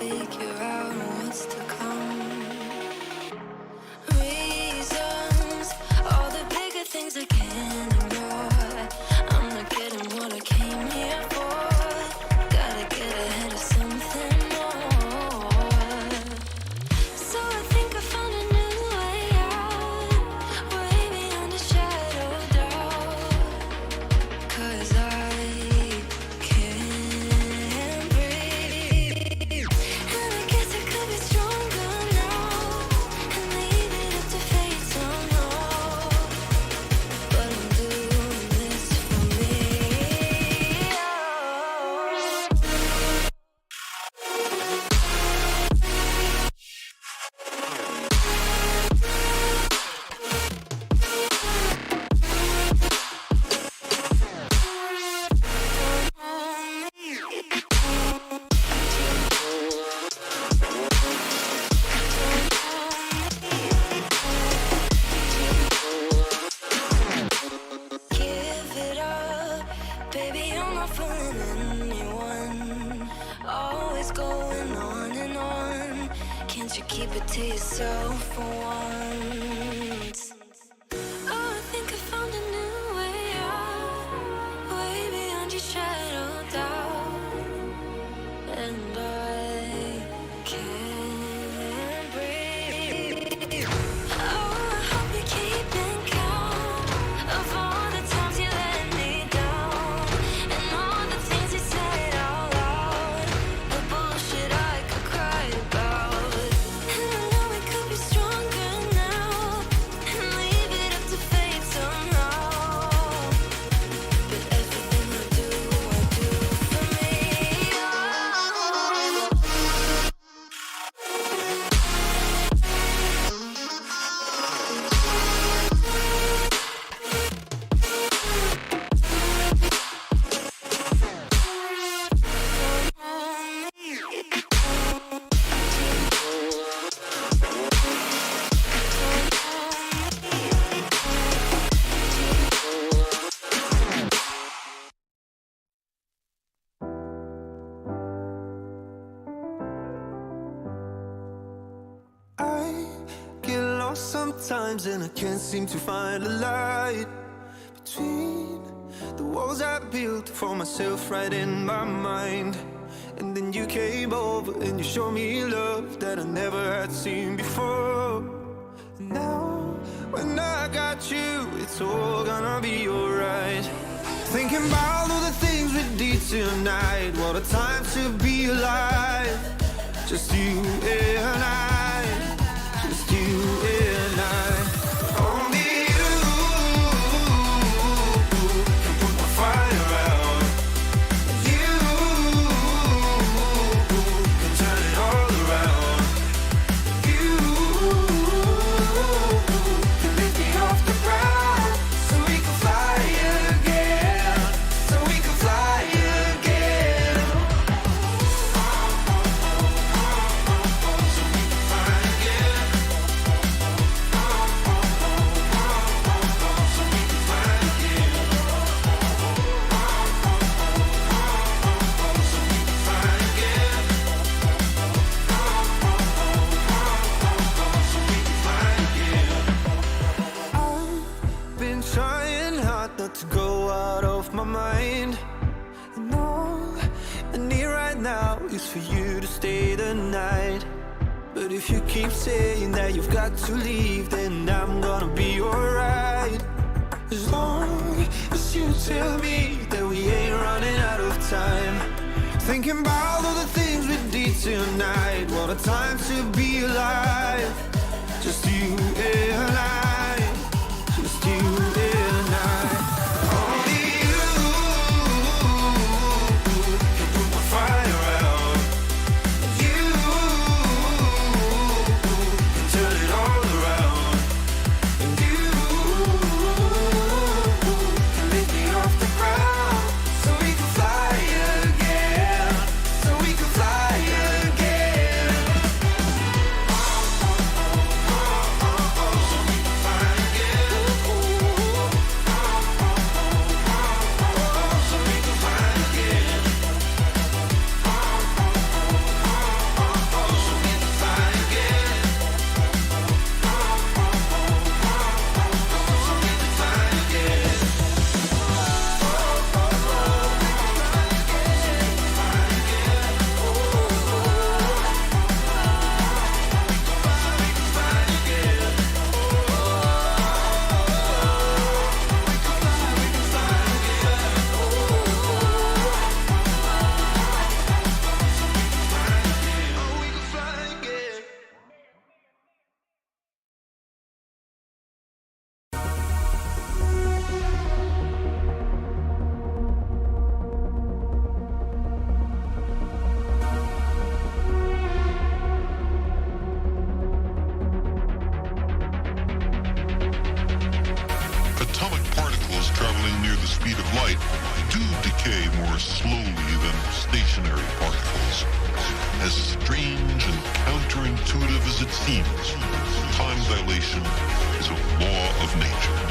figure out what's to come. Reasons, all the bigger things I can't ignore. I'm not getting what I came here for. Gotta get ahead of something more. So I think I found a new way out, way beyond a shadow of doubt. 'Cause I can't breathe, and I guess I could be stronger now and leave it up to fate somehow. But I'm doing this for me. Give it up, baby, I'm not fooling anyone. Always going on and on. Can't you keep it to yourself for once? Oh, I think I found a new way out, way beyond your shadow of doubt. And I can't breathe. Oh, I hope you're keeping count of all the times you let me down, and all the things you said out loud, the bullshit I could cry about. And I know we could be stronger now and leave it up to fate somehow. But everything I do for me. I get lost sometimes and I can't seem to find a light between the walls I built for myself right in my mind. And then you came over and you showed me love that I never had seen before. And now when I got you, it's all gonna be alright. Thinking about all the things we did tonight, what a time to be alive. Just you and I, just you and I. Only you can put my fire out. You can turn it all around. You can lift me off the ground so we can fly again, so we can fly again. I've been trying hard not to go out of my mind. And all I need right now is for you to stay the night. But if you keep saying that you've got to leave, then I'm gonna be alright. As long as you tell me that we ain't running out of time. Thinking about all the things we did tonight, what a time to be alive. Just you and I, just you and I. Only you can put my fire out. You can turn it all around. And you can lift me off the ground so we can fly again, so we can fly again. So we can fly again. more slowly than stationary particles. As strange and counterintuitive as it seems, time dilation is a law of nature.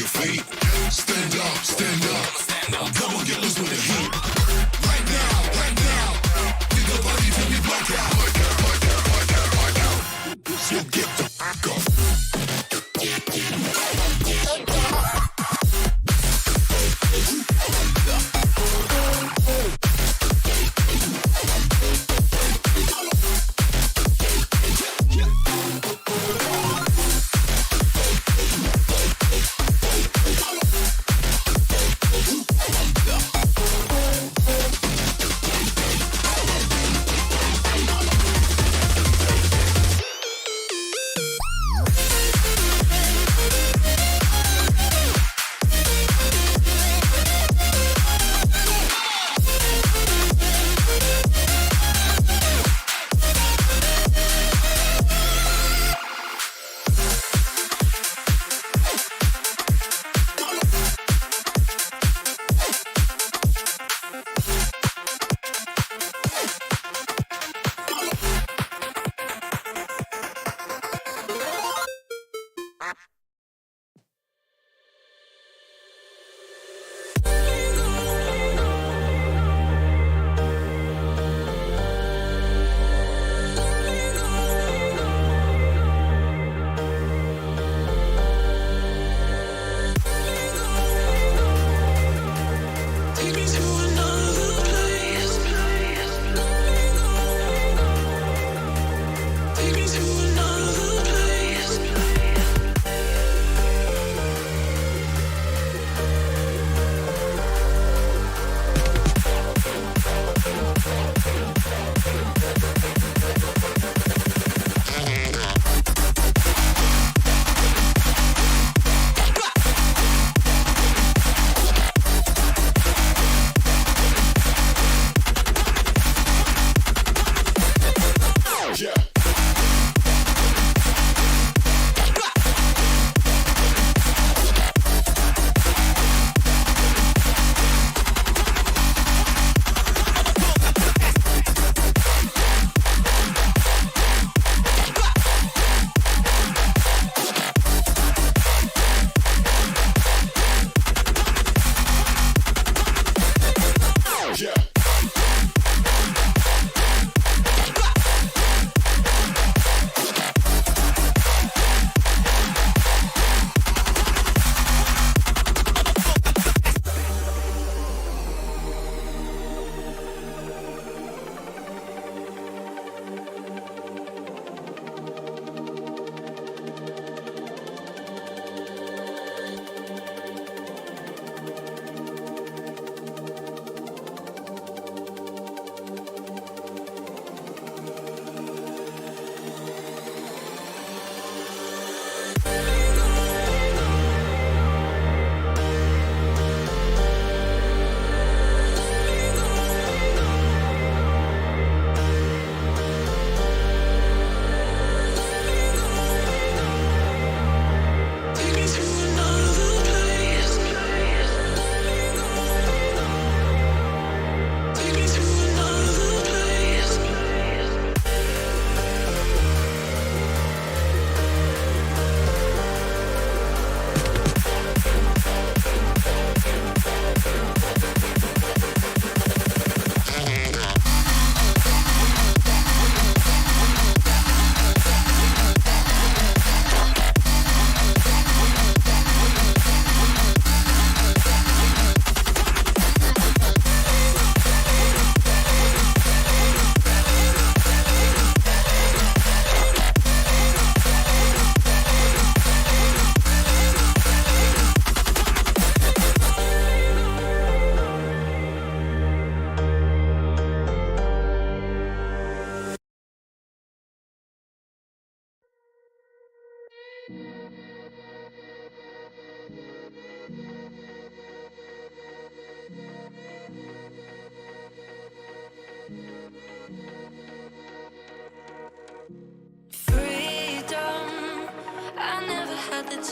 your feet. Stand up, stand up, stand up. Come on, get loose with the heat. Right now, we go party till we black out. So get the fuck up.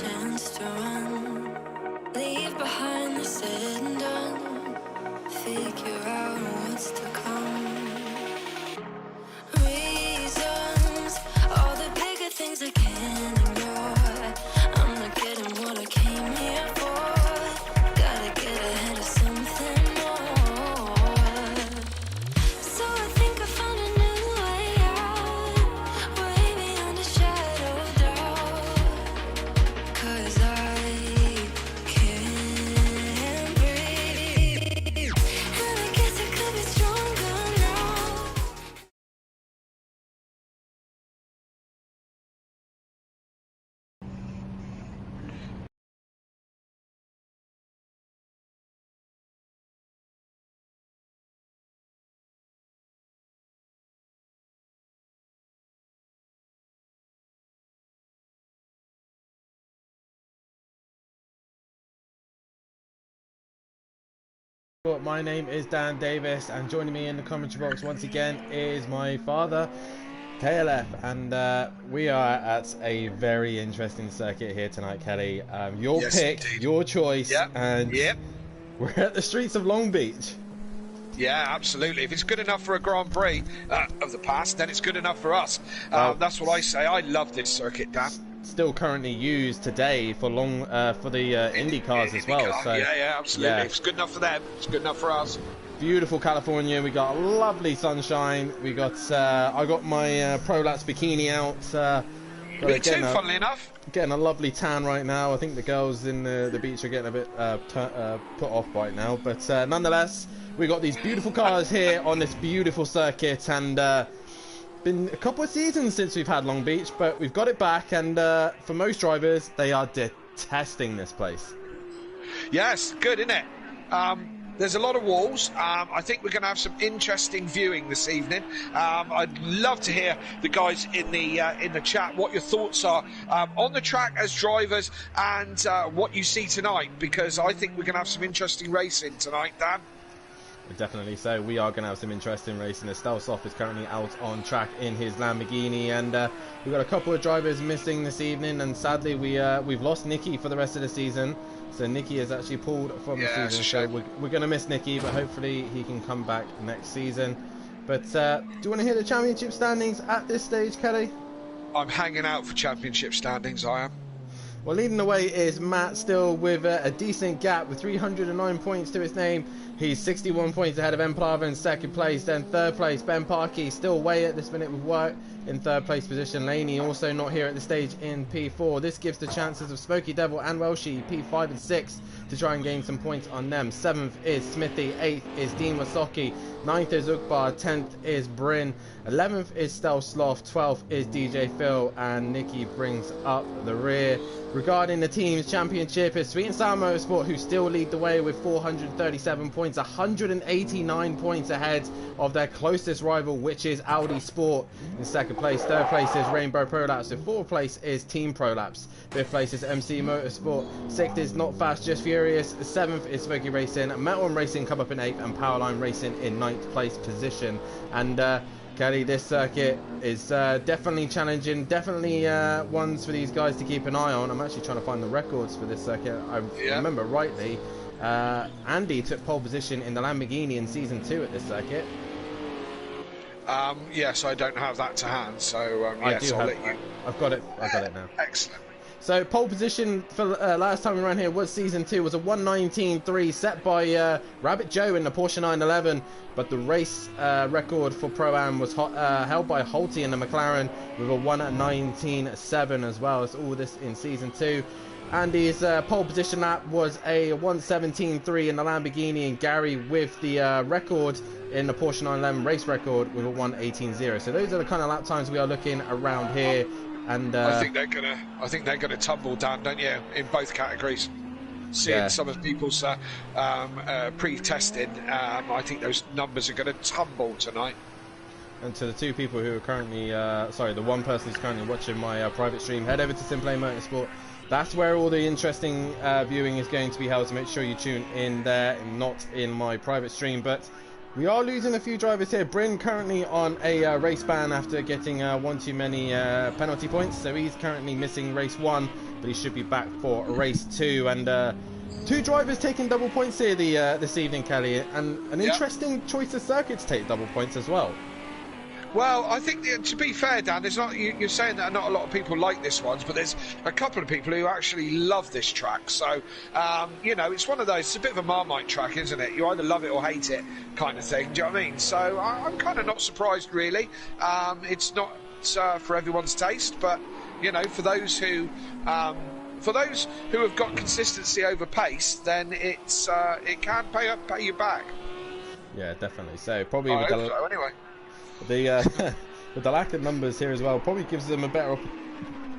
chance to run, leave behind the said and done, figure out what's to come. Reasons, all the bigger things I can't ignore. I'm not getting what I came here for. My name is Dan Davis, and joining me in the commentary box once again is my father, KLF, and we are at a very interesting circuit here tonight, Kelly. Your pick, indeed. your choice, Yep. and Yep. we're at the streets of Long Beach. Yeah, absolutely. If it's good enough for a Grand Prix of the past, then it's good enough for us. That's what I say. I love this circuit, Dan. Still currently used today for the Indy cars as well. IndyCar. So Yeah, absolutely. yeah. If it's good enough for them, it's good enough for us. Beautiful California. We got lovely sunshine. We got I got my Prolapse bikini out. Me too, funnily enough. Getting a lovely tan right now. I think the girls in the beach are getting a bit put off right now, but nonetheless, we got these beautiful cars here on this beautiful circuit, and been a couple of seasons since we've had Long Beach, but we've got it back, and for most drivers, they are detesting this place. Yes, good, isn't it? There's a lot of walls. I think we're going to have some interesting viewing this evening. I'd love to hear the guys in the chat what your thoughts are on the track as drivers and what you see tonight, because I think we're going to have some interesting racing tonight, Dan. Definitely so. We are going to have some interesting racing. Stelsoff is currently out on track in his Lamborghini, and we've got a couple of drivers missing this evening, and sadly we've lost Nicky for the rest of the season. So Nicky is actually pulled from the season, so we're going to miss Nicky, but hopefully he can come back next season. But do you want to hear the championship standings at this stage, Kelly? I'm hanging out for championship standings, I am. Well, leading the way is Matt, still with a decent gap with 309 points to his name. He's 61 points ahead of Emplava in second place. Then third place, Ben Parkey, still way at this minute with work in third place position. Laney also not here at this stage in P4. This gives the chances of Smokey Devil and Welshie, P5 and 6, to try and gain some points on them. 7th is Smithy, 8th is Dean Wasocki, 9th is Ukbar, 10th is Bryn, 11th is Stel Sloth, 12th is DJ Phil, and Nicky brings up the rear. Regarding the team's championship, it's Sweet and Sour Motorsport who still lead the way with 437 points, 189 points ahead of their closest rival, which is Audi Sport in second place. Third place is Rainbow Prolapse, and fourth place is Team Prolapse. Fifth place is MC Motorsport, sixth is Not Fast Just Furious, seventh is Smoky Racing, Metal and Racing come up in 8th, and Powerline Racing in 9th place position. And Kelly, this circuit is definitely challenging, definitely ones for these guys to keep an eye on. I'm actually trying to find the records for this circuit. I remember rightly, Andy took pole position in the Lamborghini in season 2 at this circuit. Yes, I don't have that to hand, so yes, I'll let you. I've got it now. Excellent. So pole position for last time we ran here was season 2, was a 1:19.3 set by Rabbit Joe in the Porsche 911, but the race record for Pro-Am was held by Holty in the McLaren with a 1:19.7 as well. It's all this in season 2. Andy's pole position lap was a 1:17.3 in the Lamborghini, and Gary with the record in the Porsche 911 race record with a 1:18.0. So those are the kind of lap times we are looking around here. And I think they're gonna tumble down, don't you, in both categories? Seeing some of people's pre-testing, I think those numbers are going to tumble tonight. And to the two people who are currently, the one person who's currently watching my private stream, head over to Simplay Motorsport. That's where all the interesting viewing is going to be held, so make sure you tune in there and not in my private stream. But we are losing a few drivers here. Bryn currently on a race ban after getting one too many penalty points, so he's currently missing race 1, but he should be back for race 2. And two drivers taking double points here this evening, Kelly, and an interesting choice of circuit to take double points as well. Well, I think, to be fair, Dan, there's not. You're saying that not a lot of people like this one, but there's a couple of people who actually love this track. So, it's one of those. It's a bit of a Marmite track, isn't it? You either love it or hate it, kind of thing. Do you know what I mean? So, I'm kind of not surprised, really. It's not for everyone's taste, but for those who have got consistency over pace, then it can pay you back. Yeah, definitely. So probably anyway. With the lack of numbers here as well, probably gives them a better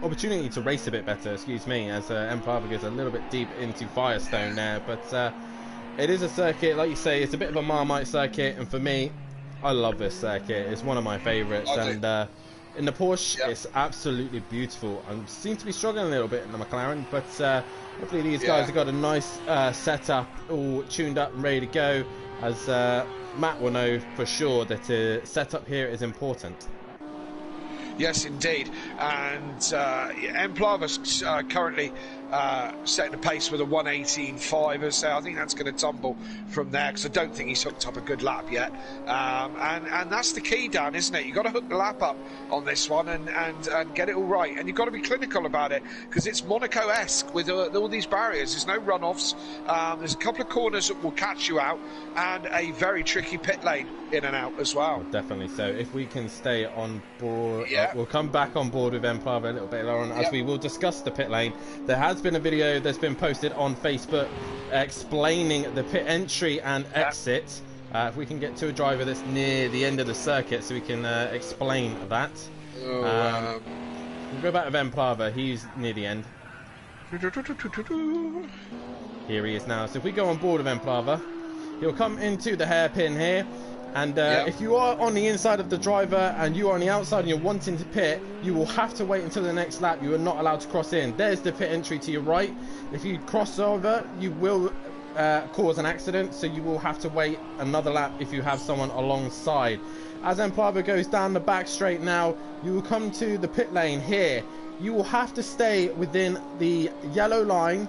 opportunity to race a bit better, as Emplava goes a little bit deep into Firestone there. But it is a circuit, like you say, it's a bit of a Marmite circuit, and for me, I love this circuit. It's one of my favourites, and In the Porsche, Yeah. it's absolutely beautiful. I seem to be struggling a little bit in the McLaren, but hopefully these guys have got a nice setup, all tuned up and ready to go, as Matt will know for sure that setup here is important. Yes, indeed. And Emplava's currently setting the pace with a 1:18.5, so I think that's going to tumble from there, because I don't think he's hooked up a good lap yet. And that's the key, Dan, isn't it? You've got to hook the lap up on this one and get it all right. And you've got to be clinical about it, because it's Monaco-esque with all these barriers. There's no runoffs. There's a couple of corners that will catch you out, and a very tricky pit lane in and out as well. Definitely. So if we can stay on board, Yeah. we'll come back on board with Emplava a little bit later on, as we will discuss the pit lane. There has been a video that's been posted on Facebook explaining the pit entry and exit. If we can get to a driver that's near the end of the circuit, so we can explain that. We'll go back to Emplava. He's near the end. Here he is now. So if we go on board with Emplava, he'll come into the hairpin here. And if you are on the inside of the driver and you are on the outside and you're wanting to pit, you will have to wait until the next lap. You are not allowed to cross in. There's the pit entry to your right. If you cross over, you will cause an accident, so you will have to wait another lap if you have someone alongside. As Emplava goes down the back straight now, you will come to the pit lane here. You will have to stay within the yellow line,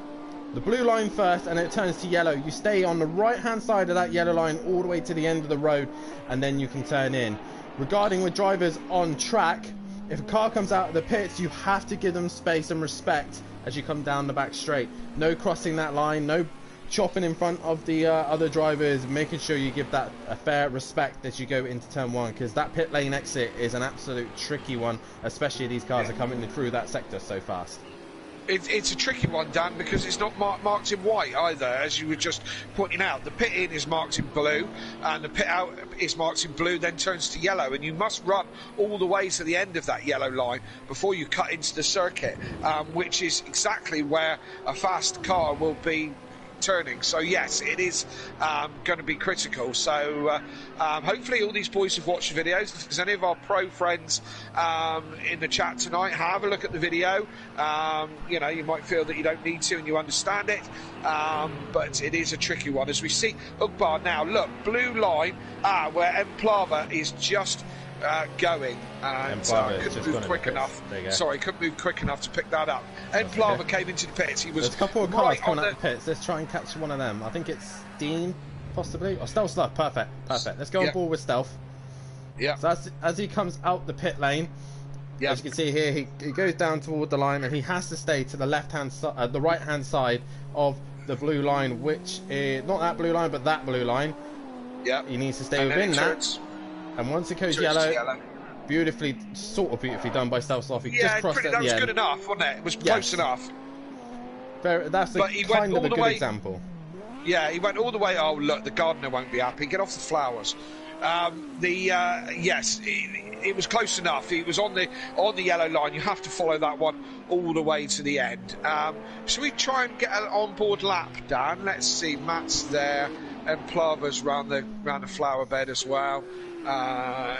the blue line first, and it turns to yellow. You stay on the right hand side of that yellow line all the way to the end of the road, and then you can turn in. Regarding with drivers on track, if a car comes out of the pits, you have to give them space and respect as you come down the back straight. No crossing that line, no chopping in front of the other drivers, making sure you give that a fair respect as you go into turn one, because that pit lane exit is an absolute tricky one, especially these cars are coming through that sector so fast. It's a tricky one, Dan, because it's not marked in white either, as you were just pointing out. The pit in is marked in blue, and the pit out is marked in blue, then turns to yellow, and you must run all the way to the end of that yellow line before you cut into the circuit, which is exactly where a fast car will be turning. So yes, it is going to be critical. So hopefully all these boys have watched the videos. If there's any of our pro friends in the chat tonight, have a look at the video. You know, you might feel that you don't need to and you understand it, but it is a tricky one. As we see Ugbar now, look, blue line where Emplava is just going, and couldn't move quick enough. Sorry, couldn't move quick enough to pick that up. Emplava came into the pits. He was There's a couple of cars coming out the pits. Let's try and catch one of them. I think it's Dean, possibly, or Stealth. Perfect. Let's go on board with Stealth. Yeah. So as he comes out the pit lane, as you can see here, he goes down toward the line, and he has to stay to the left-hand side, the right-hand side of the blue line, which is not that blue line, but that blue line. Yeah. He needs to stay within that. And once it goes yellow, beautifully done by Stealth. He just crossed it. That was good enough, wasn't it? It was close enough. That's kind of a good example. Yeah, he went all the way. Oh, look, the gardener won't be happy. Get off the flowers. Yes, it was close enough. He was on the yellow line. You have to follow that one all the way to the end. Shall we try and get an on-board lap, Dan? Let's see. Matt's there. Emplava's round the flower bed as well.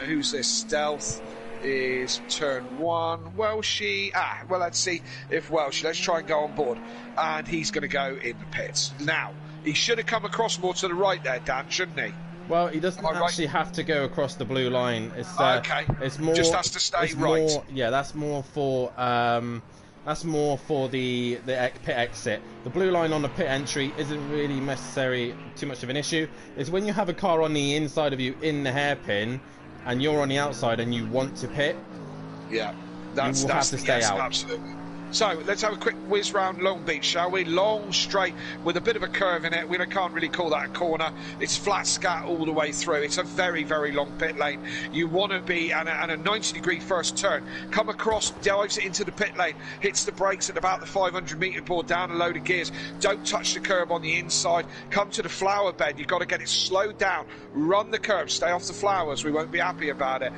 Who's this? Stealth is turn one. Welshie. Well, let's see if Welshie. Let's try and go on board. And he's going to go in the pits. Now, he should have come across more to the right there, Dan, shouldn't he? Well, he doesn't actually have to go across the blue line. It's okay. It's more. Just has to stay right. That's more for the pit exit. The blue line on the pit entry isn't really necessary too much of an issue. It's when you have a car on the inside of you in the hairpin, and you're on the outside and you want to pit. Yeah, you will have to stay out. Absolutely. So let's have a quick whiz round Long Beach, shall we? Long straight with a bit of a curve in it. We can't really call that a corner. It's flat scat all the way through. It's a very, very long pit lane. You want to be and a 90-degree first turn. Come across, dives it into the pit lane, hits the brakes at about the 500-metre board, down a load of gears. Don't touch the curb on the inside. Come to the flower bed. You've got to get it slowed down. Run the curb. Stay off the flowers. We won't be happy about it.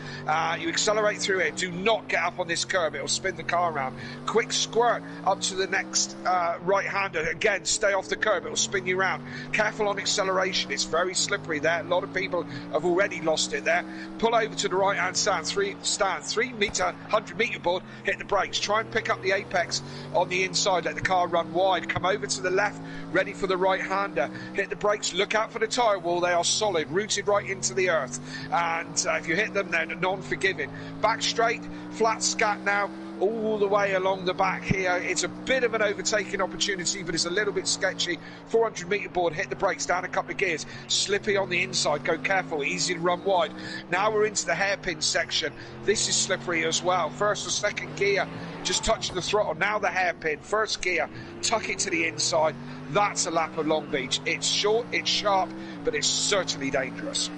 You accelerate through it. Do not get up on this curb. It'll spin the car around. Quick squirt up to the next right-hander. Again, stay off the curb, it will spin you round. Careful on acceleration, it's very slippery there. A lot of people have already lost it there. Pull over to the right-hand stand, 3 metre, 100-metre board, hit the brakes. Try and pick up the apex on the inside, let the car run wide. Come over to the left, ready for the right-hander. Hit the brakes, look out for the tyre wall, they are solid, rooted right into the earth. And if you hit them, they're non-forgiving. Back straight, flat scat now, all the way along the back here. It's a bit of an overtaking opportunity, but it's a little bit sketchy. 400-metre board, hit the brakes, down a couple of gears. Slippy on the inside, go careful, easy to run wide. Now we're into the hairpin section. This is slippery as well. First or second gear, just touch the throttle. Now the hairpin, first gear, tuck it to the inside. That's a lap of Long Beach. It's short, it's sharp, but it's certainly dangerous.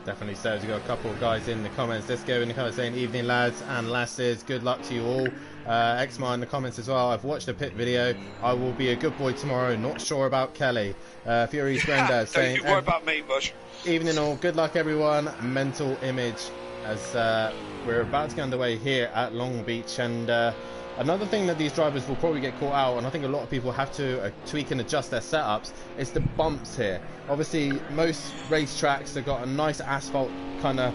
Definitely so. We've got a couple of guys in the comments. Let's go in the comments saying, evening lads and lasses, good luck to you all. Exmar in the comments as well. I've watched the pit video. I will be a good boy tomorrow. Not sure about Kelly. Fury's granddad saying, don't you worry about me, Bush. Evening all. Good luck everyone. Mental image as we're about to get underway here at Long Beach. And another thing that these drivers will probably get caught out, and I think a lot of people have to tweak and adjust their setups, is the bumps here. Obviously, most racetracks have got a nice asphalt kind of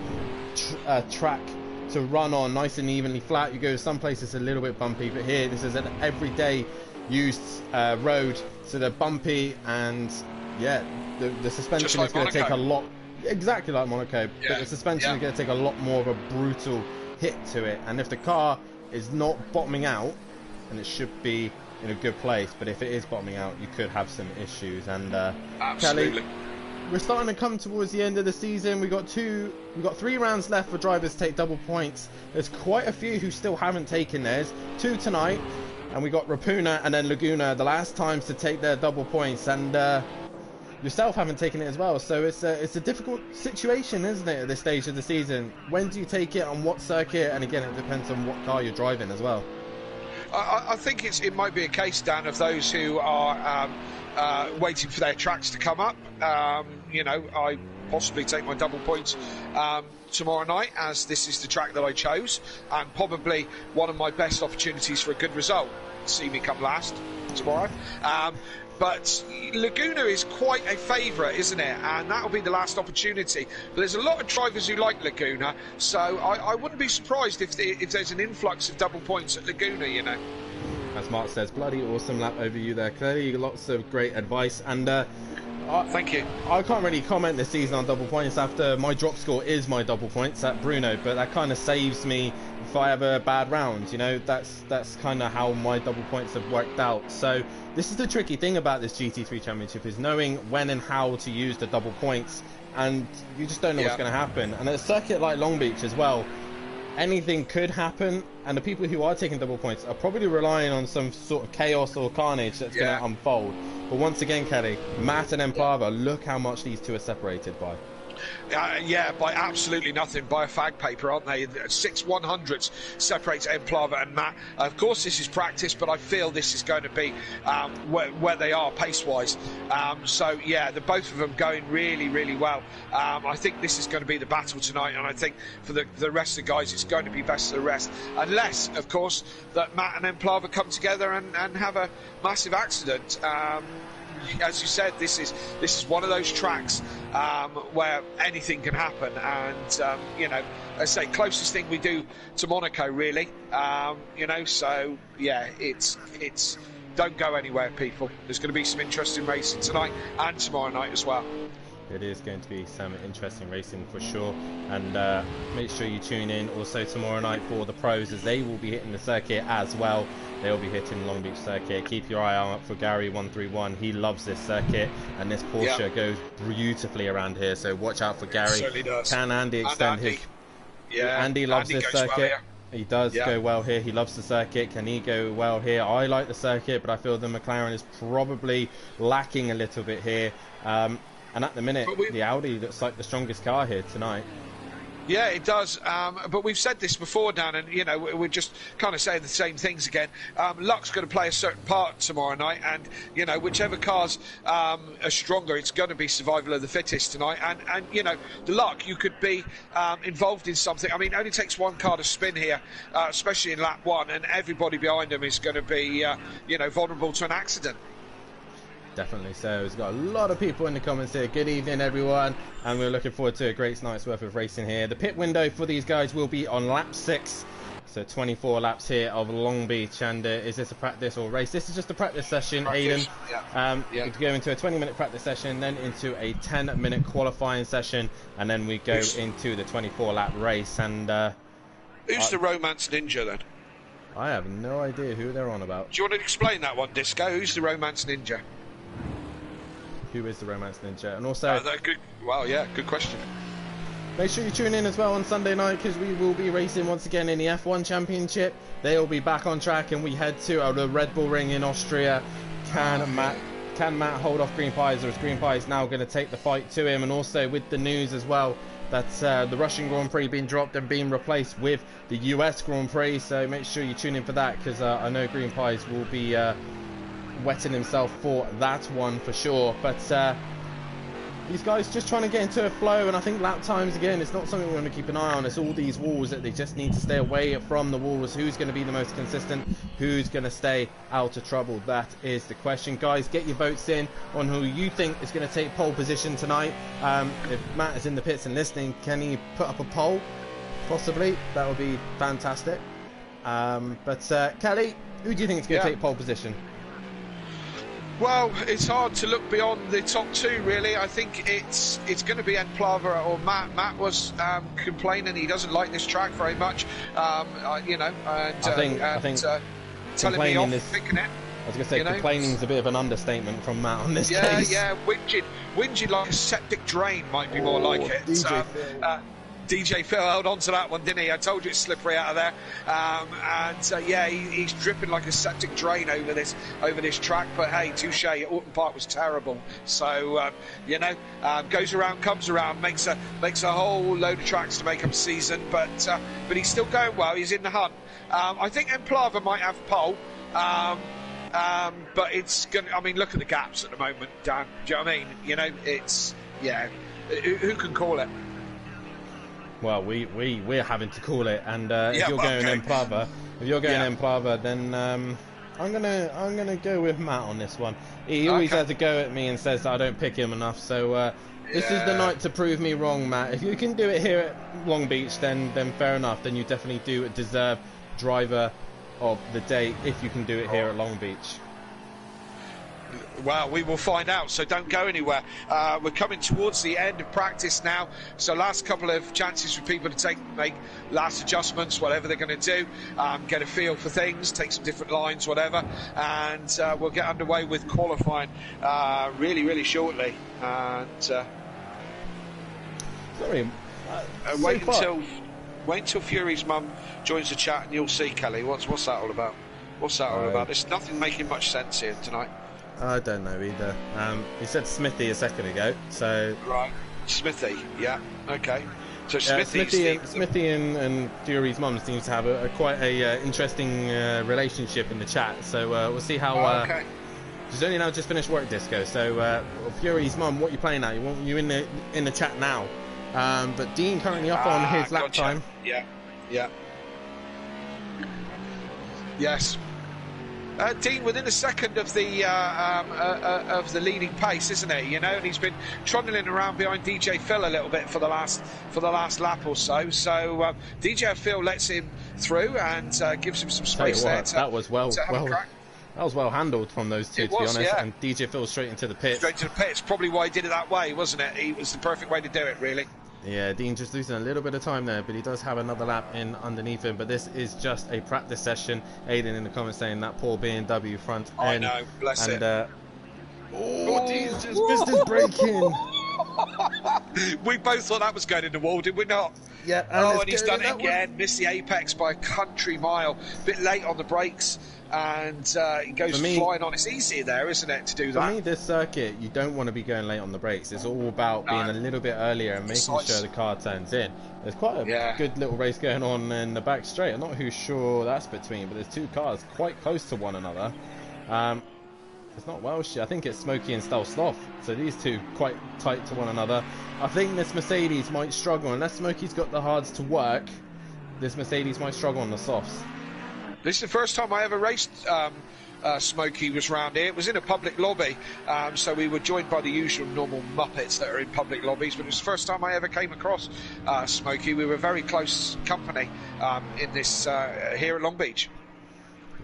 track to run on, nice and evenly flat. You go to some places a little bit bumpy, but here this is an everyday used road, so they're bumpy, and yeah, the suspension like is going to take a lot, exactly like Monaco, Yeah, but the suspension yeah. is going to take a lot more of a brutal hit to it, and if the car is not bottoming out, and it should be in a good place, but if it is bottoming out, you could have some issues. And Absolutely. Kelly, we're starting to come towards the end of the season. We've got 3 rounds left for drivers to take double points. There's quite a few who still haven't taken theirs. 2 tonight, and we got Rapuna and then Laguna, the last times to take their double points, and yourself haven't taken it as well. So it's a difficult situation, isn't it, at this stage of the season? When do you take it, on what circuit? And again, it depends on what car you're driving as well. I think it might be a case, Dan, of those who are waiting for their tracks to come up. I possibly take my double points tomorrow night, as this is the track that I chose, and probably one of my best opportunities for a good result. See me come last tomorrow. But Laguna is quite a favourite, isn't it? And that'll be the last opportunity. But there's a lot of drivers who like Laguna, so I wouldn't be surprised if there's an influx of double points at Laguna, you know. As Mark says, bloody awesome lap over you there, Clearly, lots of great advice. And thank you. I can't really comment this season on double points after my drop score is my double points at Bruno, but that kind of saves me if I have a bad round. You know, that's kind of how my double points have worked out. So this is the tricky thing about this GT3 Championship, is knowing when and how to use the double points, and you just don't know what's going to happen. And at a circuit like Long Beach as well, anything could happen, and the people who are taking double points are probably relying on some sort of chaos or carnage that's going to unfold. But once again, Kelly, Matt and Emplava, look how much these two are separated by. By absolutely nothing, by a fag paper, aren't they? 6 100ths separates Emplava and Matt. Of course, this is practice, but I feel this is going to be where they are pace-wise. So, yeah, the both of them going really, really well. I think this is going to be the battle tonight, and I think for the rest of the guys, it's going to be best of the rest. Unless, of course, that Matt and Emplava come together and have a massive accident. As you said, this is one of those tracks where anything can happen, and I say closest thing we do to Monaco, really. So yeah, it's don't go anywhere, people. There's going to be some interesting racing tonight and tomorrow night as well. It is going to be some interesting racing for sure, and make sure you tune in also tomorrow night for the pros, as they will be hitting the circuit as well. They'll be hitting Long Beach circuit. Keep your eye out for Gary 131. He loves this circuit, and this Porsche goes beautifully around here, so watch out for Gary. Certainly does. Can Andy extend his... Yeah, Andy loves this circuit. Well, he does go well here. He loves the circuit. Can he go well here? I like the circuit, but I feel the McLaren is probably lacking a little bit here. And at the minute, the Audi looks like the strongest car here tonight. Yeah, it does. But we've said this before, Dan, and you know we're just kind of saying the same things again. Luck's going to play a certain part tomorrow night, and you know whichever cars are stronger, it's going to be survival of the fittest tonight. And you know the luck, you could be involved in something. I mean, it only takes one car to spin here, especially in lap 1, and everybody behind them is going to be you know vulnerable to an accident. Definitely so. We've got a lot of people in the comments here. Good evening, everyone, and we're looking forward to a great night's worth of racing here. The pit window for these guys will be on lap 6, so 24 laps here of Long Beach. And is this a practice or race? This is just a practice session, Aidan. We go into a 20-minute practice session, then into a 10-minute qualifying session, and then we go into the 24-lap race. And who's the Romance Ninja then? I have no idea who they're on about. Do you want to explain that one, Disco? Who's the Romance Ninja? Who is the Romance Ninja? And also, good question. Make sure you tune in as well on Sunday night, because we will be racing once again in the F1 Championship. They'll be back on track, and we head to the Red Bull Ring in Austria. Can Matt hold off Green Pies, or is Green Pies now going to take the fight to him? And also with the news as well that the Russian Grand Prix being dropped and being replaced with the US Grand Prix, so make sure you tune in for that, because I know Green Pies will be wetting himself for that one for sure. But these guys just trying to get into a flow, and I think lap times again, it's not something we want to keep an eye on. It's all these walls that they just need to stay away from the walls. Who's going to be the most consistent? Who's going to stay out of trouble? That is the question. Guys, get your votes in on who you think is going to take pole position tonight. If Matt is in the pits and listening, can he put up a poll? Possibly. That would be fantastic. But Kelly, who do you think is going to take pole position? Well, it's hard to look beyond the top 2, really. I think it's going to be Enplava or Matt. Matt was complaining he doesn't like this track very much, you know. And I think telling me off picking it. I was going to say, complaining is a bit of an understatement from Matt on this case. Yeah, whinging like a septic drain might be more like it. DJ Phil held on to that one, didn't he? I told you it's slippery out of there. He's dripping like a septic drain over this track. But hey, touche. Autumn Park was terrible. So goes around, comes around, makes a whole load of tracks to make up a season. But he's still going well. He's in the hunt. I think Enplava might have pole. But it's going. I mean, look at the gaps at the moment, Dan. Do you know what I mean? You know, it's Who can call it? Well, we're having to call it, and if you're going Enplava, then I'm gonna go with Matt on this one. He always has a go at me and says that I don't pick him enough. So this is the night to prove me wrong, Matt. If you can do it here at Long Beach, then fair enough. Then you definitely do deserve driver of the day if you can do it here at Long Beach. Well, we will find out, so don't go anywhere. We're coming towards the end of practice now, so last couple of chances for people to make last adjustments, whatever they're going to do, get a feel for things, take some different lines, whatever, and we'll get underway with qualifying really, really shortly. And wait until Fury's mum joins the chat, and you'll see, Kelly. What's that all about? What's that all about? There's nothing making much sense here tonight. I don't know either. He said Smithy a second ago, so... Right, Smithy, yeah, okay. So Smithy and Fury's mum seems to have quite a interesting relationship in the chat, so we'll see how... She's only now just finished work, Disco, so Fury's mum, what are you playing at? You in the chat now. But Dean currently up on his lap time. Yeah. Yes. Dean within a second of the leading pace, isn't he? You know, and he's been trundling around behind DJ Phil a little bit for the last lap or so. So DJ Phil lets him through and gives him some space there. That was well handled from those two, to be honest. Yeah. And DJ Phil straight into the pits. Straight to the pits. Probably why he did it that way, wasn't it? It was the perfect way to do it, really. Yeah, Dean just losing a little bit of time there, but he does have another lap in underneath him. But this is just a practice session. Aiden in the comments saying that poor BMW front end. I know, bless it. Dean's just missed his braking. We both thought that was going in the wall, did we not? Yeah. And he's done it again. Missed the apex by a country mile. Bit late on the brakes. and he goes flying on. It's easier there, isn't it, to do that? For me, this circuit, you don't want to be going late on the brakes. It's all about being a little bit earlier and making sure the car turns in. There's quite a good little race going on in the back straight. I'm not who sure that's between, but there's two cars quite close to one another. It's not Welsh. I think it's Smokey and Stealth Sloth. So these two quite tight to one another. I think this Mercedes might struggle. Unless Smokey's got the hards to work, this Mercedes might struggle on the softs. This is the first time I ever raced Smokey was round here. It was in a public lobby, so we were joined by the usual normal Muppets that are in public lobbies, but it was the first time I ever came across Smokey. We were very close company in this here at Long Beach.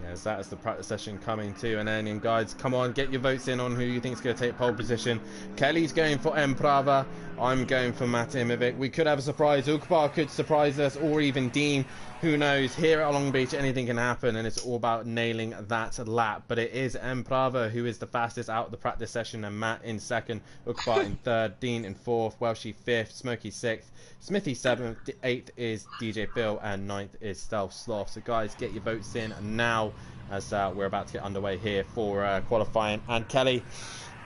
Yes, that is the practice session coming to an end. And guys, come on, get your votes in on who you think is going to take pole position. Kelly's going for Emprava. I'm going for Matt Imovic. We could have a surprise. Ukbar could surprise us, or even Dean. Who knows? Here at Long Beach, anything can happen, and it's all about nailing that lap. But it is Emprava who is the fastest out of the practice session, and Matt in second, Ukbar in third, Dean in fourth, Welshie fifth, Smokey sixth, Smithy seventh, eighth is DJ Phil, and ninth is Stealth Sloth. So guys, get your votes in now as we're about to get underway here for qualifying. And Kelly,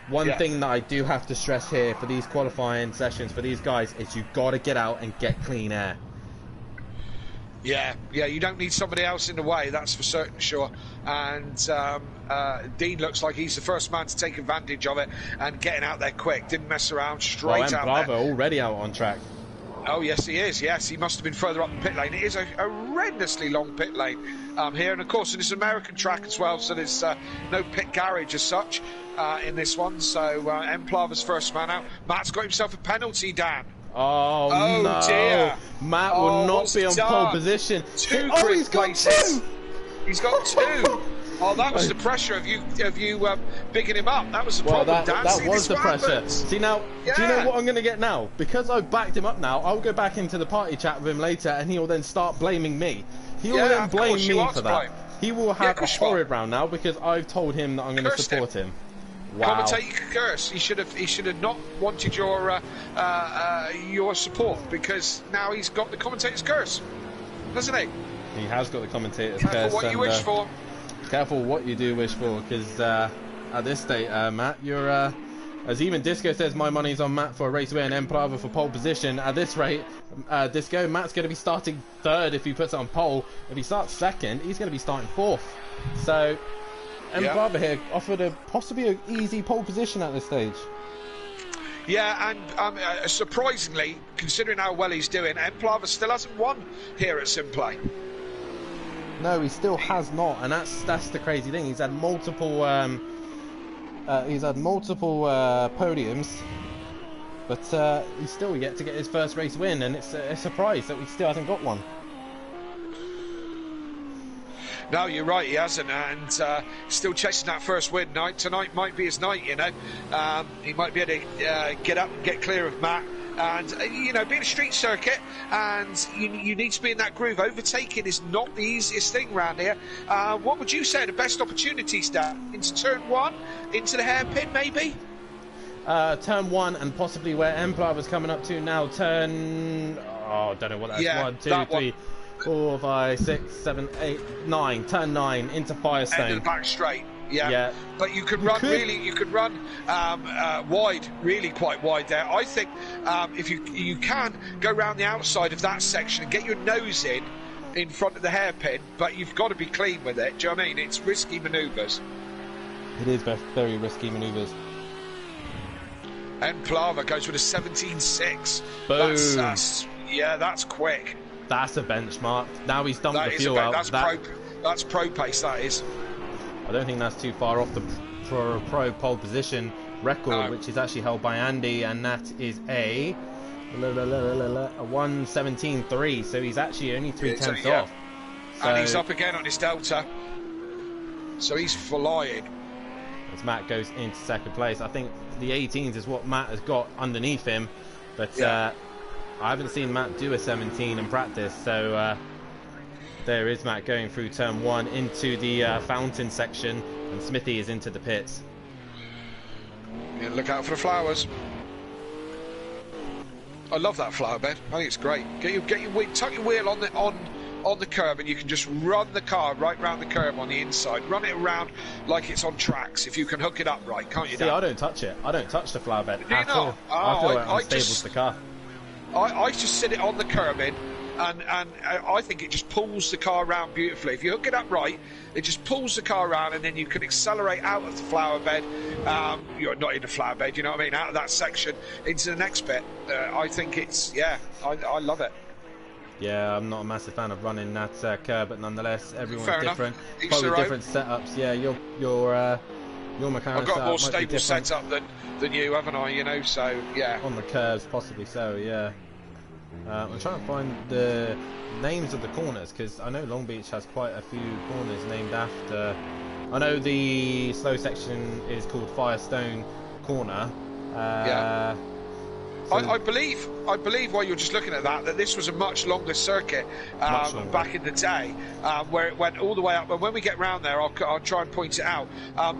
one thing that I do have to stress here for these qualifying sessions for these guys is you've got to get out and get clean air. Yeah, you don't need somebody else in the way, that's for certain sure. And Dean looks like he's the first man to take advantage of it and getting out there quick. Didn't mess around, straight out Bravo there. Already out on track. Oh, yes, he is. Yes, he must have been further up the pit lane. It is a horrendously long pit lane here. And, of course, it's an American track as well, so there's no pit garage as such in this one. So Emplava's first man out. Matt's got himself a penalty, Dan. Oh no, dear. Matt will not be on pole position. He's got two. He's got two. Oh, that was the pressure of you bigging him up. That was the problem, Dan. That was the pressure. See now, do you know what I'm going to get now? Because I've backed him up now, I'll go back into the party chat with him later, and he'll then start blaming me. He will then blame me for that. He will have a horrid round now because I've told him that I'm going to support him. Wow. Commentator could curse. He should have not wanted your support, because now he's got the commentator's curse, hasn't he? He has got the commentator's curse. Careful what you wish for. Careful what you do wish for, because at this state, Matt, you're as even Disco says, my money's on Matt for a race win, Emprava for pole position. At this rate, Disco, Matt's going to be starting third if he puts it on pole. If he starts second, he's going to be starting fourth. So Emprava here offered possibly an easy pole position at this stage. Yeah, and surprisingly, considering how well he's doing, Emplava still hasn't won here at Simplay. No, he still has not, and that's the crazy thing. He's had multiple podiums, but he's still yet to get his first race win, and it's a surprise that he still hasn't got one. No, you're right, he hasn't, and still chasing that first win. Tonight might be his night, you know. He might be able to get up and get clear of Matt. And, you know, being a street circuit, and you need to be in that groove. Overtaking is not the easiest thing around here. What would you say are the best opportunities, Dan? Into turn one? Into the hairpin, maybe? Turn one, and possibly where Emplava's coming up to now. Turn... Oh, I don't know what that's. Yeah, 1, 2, 3, 4, 5, 6, 7, 8, 9. Turn 9 into Firestone. End of the back straight. Yeah. But you could run wide, really quite wide there. I think if you can go around the outside of that section and get your nose in front of the hairpin, but you've got to be clean with it. Do you know what I mean? It's risky manoeuvres. It is very risky manoeuvres. Emplava goes with a 17.6. Boom. That's quick. That's a benchmark. Now he's dumped the fuel out. That's pro pace, that is. I don't think that's too far off the pro pole position record, which is actually held by Andy, and that is a 1:17.3. So he's actually only 3/10 off. So, and he's up again on his delta, so he's flying. As Matt goes into second place, I think the 18s is what Matt has got underneath him, but I haven't seen Matt do a 17 in practice, so. There is Matt going through turn one into the fountain section, and Smithy is into the pits. Yeah, look out for the flowers. I love that flower bed. I think it's great. Tuck your wheel on on the curb, and you can just run the car right round the curb on the inside. Run it around like it's on tracks. If you can hook it up right, can't you? See, Dan? I don't touch it. I don't touch the flower bed Do you at not? all. Oh, I feel it I unstables just- the car. I just sit it on the curbing, and I think it just pulls the car around beautifully. If you hook it up right, it just pulls the car around, and then you can accelerate out of the flower bed. You're not in the flower bed, you know what I mean? Out of that section into the next bit. I think it's I love it. Yeah, I'm not a massive fan of running that curb, but nonetheless, everyone's Fair enough. different. Each Probably their own. different setups. Yeah, your mechanic I've got a setup more might be stable different setup than you, haven't I? You know, so yeah. on the curves, possibly so. Yeah. I'm trying to find the names of the corners because I know Long Beach has quite a few corners named after. I know the slow section is called Firestone Corner. Yeah. so- I believe while you're just looking at that this was a much longer circuit Much longer. back in the day, where it went all the way up. And when we get round there, I'll try and point it out.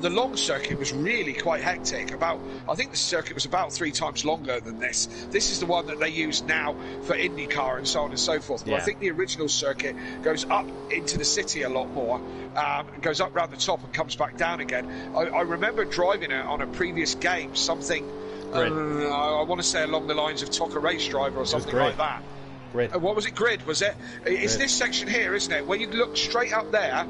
The long circuit was really quite hectic. I think the circuit was about 3 times longer than this. This is the one that they use now for IndyCar and so on and so forth. But Yeah. I think the original circuit goes up into the city a lot more, goes up round the top and comes back down again. I remember driving it on a previous game, something. Grid. I want to say along the lines of Toca Race Driver or something Grid. like that. Grid. What was it? Grid, was it? It's Grid. this section here, isn't it? Where you look straight up there,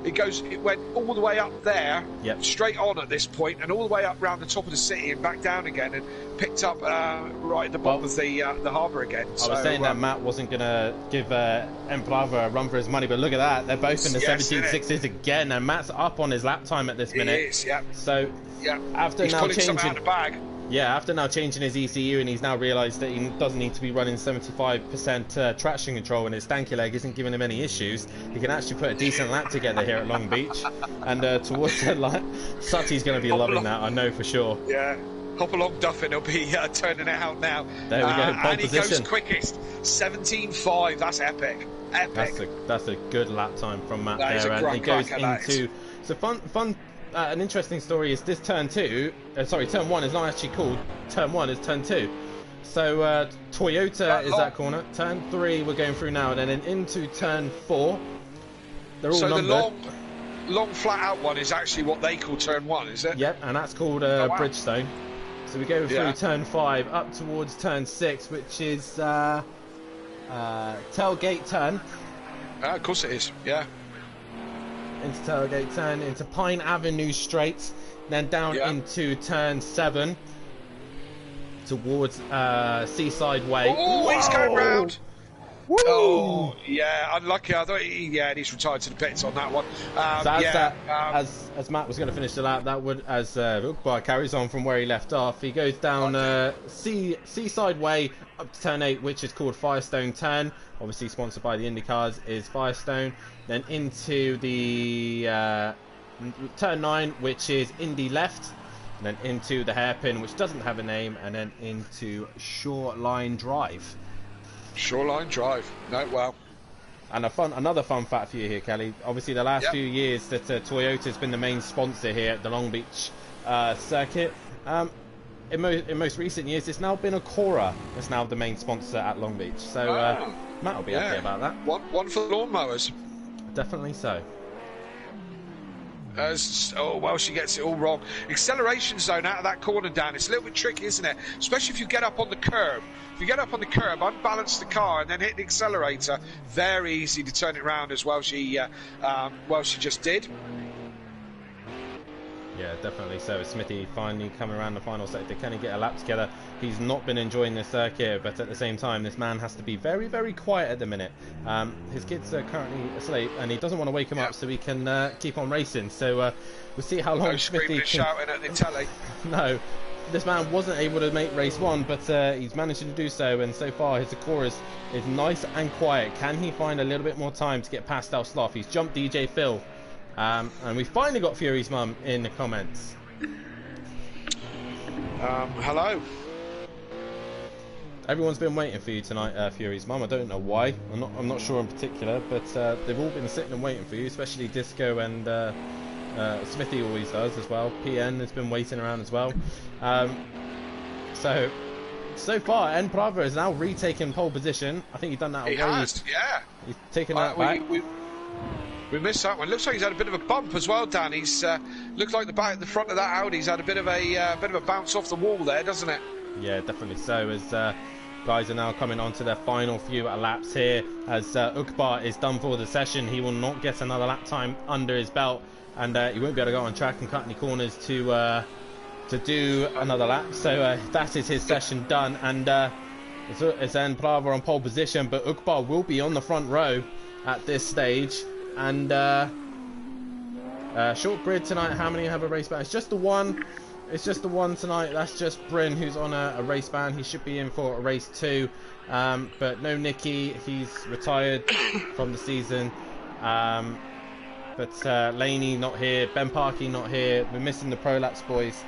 it went all the way up there, Yep. straight on at this point, and all the way up round the top of the city and back down again, and picked up right at the bottom of the harbour again. I was saying that Matt wasn't going to give Emplava a run for his money, but look at that. They're both in the Yes, 17.6s again, and Matt's up on his lap time at this minute. He is, yeah. So Yeah. after He's now pulling something changing, out of the bag. yeah, after now changing his ECU, and he's now realised that he doesn't need to be running 75% traction control, and his stanky leg isn't giving him any issues. He can actually put a decent lap together here at Long Beach, and towards the line, Sutty's going to be loving that, I know for sure. Yeah. Hop along Duffin, he'll be turning it out now. There we go, pole and he position. goes quickest, 17.5. That's epic. Epic. That's a good lap time from Matt That is there, a and he great goes cracker, that is. into so fun. An interesting story is this turn 2. Turn 1 is not actually called turn 1; it's turn 2. So Toyota is that corner. Turn 3 we're going through now, and then into turn 4. They're all So numbered. the long flat out one is actually what they call turn 1, is it? Yep, and that's called wow. Bridgestone. So we go through Yeah. turn 5 up towards turn 6, which is tailgate turn. Of course it is. Yeah. Into tailgate turn, into Pine Avenue straight, then down Yeah. into turn 7 towards Seaside Way. Oh, he's going round. Woo! Oh, yeah, unlucky. I thought he's retired to the pits on that one. So Yeah, as Matt was going to finish the lap, that would as Ukbar carries on from where he left off, he goes down Seaside Way up to turn 8, which is called Firestone Turn. Obviously sponsored by the IndyCars is Firestone. Then into the turn 9, which is Indy left. And then into the hairpin, which doesn't have a name, and then into Shoreline Drive. Shoreline Drive. No, well. And another fun fact for you here, Kelly. Obviously, the last Yep. few years that Toyota's been the main sponsor here at the Long Beach circuit. In most recent years, it's now been Acora that's now the main sponsor at Long Beach. So Matt will be happy about that. One for the lawnmowers. Definitely so. She gets it all wrong. Acceleration zone out of that corner, Dan. It's a little bit tricky, isn't it? Especially if you get up on the curb. If you get up on the curb, unbalance the car, and then hit the accelerator, very easy to turn it around as well. She just did. Yeah, definitely so. Smithy finally coming around the final sector. Can he get a lap together? He's not been enjoying this circuit, but at the same time, this man has to be very, very quiet at the minute. His kids are currently asleep, and he doesn't want to wake them up so he can keep on racing. So we'll see how long No Smithy screaming and shouting at the telly. No, this man wasn't able to make race 1, but he's managed to do so, and so far his Acura is nice and quiet. Can he find a little bit more time to get past Al Slough? He's jumped DJ Phil. And we finally got Fury's mum in the comments. Hello. Everyone's been waiting for you tonight, Fury's mum. I don't know why. I'm not sure in particular, but they've all been sitting and waiting for you, especially Disco and Smithy always does as well. PN has been waiting around as well. So so far, Prava has now retaken pole position. I think he's done that away. He has, yeah. He's taken that back. We missed that one. Looks like he's had a bit of a bump as well, Dan. He's looks like the front of that Audi's had a bit of a bounce off the wall there, doesn't it? Yeah, definitely so. As guys are now coming on to their final few laps here, as Ukbar is done for the session. He will not get another lap time under his belt, and he won't be able to go on track and cut any corners to do another lap. So that is his session done, and it's then Prava on pole position, but Ukbar will be on the front row at this stage. And short grid tonight. How many have a race ban? It's just the one. It's just the one tonight. That's just Bryn, who's on a race ban. He should be in for a race 2, but no Nicky. He's retired from the season. But Laney not here. Ben Parkey not here. We're missing the prolapse boys.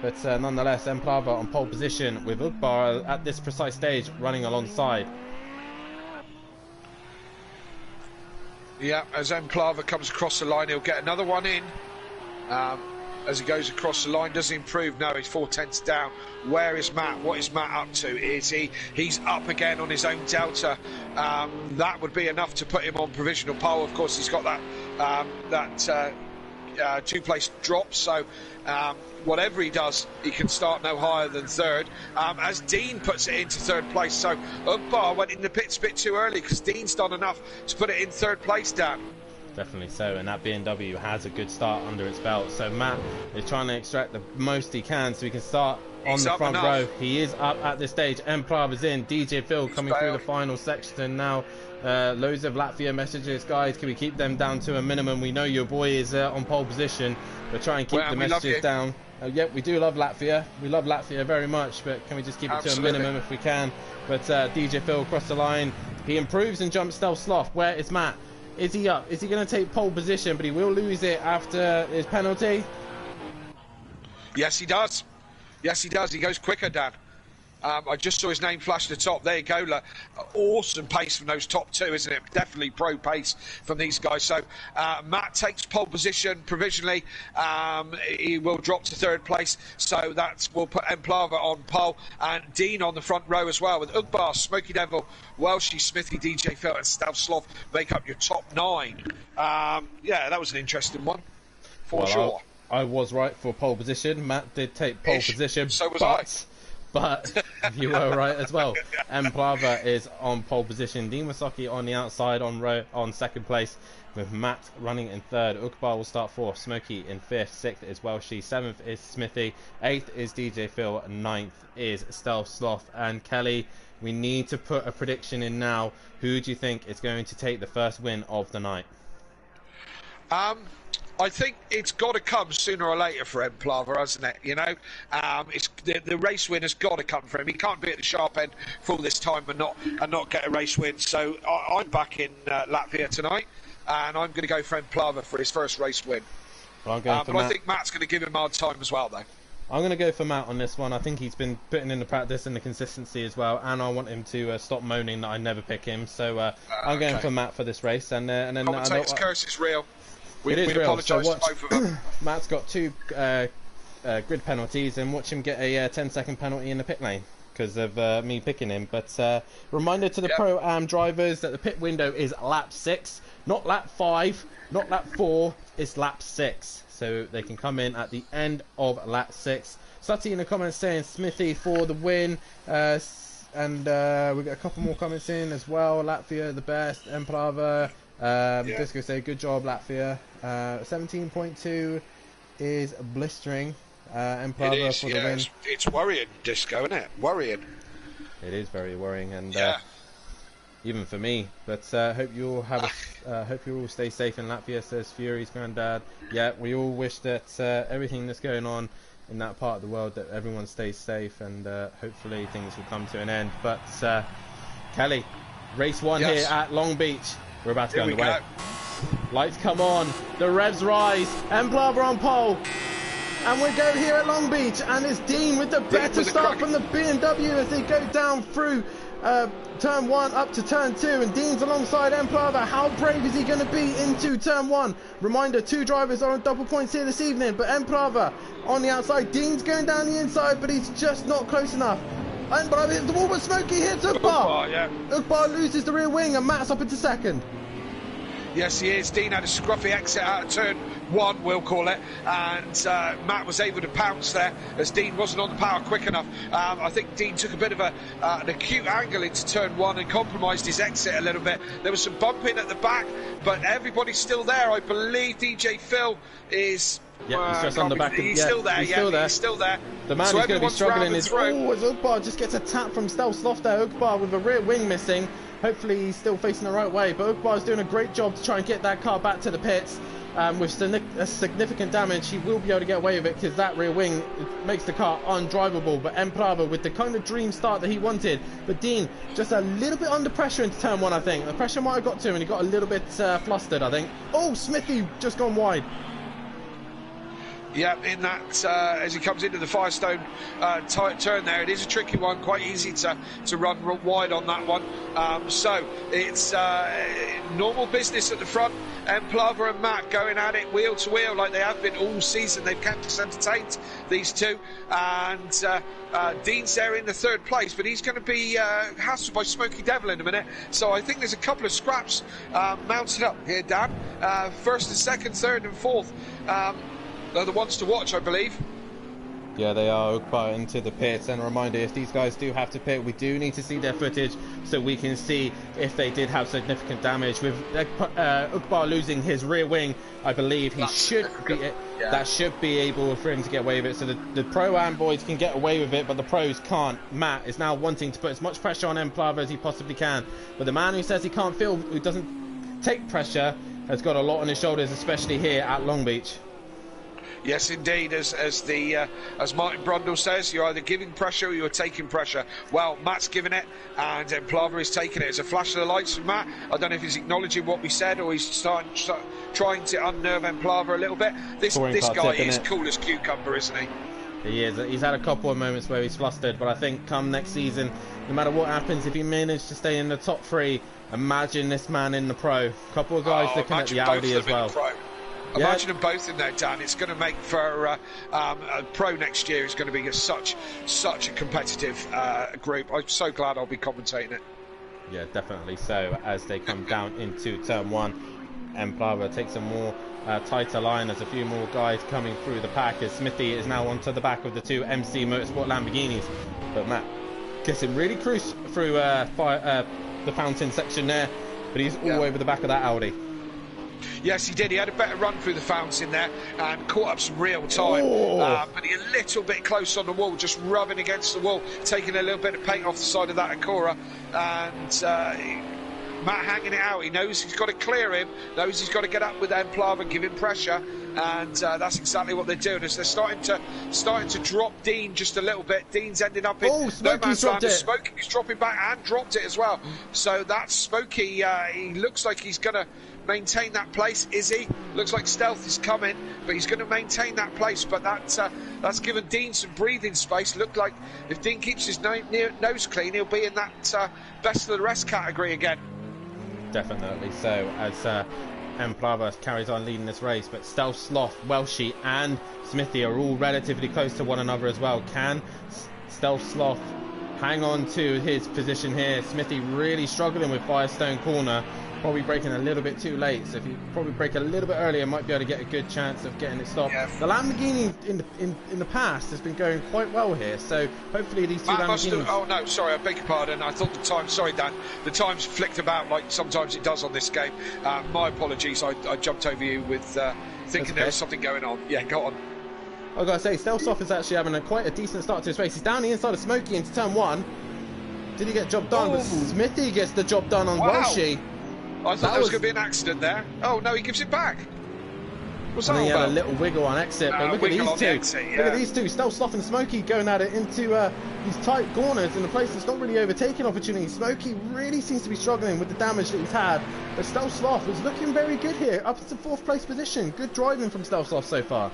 But nonetheless, Prava on pole position with Ukbar at this precise stage running alongside. Yeah, as Plava comes across the line, he'll get another one in. As he goes across the line, does he improve? No, he's 4/10 down. Where is Matt? What is Matt up to? He's up again on his own delta. That would be enough to put him on provisional pole. Of course, he's got that 2-place drop, so whatever he does, he can start no higher than 3rd. As Dean puts it into 3rd place, so Ukbar went in the pits a bit too early because Dean's done enough to put it in 3rd place, Dan. Definitely so, and that BMW has a good start under its belt. So Matt is trying to extract the most he can so he can start on the front row. He is up at this stage. Prava's in. DJ Phil coming through the final section now. Loads of Latvia messages, guys. Can we keep them down to a minimum? We know your boy is on pole position, but try and keep the messages down. Yep, we do love Latvia. We love Latvia very much, but can we just keep it to a minimum if we can? But DJ Phil across the line. He improves and jumps Stealth Sloth. Where is Matt? Is he up? Is he going to take pole position? But he will lose it after his penalty. Yes, he does. Yes, he does. He goes quicker, Dan. I just saw his name flash at the top. There you go. Awesome pace from those top 2, isn't it? Definitely pro pace from these guys. So Matt takes pole position provisionally. He will drop to 3rd place. So we'll put Plava on pole and Dean on the front row as well, with Ukbar, Smoky Devil, Welshie, Smithy, DJ Phil and Stealth Sloth make up your top 9. Yeah, that was an interesting one for sure. I was right for pole position. Matt did take pole position. So was I. But you were right as well. Plava is on pole position. Dean Wasaki on the outside on 2nd place, with Matt running in 3rd. Ukbar will start 4th. Smokey in 5th. 6th is Welshie. 7th is Smithy. 8th is DJ Phil. 9th is Stealth Sloth. And Kelly, we need to put a prediction in now. Who do you think is going to take the first win of the night? I think it's got to come sooner or later for Plava, hasn't it? You know, it's the race win has got to come for him. He can't be at the sharp end for all this time and not get a race win. So I'm back in Latvia tonight, and I'm going to go for Plava for his first race win. Well, but I think Matt's going to give him hard time as well, though. I'm going to go for Matt on this one. I think he's been putting in the practice and the consistency as well, and I want him to stop moaning that I never pick him. So I'm going for Matt for this race, and then commentator's curse is real. It is real. So watch, to both of them. Matt's got 2 grid penalties, and watch him get a 10-second penalty in the pit lane because of me picking him. But reminder to the Pro-Am drivers that the pit window is lap 6, not lap 5, not lap 4, it's lap 6. So they can come in at the end of lap 6. Sutty in the comments saying Smithy for the win. And we've got a couple more comments in as well. Latvia the best. Plava. Disco say good job Latvia. 17.2 is blistering. Plava for the win. It's worrying, Disco, isn't it? Worrying. It is very worrying, and even for me. But hope you all hope you all stay safe in Latvia. Says Fury's granddad. Yeah, we all wish that everything that's going on in that part of the world, that everyone stays safe, and hopefully things will come to an end. But Kelly, race 1 here at Long Beach. We're about to go underway. Lights come on, the revs rise, and Plava on pole. And we go here at Long Beach, and it's Dean with the better start from the BMW as they go down through turn 1 up to turn 2, and Dean's alongside Plava. How brave is he going to be into turn 1? Reminder, 2 drivers are on double points here this evening, but Plava on the outside. Dean's going down the inside, but he's just not close enough. And but I mean, the wall with Smokey hits Ukbar. Yeah. Ukbar loses the rear wing and Matt's up into second. Yes, he is. Dean had a scruffy exit out of turn 1, we'll call it, and Matt was able to pounce there as Dean wasn't on the power quick enough. I think Dean took a bit of an acute angle into turn 1 and compromised his exit a little bit. There was some bumping at the back, but everybody's still there. I believe DJ Phil is... Yeah, he's just on the back. He's still there. He's still there. The man who's going to be struggling is... Oh, as Ukbar just gets a tap from Stealth Sloth there. Ukbar with the rear wing missing. Hopefully he's still facing the right way, but Ukbar's doing a great job to try and get that car back to the pits. With significant damage, he will be able to get away with it because that rear wing makes the car undrivable. But Emprava with the kind of dream start that he wanted. But Dean just a little bit under pressure into turn 1, I think. The pressure might have got to him and he got a little bit flustered, I think. Oh, Smithy just gone wide. Yeah, in that, as he comes into the Firestone turn there, it is a tricky one, quite easy to run wide on that one. So it's normal business at the front. Emplava and Matt going at it wheel to wheel like they have been all season. They've kept us entertained, these two. And Dean's there in the 3rd place, but he's going to be hassled by Smoky Devil in a minute. So I think there's a couple of scraps mounted up here, Dan. 1st and 2nd, 3rd and 4th. They're the ones to watch, I believe. Yeah, they are. Ukbar into the pits. And a reminder, if these guys do have to pit, we do need to see their footage so we can see if they did have significant damage. With Ukbar losing his rear wing, I believe he should be... That should be able for him to get away with it. So the Pro-Am boys can get away with it, but the pros can't. Matt is now wanting to put as much pressure on Emplava as he possibly can. But the man who says he can't feel, who doesn't take pressure, has got a lot on his shoulders, especially here at Long Beach. Yes, indeed. As Martin Brundle says, you're either giving pressure or you're taking pressure. Well, Matt's giving it, and Emplava is taking it. It's a flash of the lights from Matt. I don't know if he's acknowledging what we said or he's trying to unnerve Emplava a little bit. This guy is cool as cucumber, isn't he? He is. He's had a couple of moments where he's flustered, but I think come next season, no matter what happens, if he manages to stay in the top 3, imagine this man in the Pro. A couple of guys looking at the Audi as well. Imagine them both in there, Dan. It's going to make for a Pro next year. It's going to be such a competitive group. I'm so glad I'll be commentating it. Yeah, definitely so. As they come down into turn 1, Emplava takes a more tighter line. There's a few more guys coming through the pack as Smithy is now onto the back of the 2 MC Motorsport Lamborghinis. But Matt gets him really cruise through the fountain section there, but he's all over the back of that Audi. Yes, he did. He had a better run through the fountain there and caught up some real time. But he a little bit close on the wall, just rubbing against the wall, taking a little bit of paint off the side of that Acura. And Matt hanging it out. He knows he's got to clear him, knows he's got to get up with Emplava and give him pressure. And that's exactly what they're doing. As they're starting to drop Dean just a little bit. Dean's ending up in no man's land. Smokey's dropping back and dropped it as well. So that's Smokey. He looks like he's going to maintain that place. Is he? Looks like Stealth is coming, but he's going to maintain that place. But that's given Dean some breathing space. Looked like if Dean keeps his nose clean, he'll be in that best of the rest category again. Definitely so, as Emplava carries on leading this race, but Stealth Sloth, Welshie and Smithy are all relatively close to one another as well. Can Stealth Sloth hang on to his position here? Smithy really struggling with Firestone Corner, probably braking a little bit too late, so if you probably brake a little bit earlier, might be able to get a good chance of getting it stopped. Yeah. The Lamborghini in the past has been going quite well here, so hopefully these two Lamborghinis... Oh no, sorry, I beg your pardon. I thought the time... Sorry, Dan. The time's flicked about like sometimes it does on this game. My apologies. I jumped over you with thinking there was something going on. Yeah, go on. I've got to say, Stealth Sloth is actually having quite a decent start to his race. He's down the inside of Smokey into turn 1. Did he get the job done? But Smithy gets the job done on Welshie. I thought there was going to be an accident there. Oh no, he gives it back. What's that all about? He had a little wiggle on exit, but look at these two. Exit, yeah. Look at these two, Stealth Sloth and Smokey going at it into these tight corners in a place that's not really overtaking opportunities. Smokey really seems to be struggling with the damage that he's had, but Stealth Sloth is looking very good here, up into 4th place position. Good driving from Stealth Sloth so far.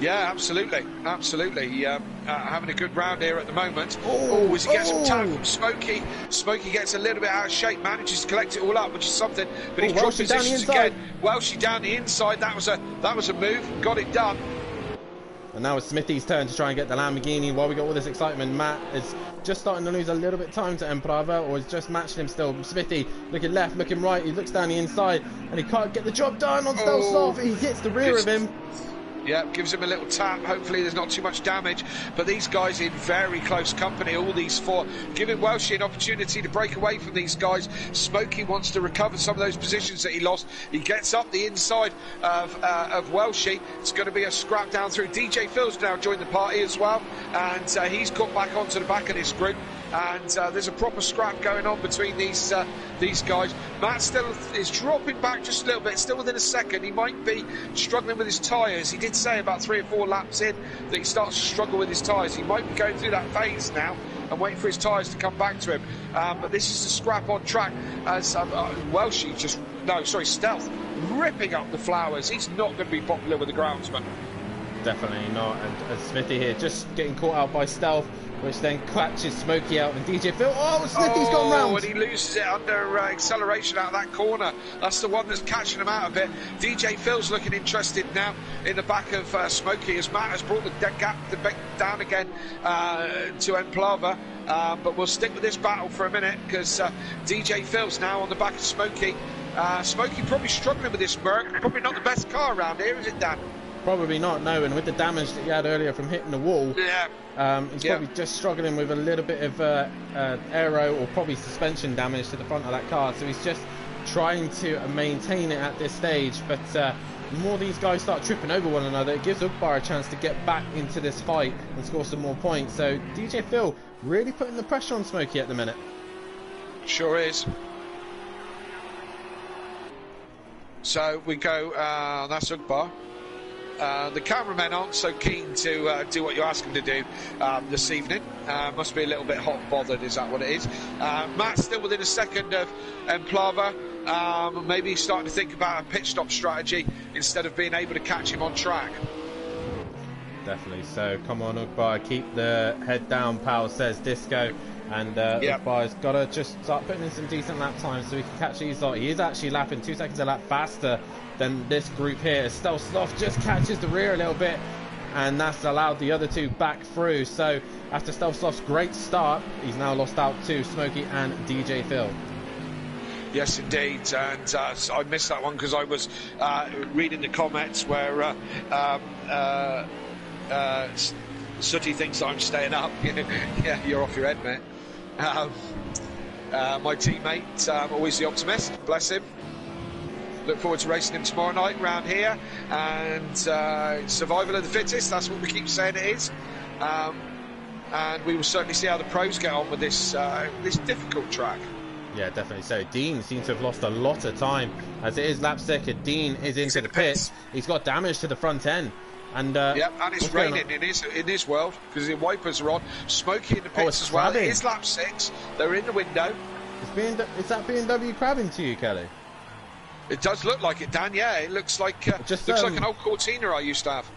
Yeah, absolutely. Having a good round here at the moment. As he gets some time from Smokey. Smokey gets a little bit out of shape, manages to collect it all up, which is something. But he's dropped positions again. Welshie down the inside. That was a move. Got it done. And now it's Smithy's turn to try and get the Lamborghini. While we got all this excitement, Matt is just starting to lose a little bit of time to Emprava, or is just matching him still. Smithy looking left, looking right. He looks down the inside, and he can't get the job done on Stealth Sloth. He hits the rear of him. Yeah, gives him a little tap. Hopefully there's not too much damage. But these guys in very close company, all these four, giving Welshie an opportunity to break away from these guys. Smokey wants to recover some of those positions that he lost. He gets up the inside of Welshie. It's going to be a scrap down through. DJ Phil's now joined the party as well. And he's got back onto the back of this group. And there's a proper scrap going on between these guys. Matt still is dropping back just a little bit, still within a second. He might be struggling with his tyres. He did say about 3 or 4 laps in that he starts to struggle with his tyres. He might be going through that phase now and waiting for his tyres to come back to him. But this is a scrap on track as Welshie Stealth ripping up the flowers. He's not going to be popular with the groundsman. Definitely not. And Smithy here just getting caught out by Stealth, which then catches Smokey out, and DJ Phil. Oh, Smithy's gone round. And he loses it under acceleration out of that corner. That's the one that's catching him out of it. DJ Phil's looking interested now in the back of Smokey as Matt has brought the gap down again to Emplava. But we'll stick with this battle for a minute because DJ Phil's now on the back of Smokey. Smokey probably struggling with this Merc. Probably not the best car around here, is it, Dan? Probably not, no. And with the damage that he had earlier from hitting the wall, he's probably just struggling with a little bit of aero or probably suspension damage to the front of that car. So he's just trying to maintain it at this stage. But the more these guys start tripping over one another, it gives Ugbar a chance to get back into this fight and score some more points. So DJ Phil really putting the pressure on Smokey at the minute. Sure is. So we go, that's Ugbar. The cameramen aren't so keen to do what you ask them to do this evening. Must be a little bit hot bothered, is that what it is? Matt's still within a second of Emplava. Maybe he's starting to think about a pit stop strategy instead of being able to catch him on track. Definitely. So come on, Ugbar, keep the head down, pal, says Disco. And Ugbar's got to just start putting in some decent lap times so he can catch these lot. He is actually lapping 2 seconds a lap faster than this group here. Stealth Sloth just catches the rear a little bit, and that's allowed the other two back through. So after Stealth Sloth's great start, he's now lost out to Smokey and DJ Phil. Yes, indeed. And I missed that one because I was reading the comments where Sooty thinks I'm staying up. Yeah, you're off your head, mate. My teammate, always the optimist, bless him. Look forward to racing him tomorrow night round here. And survival of the fittest, that's what we keep saying it is. And we will certainly see how the pros get on with this difficult track. Yeah, definitely so. Dean seems to have lost a lot of time. As it is lap second, Dean is into the pits. He's got damage to the front end. And and it's raining in his world because the wipers are on. Smokey in the pits as well. It is lap 6. They're in the window. Is that BMW crabbing to you, Kelly? It does look like it, Dan. Yeah, it looks like looks like an old Cortina I used to have.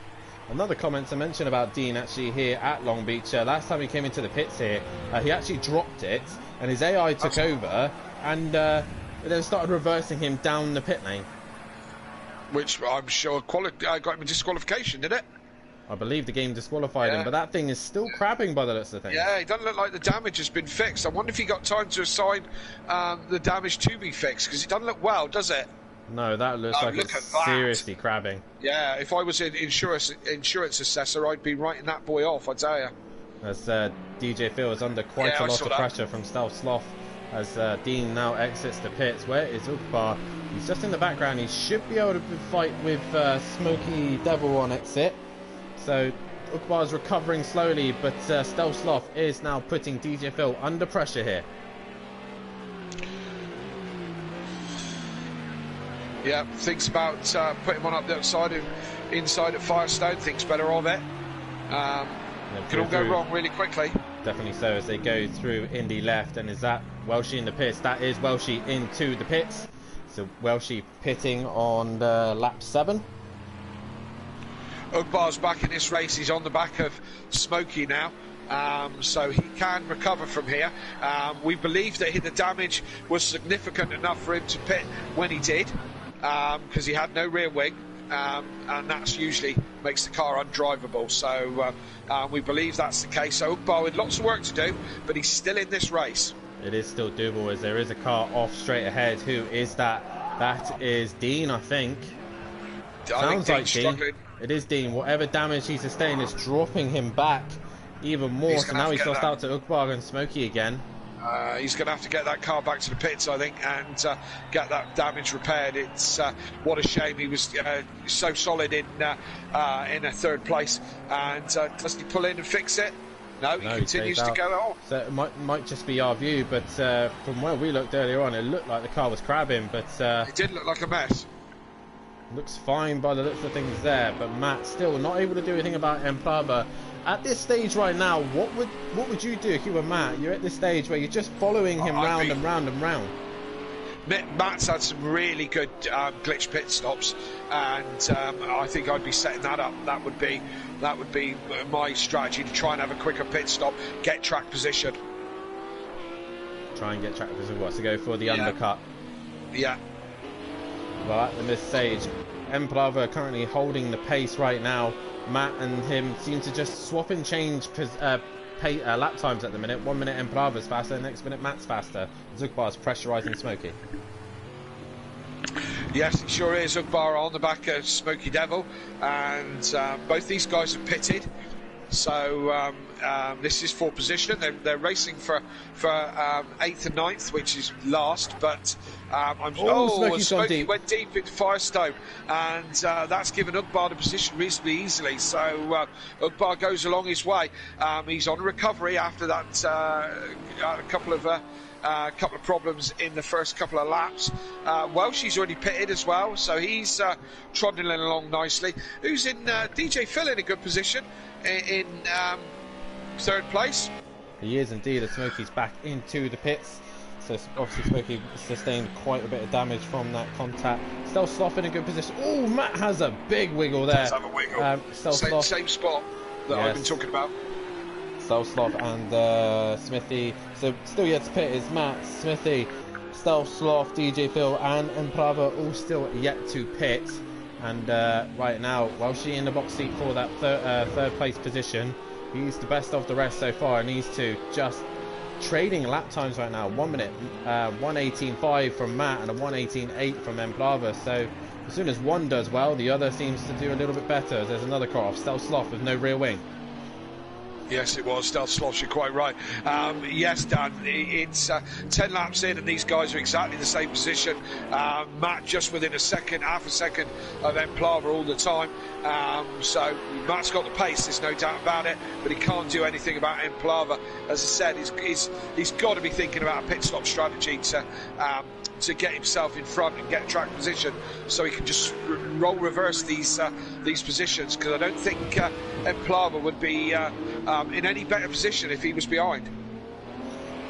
Another comment to mention about Dean actually here at Long Beach. Last time he came into the pits here, he actually dropped it, and his AI took over, and then started reversing him down the pit lane. Which I'm sure got him a disqualification, did it? I believe the game disqualified him, but that thing is still crabbing by the looks of things. Yeah, it doesn't look like the damage has been fixed. I wonder if he got time to assign the damage to be fixed, because it doesn't look well, does it? No, that looks like it's seriously crabbing. Yeah, if I was an insurance assessor, I'd be writing that boy off, I tell you. As DJ Phil is under quite a lot of pressure from Stealth Sloth, as Dean now exits the pits. Where is Ugbar? He's just in the background. He should be able to fight with Smoky Devil on exit. So Ugbar's recovering slowly, but Stealth Sloth is now putting DJ Phil under pressure here. Yeah, thinks about putting one up the outside inside at Firestone. Thinks better of it. Could all go wrong really quickly. Definitely so, as they go through Indy left. And is that Welshie in the pits? That is Welshie into the pits. So Welshie pitting on lap 7. Ugbar's back in this race. He's on the back of Smokey now. So he can recover from here. We believe that the damage was significant enough for him to pit when he did, because he had no rear wing. and that's usually makes the car undrivable. So we believe that's the case. So Ugbar with lots of work to do, but he's still in this race. It is still doable as there is a car off straight ahead. Who is that? That is Dean, I think. Sounds like Dean. It is Dean. Whatever damage he sustained is dropping him back even more. So now he's lost out to Ugbar and Smokey again. He's going to have to get that car back to the pits, I think, and get that damage repaired. It's what a shame. He was so solid in a third place, and doesn't he pull in and fix it? No, he continues to go on. So it might just be our view, but from where we looked earlier on, it looked like the car was crabbing, but it did look like a mess. Looks fine by the looks of things there, but Matt still not able to do anything about Emplava. At this stage right now, what would you do if you were Matt? You're at this stage where you're just following him round and round and round. Matt's had some really good glitch pit stops, and I think I'd be setting that up. That would be my strategy, to try and have a quicker pit stop, get track position. Try and get track position. What, to go for the undercut? Yeah. Well, at this stage, Emplava currently holding the pace right now. Matt and him seem to just swap and change lap times at the minute. 1 minute Emplava's faster, next minute Matt's faster. Zugbar's pressurising Smokey. Yes, it sure is. Ugbar on the back of Smoky Devil, and both these guys have pitted. So this is for position. They're racing for 8th and 9th, which is last. But Smokey went deep into Firestone, and that's given Ugbar the position reasonably easily. So Ugbar goes along his way. He's on recovery after that a couple of problems in the first couple of laps. Welsh's already pitted as well, so he's trundling along nicely. Who's in DJ Phil in a good position in third place. He is indeed, as Smokey's back into the pits. So obviously Smokey sustained quite a bit of damage from that contact. Still Sloth in a good position. Oh, Matt has a big wiggle there. Does have a wiggle. Same spot that I've been talking about. Sloth and Smithy. So still yet to pit is Matt, Smithy, Sloth, DJ Phil and Emplava all still yet to pit. And right now, Welshie in the box seat for that third place position. He's the best of the rest so far, and these two just trading lap times right now. 1 minute 1:18.5 from Matt and a 1:18.8 from Emplava. So as soon as one does well, the other seems to do a little bit better. There's another car off, Sloth with no rear wing. Yes, it was. Stealth Sloth, you're quite right. Yes, Dan, it's 10 laps in and these guys are exactly the same position. Matt just within half a second of Emplava all the time. So Matt's got the pace, there's no doubt about it, but he can't do anything about Emplava. As I said, he's got to be thinking about a pit stop strategy to get himself in front and get track position, so he can just roll reverse these positions, because I don't think Emplava would be in any better position if he was behind.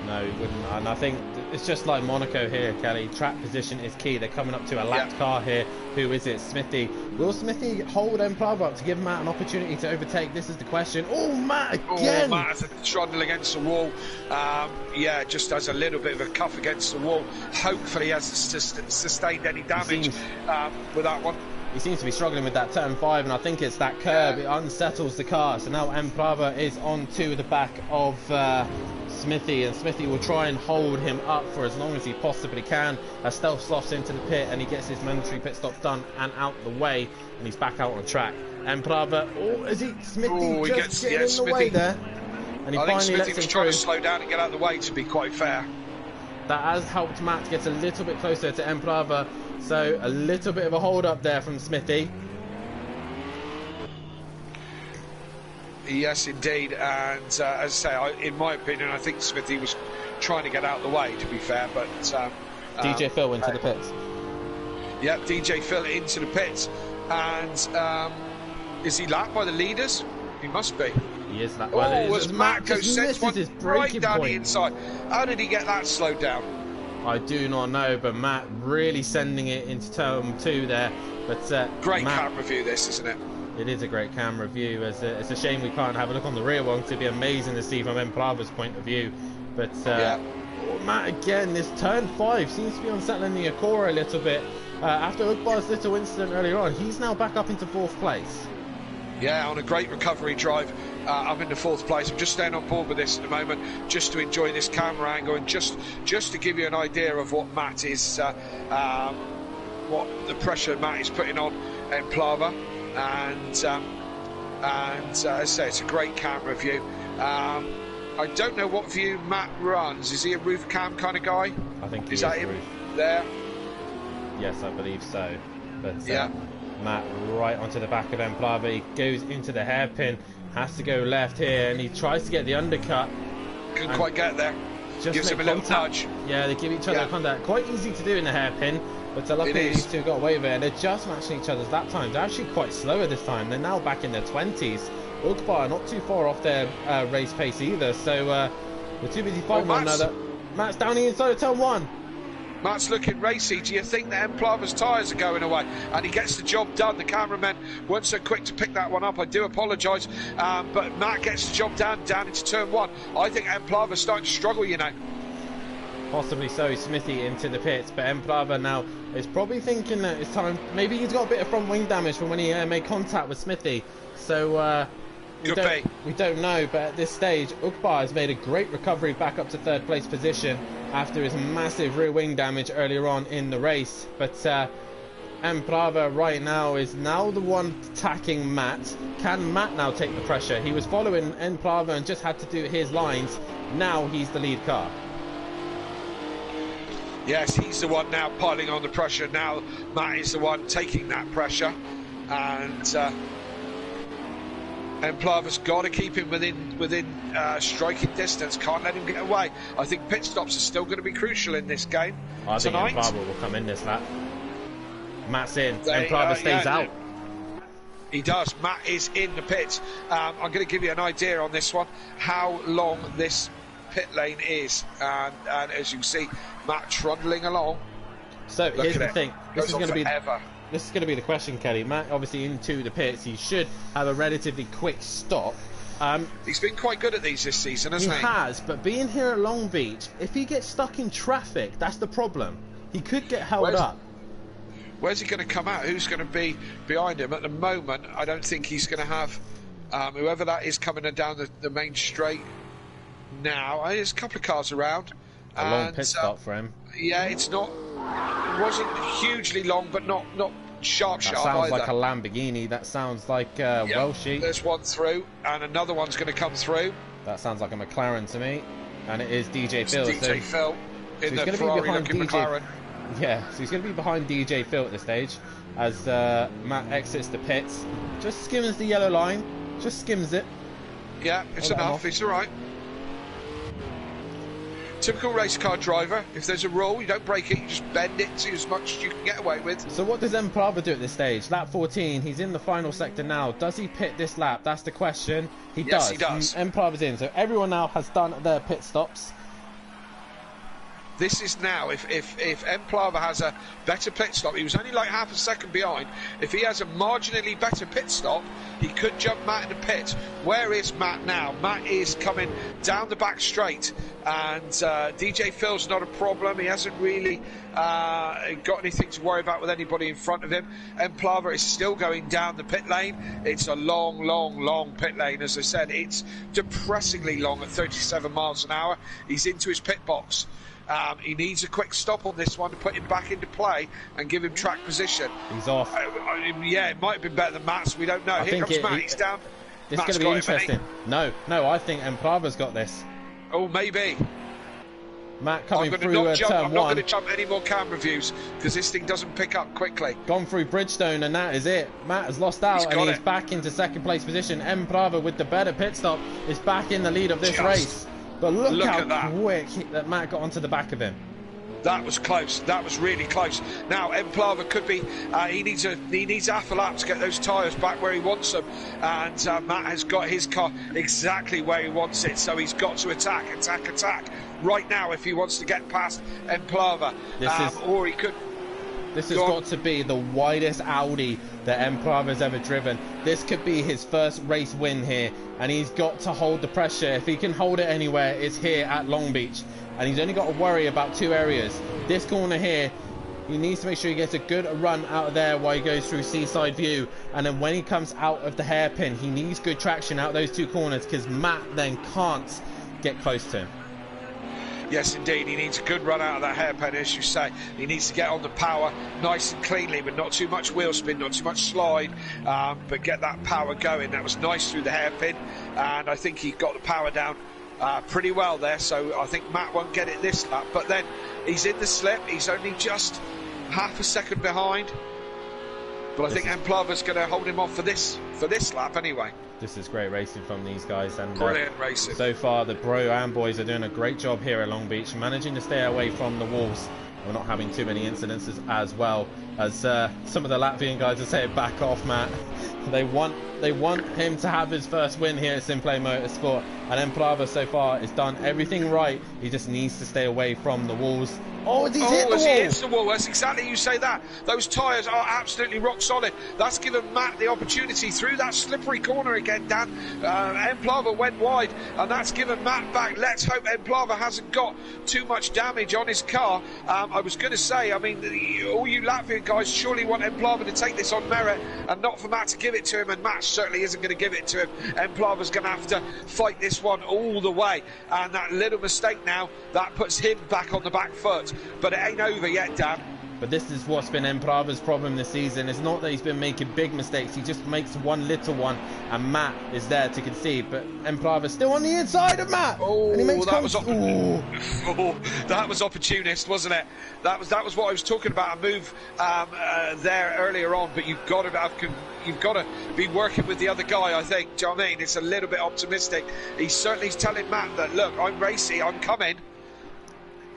No, he wouldn't. And I think it's just like Monaco here, Kelly. Track position is key. They're coming up to a lapped car here. Who is it? Smithy. Will Smithy hold Emplava up to give Matt an opportunity to overtake? This is the question. Oh, Matt again! Oh, Matt has a trundle against the wall. Yeah, just has a little bit of a cuff against the wall. Hopefully he hasn't sustained any damage with that one. He seems to be struggling with that turn 5, and I think it's that curb. It unsettles the car. So now Emplava is onto the back of Smithy, and Smithy will try and hold him up for as long as he possibly can. As Stealth Sloths into the pit, and he gets his mandatory pit stop done and out the way, and he's back out on track. Emplava, Smithy just getting in the way there, and he finally lets him through. Trying to slow down and get out of the way, to be quite fair. That has helped Matt get a little bit closer to Emplava. So a little bit of a hold up there from Smithy. Yes, indeed. And as I say, in my opinion, I think Smithy was trying to get out of the way, to be fair. But DJ Phil into the pits. Yeah, DJ Phil into the pits. And is he lapped by the leaders? He must be. He is lapped by the leaders. As Matt goes right down the inside. How did he get that slowed down? I do not know, but Matt really sending it into turn 2 there. But great camera view, this, isn't it? It is a great camera view. It's a shame we can't have a look on the rear one, because it'd be amazing to see from Emplava's point of view. But Matt again, this turn 5 seems to be unsettling the Acura a little bit. After Ugbar's little incident earlier on, he's now back up into 4th place. Yeah, on a great recovery drive, I'm in the 4th place. I'm just staying on board with this at the moment, just to enjoy this camera angle and just to give you an idea of what Matt is, what the pressure Matt is putting on Emplava, and as I say, it's a great camera view. I don't know what view Matt runs. Is he a roof cam kind of guy? I think he is that him roof. there? Yes, I believe so. But Yeah. Matt right onto the back of Emplava. He goes into the hairpin, has to go left here, and he tries to get the undercut. Couldn't quite get there. Just Gives make him a little contact. nudge. Yeah, they give each other Yeah. contact. Quite easy to do in the hairpin, but luckily It is. these two got away with it. And they're just matching each other's lap times. They're actually quite slower this time. They're now back in their 20s. Ugbar not too far off their race pace either. So they're too busy fighting one Matt's- another. Matt's down the inside of turn 1. Matt's looking racy. Do you think that Emplava's tyres are going away? And he gets the job done. The cameramen weren't so quick to pick that one up. I do apologise. But Matt gets the job down into turn 1. I think Emplava's starting to struggle, you know. Possibly so. Smithy into the pits, but Emplava now is probably thinking that it's time. Maybe he's got a bit of front wing damage from when he made contact with Smithy. So we don't know. But at this stage, Ugbar has made a great recovery back up to 3rd place position after his massive rear wing damage earlier on in the race. But Emplava right now is now the one attacking Matt. Can Matt now take the pressure? He was following Emplava and just had to do his lines. Now he's the lead car. Yes, he's the one now piling on the pressure. Now Matt is the one taking that pressure. And Emplava's got to keep him within striking distance. Can't let him get away. I think pit stops are still going to be crucial in this game I think tonight. Emplava will come in this lap. Matt's in. Emplava stays out. He does. Matt is in the pits. I'm going to give you an idea on this one, how long this pit lane is. And as you can see, Matt trundling along. So Look here's at the it. thing. This is Goes on going to be forever. This is going to be the question, Kelly. Matt obviously into the pits. He should have a relatively quick stop. He's been quite good at these this season, He hasn't he? has, but being here at Long Beach, if he gets stuck in traffic, that's the problem. He could get held up. Where's he going to come out? Who's going to be behind him? At the moment, I don't think he's going to have whoever that is coming down the main straight now. There's a couple of cars around. A long pit stop for him. Yeah, it wasn't hugely long, but not sharp That sounds either. like a Lamborghini. That sounds like Welshie. There's one through, and another one's going to come through. That sounds like a McLaren to me. And it is DJ It's Phil. DJ Phil in he's the gonna be Ferrari-looking behind McLaren. Yeah, so he's going to be behind DJ Phil at this stage as Matt exits the pits. Just skims the yellow line. Just skims it. Yeah, it's Hold that enough. off. It's all right. Typical race car driver. If there's a rule, you don't break it. You just bend it to as much as you can get away with. So what does Emplava do at this stage? Lap 14. He's in the final sector now. Does he pit this lap? That's the question. He Yes, does. he does. Emplava's in. So everyone now has done their pit stops. This is now, if Emplava has a better pit stop, he was only like half a second behind. If he has a marginally better pit stop, he could jump Matt in the pit. Where is Matt now? Matt is coming down the back straight, and DJ Phil's not a problem. He hasn't really got anything to worry about with anybody in front of him. Emplava is still going down the pit lane. It's a long pit lane. As I said, it's depressingly long at 37 miles an hour. He's into his pit box. He needs a quick stop on this one to put him back into play and give him track position. He's off. Yeah, it might have been better than Matt's. We don't know. Here comes Matt. He's down. This is Matt's going to be got him, interesting. No, I think Emplava's got this. Oh, maybe. Matt I'm coming going through to not jump. turn I'm not 1. going to jump any more camera views because this thing doesn't pick up quickly. Gone through Bridgestone, and that is it. Matt has lost out, He's and got he's it. back into second place position. Emplava with the better pit stop is back in the lead of this Just race. But look how at that. quick that Matt got onto the back of him. That was close. That was really close. Now Emplava could be. He needs half a lap to get those tyres back where he wants them, and Matt has got his car exactly where he wants it. So he's got to attack right now if he wants to get past Emplava. Or he could. This has got to be the widest Audi that Emplava's ever driven. This could be his first race win here, and he's got to hold the pressure. If he can hold it anywhere, it's here at Long Beach. And he's only got to worry about 2 areas. This corner here, He needs to make sure he gets a good run out of there while he goes through Seaside View. And then when he comes out of the hairpin, he needs good traction out those two corners, because Matt then can't get close to him. Yes, indeed. He needs a good run out of that hairpin, as you say. He needs to get on the power nice and cleanly, but not too much wheel spin, not too much slide, but get that power going. That was nice through the hairpin, and I think he got the power down pretty well there, so I think Matt won't get it this lap. But then he's in the slip. He's only just half a second behind. But I think Emplava's going to hold him off for this lap anyway. This is great racing from these guys, and brilliant racing. So far, the Bro-Am boys are doing a great job here at Long Beach, managing to stay away from the walls. We're not having too many incidences as well, as some of the Latvian guys are saying, back off, Matt. They want him to have his first win here at Simplay Motorsport, and Emplava so far has done everything right. He just needs to stay away from the walls. Oh, he's hit the wall. He hits the wall. That's exactly, you say that. Those tyres are absolutely rock solid. That's given Matt the opportunity through that slippery corner again, Dan. Emplava went wide, and that's given Matt back. Let's hope Emplava hasn't got too much damage on his car. I was going to say, I mean, all you Latvian guys surely want Emplava to take this on merit and not for Matt to give it to him, and Matt certainly isn't going to give it to him. Emplava's going to have to fight this one all the way, and that little mistake now, that puts him back on the back foot. But it ain't over yet, Dan. But this is what's been Emplava's problem this season. It's not that he's been making big mistakes. He just makes one little one, and Matt is there to concede. But Emplava's still on the inside of Matt. Oh, and he makes that was opportunist, wasn't it? That was what I was talking about. A move there earlier on. But you've got to be working with the other guy. I think. Do you know what I mean? It's a little bit optimistic. He's telling Matt that, look, I'm racy, I'm coming.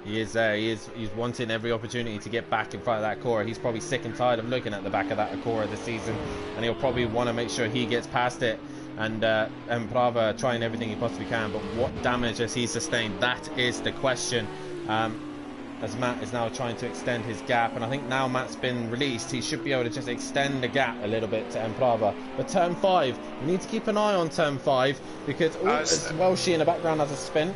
He is he's wanting every opportunity to get back in front of that Acura. He's probably sick and tired of looking at the back of that Acura this season, and he'll probably want to make sure he gets past it. And Emplava trying everything he possibly can, but what damage has he sustained? That is the question. As Matt is now trying to extend his gap, and I think now Matt's been released, he should be able to just extend the gap a little bit to Emplava. But turn 5, we need to keep an eye on turn 5, because Welshie in the background has a spin.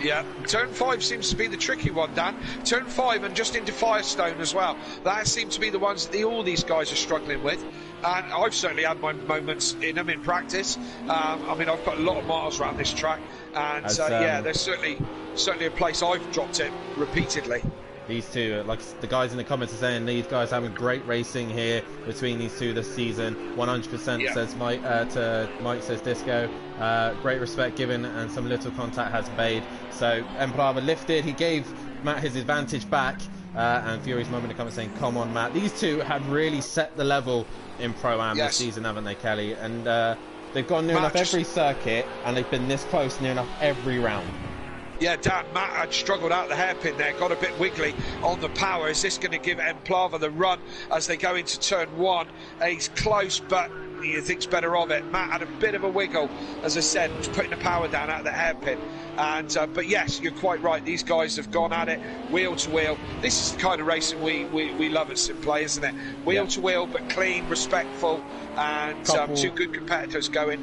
Yeah, turn 5 seems to be the tricky one, Dan. Turn 5 and just into Firestone as well. That seems to be the ones that all these guys are struggling with. And I've certainly had my moments in them in practice. I mean, I've put a lot of miles around this track. And yeah, there's certainly a place I've dropped it repeatedly. These two, like the guys in the comments are saying, these guys having great racing here between these two this season. 100% says Mike, to Mike says Disco. Great respect given and some little contact has made. So Emplava lifted, he gave Matt his advantage back. And Fury's mum in the comments saying, come on, Matt. These two have really set the level in Pro-Am this season, haven't they, Kelly? And they've gone near enough every circuit, and they've been this close near enough every round. Yeah, Dan, Matt had struggled out the hairpin there, got a bit wiggly on the power. Is this going to give Emplava the run as they go into turn 1? He's close, but he thinks better of it. Matt had a bit of a wiggle, as I said, was putting the power down out of the hairpin. And but yes, you're quite right. These guys have gone at it wheel to wheel. This is the kind of racing we love at Simplay, isn't it? Wheel to wheel, but clean, respectful, and two good competitors going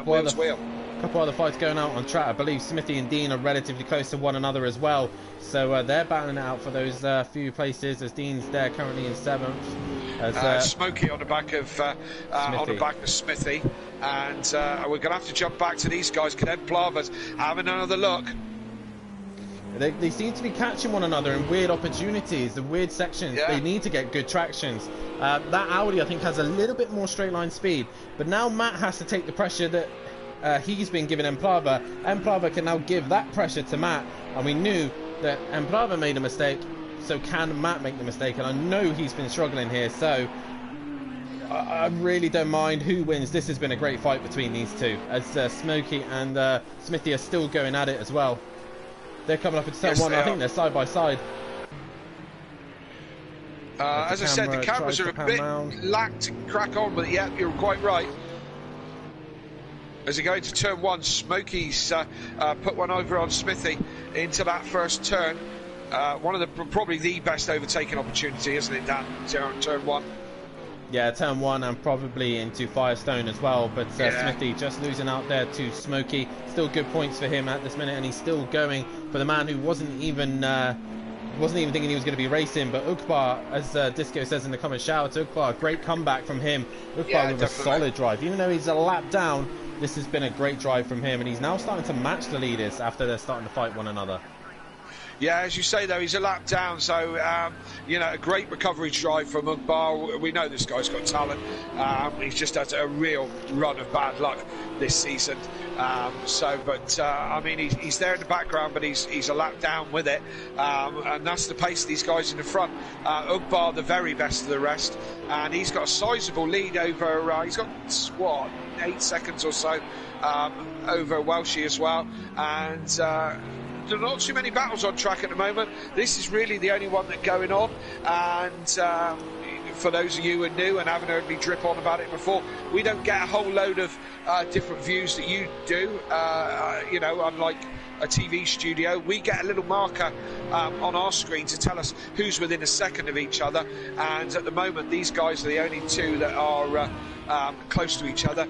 wheel to wheel. A couple other fights going out on track. I believe Smithy and Dean are relatively close to one another as well, so they're battling it out for those few places, as Dean's there currently in 7th. Smokey on the back of Smithy, and we're going to have to jump back to these guys. Can Emplava's having another look? They seem to be catching one another in weird opportunities, the weird sections. Yeah. They need to get good tractions. That Audi, I think, has a little bit more straight line speed, but now Matt has to take the pressure that he's been given Emplava. Emplava can now give that pressure to Matt, and we knew that Emplava made a mistake, so can Matt make the mistake? And I know he's been struggling here, so I really don't mind who wins. This has been a great fight between these two, as Smokey and Smithy are still going at it as well. They're coming up into turn 1. I think they're side by side. As I said, the cameras are a bit lack to crack on, but yeah, you're quite right. As they go into turn 1, Smokey's put one over on Smithy into that first turn. One of the probably the best overtaking opportunity, isn't it, Dan? Turn 1. Yeah, turn 1 and probably into Firestone as well. But Smithy just losing out there to Smokey. Still good points for him at this minute, and he's still going for the man who wasn't even Wasn't even thinking he was going to be racing, but Ukbar, as Disco says in the comments, shout out to Ukbar. Great comeback from him. Ukbar with a solid drive. Even though he's a lap down, this has been a great drive from him, and he's now starting to match the leaders after they're starting to fight one another. Yeah, as you say, though, he's a lap down, so, you know, a great recovery drive from Ukbar. We know this guy's got talent. He's just had a real run of bad luck this season. I mean, he's there in the background, but he's a lap down with it. And that's the pace of these guys in the front. Ukbar, the very best of the rest. And he's got a sizable lead over, he's got, what, 8 seconds or so over Welshie as well. And... there are not too many battles on track at the moment. This is really the only one that's going on. And for those of you who are new and haven't heard me drip on about it before, we don't get a whole load of different views that you do. You know, unlike a TV studio, we get a little marker on our screen to tell us who's within a second of each other. And at the moment, these guys are the only two that are close to each other.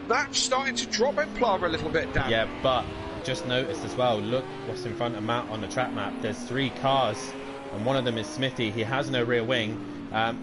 That's starting to drop Emplava a little bit down. Yeah, but just noticed as well, look what's in front of Matt on the track map. There's 3 cars and one of them is Smithy. He has no rear wing.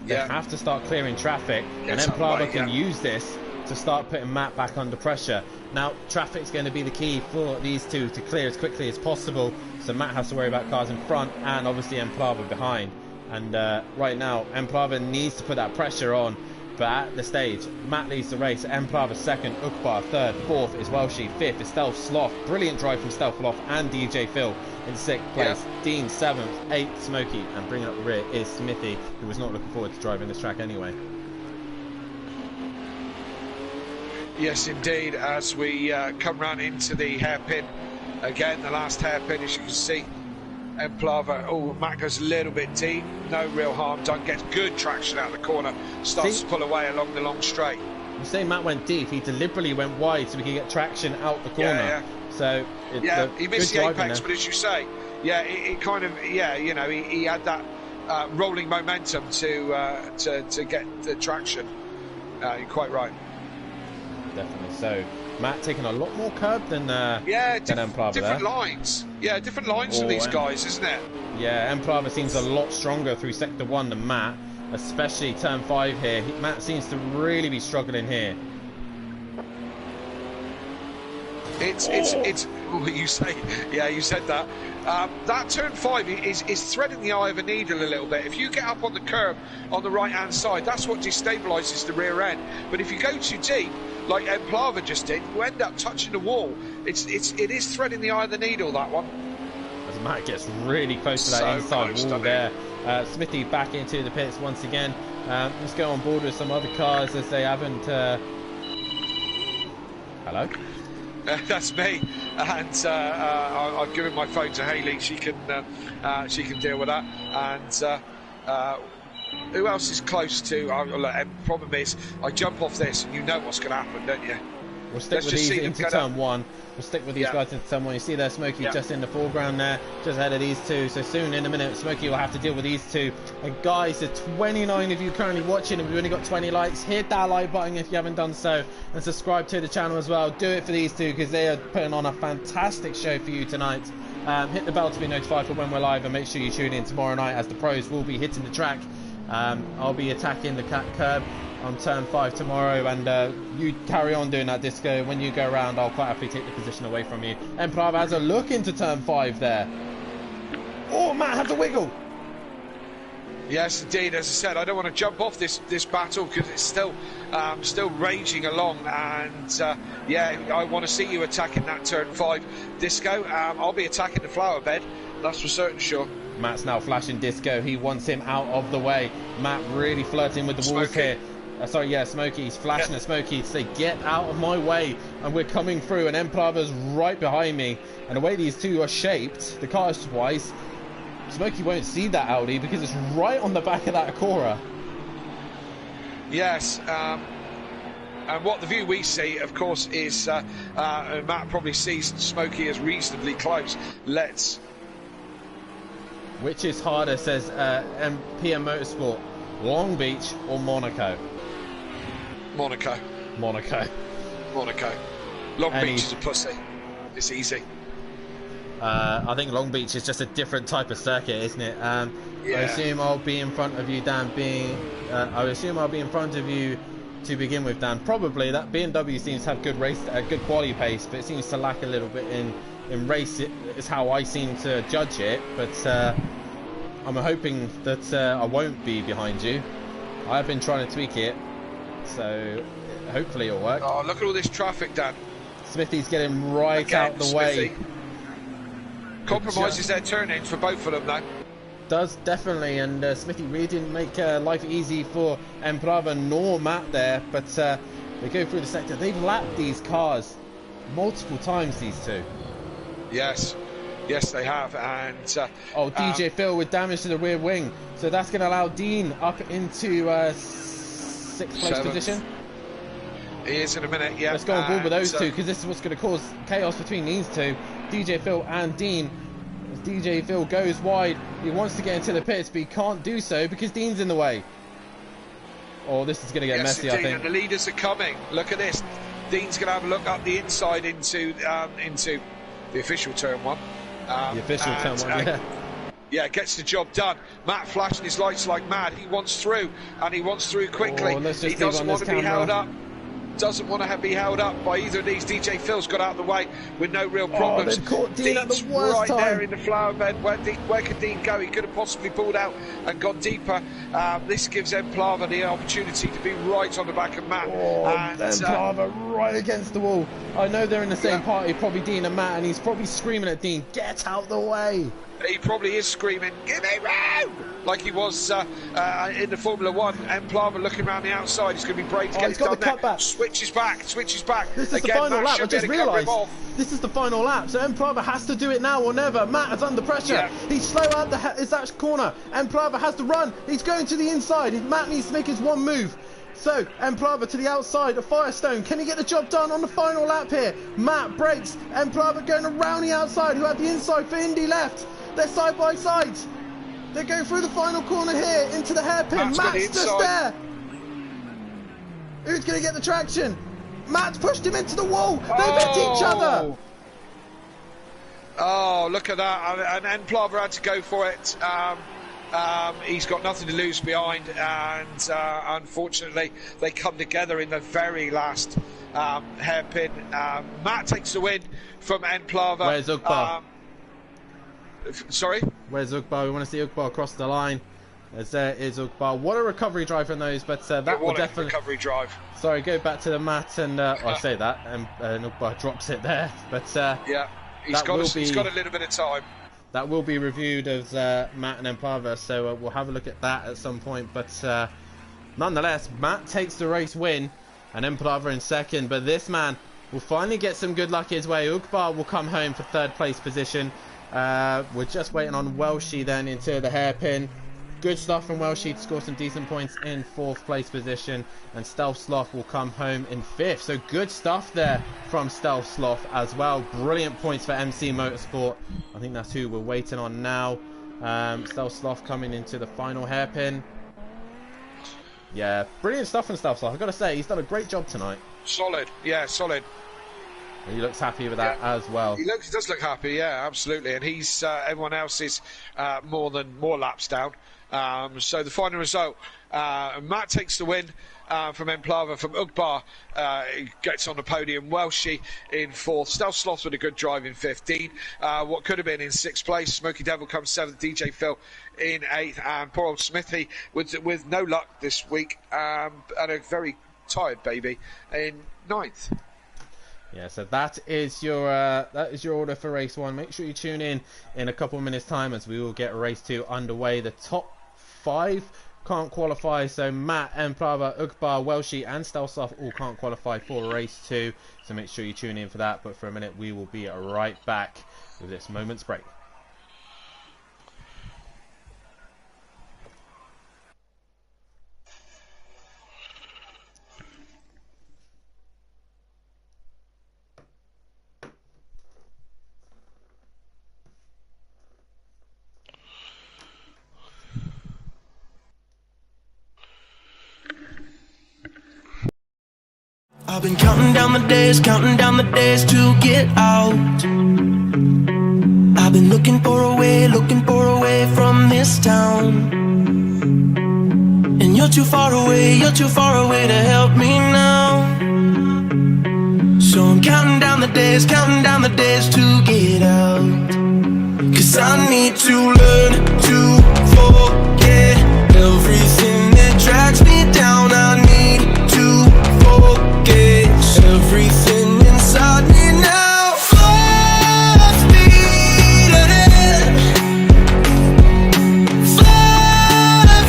They have to start clearing traffic, and Emplava can use this to start putting Matt back under pressure. Now traffic's going to be the key for these two to clear as quickly as possible, so Matt has to worry about cars in front and obviously Emplava behind. And right now Emplava needs to put that pressure on. But at the stage, Matt leads the race. Emplava second, Ukbar third, fourth is Welshie, fifth is Stealth Sloth. Brilliant drive from Stealth Sloth and DJ Phil in 6th place. Dean 7th, 8th Smokey, and bringing up the rear is Smithy, who was not looking forward to driving this track anyway. Yes, indeed. As we come round into the hairpin again, the last hairpin, as you can see. Emplava, oh, Matt goes a little bit deep, no real harm done, gets good traction out of the corner, starts to pull away along the long straight. You say Matt went deep, he deliberately went wide so he could get traction out the corner. So he missed the apex, but as you say, it kind of, you know, he had that rolling momentum to get the traction. You're quite right. Definitely. So Matt taking a lot more curb than Emplava different lines. Yeah, different lines for these guys, isn't it? Yeah, Emplava seems a lot stronger through sector 1 than Matt, especially turn 5 here. Matt seems to really be struggling here. It's you say, yeah, you said that. That turn 5 is threading the eye of a needle a little bit. If you get up on the curb on the right hand side, that's what destabilises the rear end. But if you go too deep, like Emplava just did, you end up touching the wall. It is threading the eye of the needle, that one. As Matt gets really close to that inside wall there. Smithy back into the pits once again. Let's go on board with some other cars as they haven't... Hello? That's me, and I've given my phone to Hayley. She can deal with that. And who else is close to? Problem is, I jump off this, and you know what's going to happen, don't you? We'll stick with these into turn 1. We'll stick with these guys into turn 1. You see there, Smokey just in the foreground there, just ahead of these two. So soon, in a minute, Smokey will have to deal with these two. And guys, there's 29 of you currently watching, and we've only got 20 likes. Hit that like button if you haven't done so, and subscribe to the channel as well. Do it for these two because they are putting on a fantastic show for you tonight. Hit the bell to be notified for when we're live, and make sure you tune in tomorrow night as the pros will be hitting the track. I'll be attacking the curb on turn 5 tomorrow, and you carry on doing that, Disco. When you go around, I'll quite happily take the position away from you. Emplava has a look into turn 5 there. Oh, Matt had to wiggle. Yes, indeed. As I said, I don't want to jump off this battle because it's still raging along, and I want to see you attacking that turn 5, Disco. I'll be attacking the flower bed, that's for certain sure. Matt's now flashing Disco. He wants him out of the way. Matt really flirting with the walls here. Smokey. He's flashing at Smokey to say, get out of my way. And we're coming through, and Emplava's right behind me. And the way these two are shaped, the cars wise, Smokey won't see that Audi because it's right on the back of that Acura. Yes, and what the view we see, of course, is Matt probably sees Smokey as reasonably close. Which is harder, says PM Motorsport, Long Beach or Monaco? Monaco. Long Beach is a pussy. It's easy. I think Long Beach is just a different type of circuit, isn't it? I assume I'll be in front of you, Dan. I assume I'll be in front of you to begin with, Dan. Probably. That BMW seems to have good quality pace, but it seems to lack a little bit in race. Is how I seem to judge it. But I'm hoping that I won't be behind you. I've been trying to tweak it, so hopefully it'll work. Oh, look at all this traffic, Dan. Smithy's getting right out the way. Compromises their turn-ins for both of them now. Does definitely, and Smithy really didn't make life easy for Emprava nor Matt there, but they go through the sector. They've lapped these cars multiple times, these two. Yes, they have, and DJ Phil with damage to the rear wing, so that's going to allow Dean up into 6th place position. He is in a minute, yeah. Let's go on board with those two, because this is what's going to cause chaos between these two, DJ Phil and Dean. As DJ Phil goes wide, he wants to get into the pits, but he can't do so because Dean's in the way. Oh, this is going to get messy, indeed. I think. And the leaders are coming. Look at this. Dean's going to have a look up the inside into the official turn one. The official turn one, yeah. Yeah, gets the job done. Matt flashing his lights like mad. He wants through, and he wants through quickly. He doesn't want to be held up. Doesn't want to be held up by either of these. DJ Phil's got out of the way with no real problems. They've caught Dean at the worst right time. There in the flower bed. Where could Dean go? He could have possibly pulled out and gone deeper. This gives Emplava the opportunity to be right on the back of Matt. Emplava right against the wall. I know they're in the same party, probably Dean and Matt, and he's probably screaming at Dean, get out the way. He probably is screaming, give me room! Like he was in the Formula 1. Emplava looking around the outside. He's going to be brave to get it done there. Switches back. This is the final lap. I just realised. This is the final lap. So Emplava has to do it now or never. Matt is under pressure. Yeah. He's slow out that corner. Emplava has to run. He's going to the inside. Matt needs to make his one move. So, Emplava to the outside of Firestone. Can he get the job done on the final lap here? Matt brakes. Emplava going around the outside, who had the inside for Indy left. They're side by side. They're going through the final corner here into the hairpin. Matt's just there. Who's going to get the traction? Matt's pushed him into the wall. They've hit each other. Oh, look at that. And Emplava had to go for it. He's got nothing to lose behind, and unfortunately they come together in the very last hairpin. Matt takes the win from Emplava. Where's Ugbar? Sorry? Where's Ugbar? We want to see Ugbar across the line. As there is Ugbar. What a recovery drive from those, but that will definitely... recovery drive. Sorry, go back to the Matt, and I say that, and Ugbar drops it there, but yeah, he's got a little bit of time. That will be reviewed as Matt and Emplava, so we'll have a look at that at some point. But nonetheless, Matt takes the race win, and Emplava in second. But this man will finally get some good luck his way. Ugbar will come home for 3rd place position. We're just waiting on Welshie then into the hairpin. Good stuff from Welshie to score some decent points in 4th place position, and Stealth Sloth will come home in 5th. So good stuff there from Stealth Sloth as well. Brilliant points for MC Motorsport. I think that's who we're waiting on now. Stealth Sloth coming into the final hairpin. Yeah, brilliant stuff from Stealth Sloth. I've got to say, he's done a great job tonight. Solid, yeah, solid. And he looks happy with that as well. He does look happy, yeah, absolutely. And he's everyone else is more laps down. So the final result, Matt takes the win from Emplava. From Ugbar, he gets on the podium. Welshie in 4th. Stealth Sloth with a good drive in 15. What could have been in 6th place. Smoky Devil comes 7th. DJ Phil in 8th. And poor old Smithy with no luck this week, and a very tired baby in 9th. Yeah, so that is your order for race 1. Make sure you tune in a couple of minutes' time, as we will get race 2 underway. The top 5 can't qualify, so Matt, Emplava, Ugbar, Welshie and Stealth Sloth all can't qualify for race 2, so make sure you tune in for that. But for a minute, we will be right back with this moment's break. I've been counting down the days to get out. I've been looking for a way from this town. And you're too far away to help me now. So I'm counting down the days to get out. 'Cause I need to learn to forget everything that drags me down. I need to forget everything inside me now. Full speed ahead, fly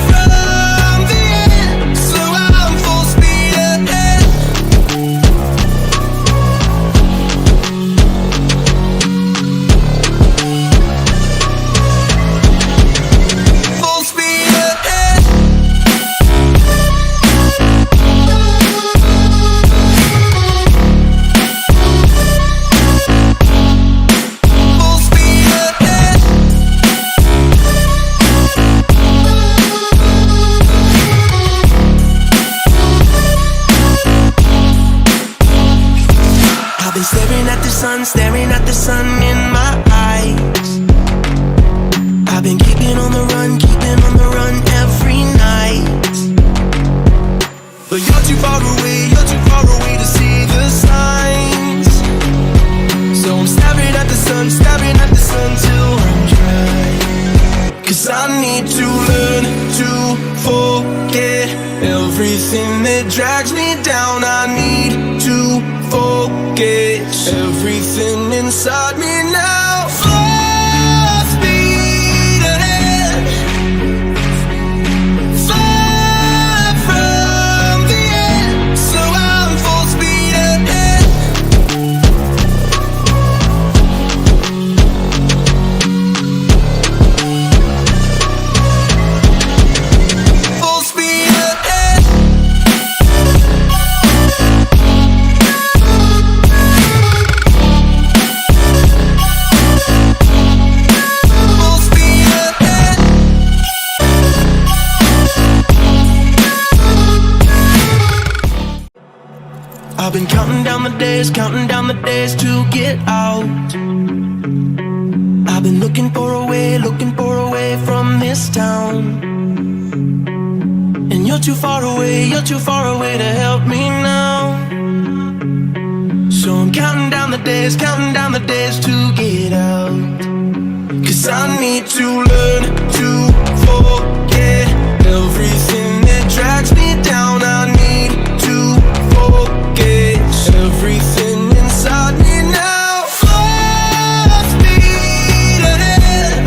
from the end. So I'm full speed ahead. Full speed ahead. Full speed ahead. I've been staring at the sun in my eyes. I've been keeping on the run every night. But you're too far away to see the signs. So I'm staring at the sun till I'm dry. 'Cause I need to learn to forget everything that drags me down. I need to forget everything inside me now. Full speed ahead, fly from the end. So I'm full speed ahead. Full speed ahead. Full speed ahead. I've been counting down the days to get out. I've been looking for a way from this town. And you're too far away to help me now. So I'm counting down the days to get out. 'Cause I need to learn to forget everything that drags me down. I need to forget everything inside me now. Full speed ahead,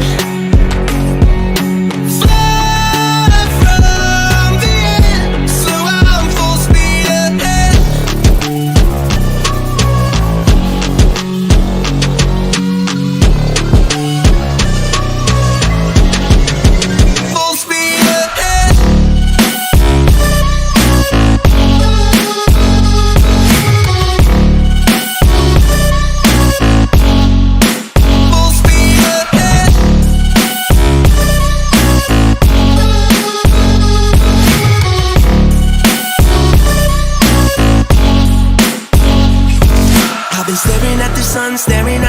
fly from the end. So I'm full speed ahead. Full speed ahead. Full speed ahead. I've been staring at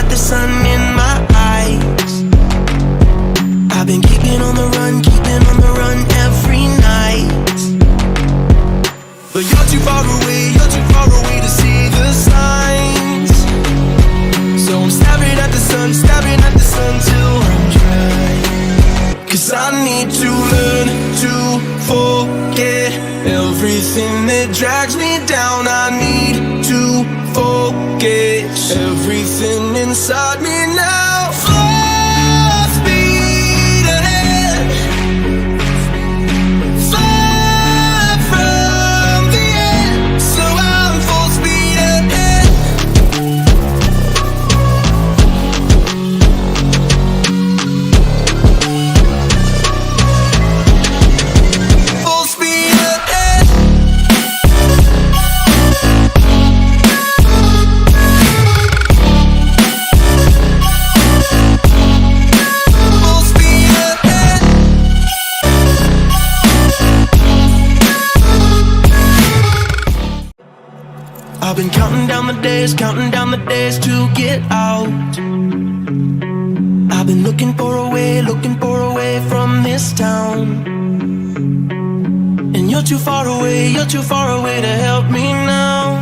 the sun in my eyes. I've been keeping on the run every night. But you're too far away to see the signs. So I'm staring at the sun till I'm dry. 'Cause I need to learn to forget everything that drags me down. I need to forget everything inside me now. Full speed ahead, fly from the end. So I'm full speed ahead. Full speed ahead. Full speed ahead. I've been counting down the days to get out. I've I've been looking for a way from this town. And you're too far away to help me now.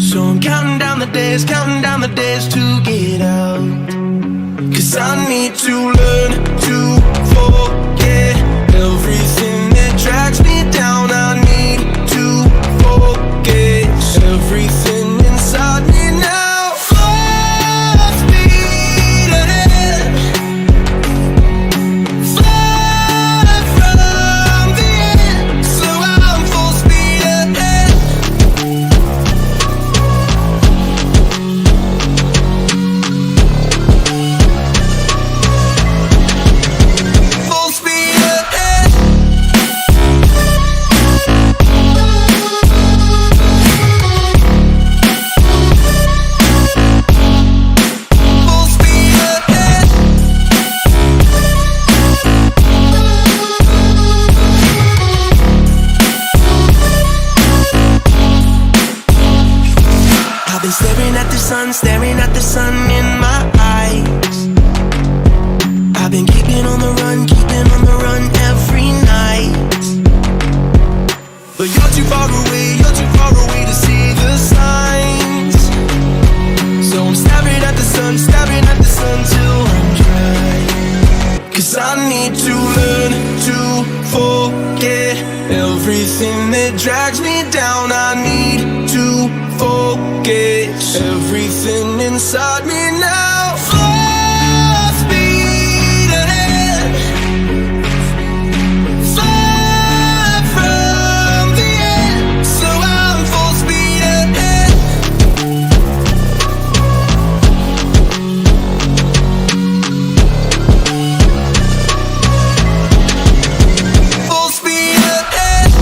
So I'm counting down the days to get out. 'Cause I need to learn to forget everything that drags me down. I need to forget everything inside me now. Full speed ahead, fly from the end. So I'm full speed ahead. Full speed ahead. Full speed ahead. I've been staring at the sun in my eyes. I've been keeping on the run every night. But you're too far away to see the signs. So I'm staring at the sun till I'm dry. 'Cause I need to learn to forget everything that drags me down. I need to forget everything inside me now. Full speed ahead, fly from the end. So I'm full speed ahead. Full speed ahead.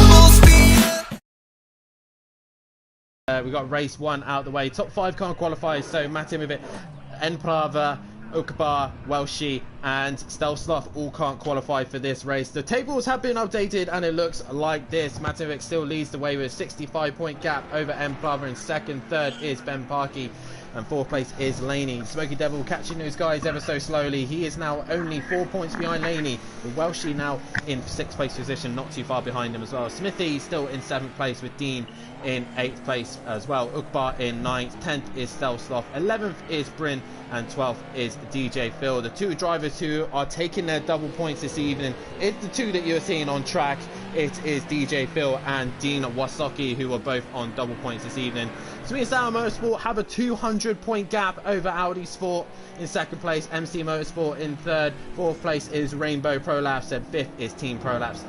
Full speed ahead. We got race 1 out the way. Top 5 can't qualify, so Matimovic, Enprava, Ukbar, Welshi and Stelsloth all can't qualify for this race. The tables have been updated and it looks like this. Matimovic still leads the way with a 65-point gap over Enprava in second. Third is Ben Parkey and fourth place is Laney. Smoky Devil catching those guys ever so slowly. He is now only 4 points behind Laney, with Welshi now in 6th place position, not too far behind him as well. Smithy still in 7th place with Dean in 8th place as well. Ukbar in 9th, 10th is Stelsloth, 11th is Bryn and 12th is DJ Phil. The two drivers who are taking their double points this evening, it's the two that you're seeing on track. It is DJ Phil and Dean Wasocki, who are both on double points this evening. Sweet Sour Motorsport have a 200-point gap over Audi Sport in second place, MC Motorsport in third, fourth place is Rainbow Prolapse, and fifth is Team Prolapse.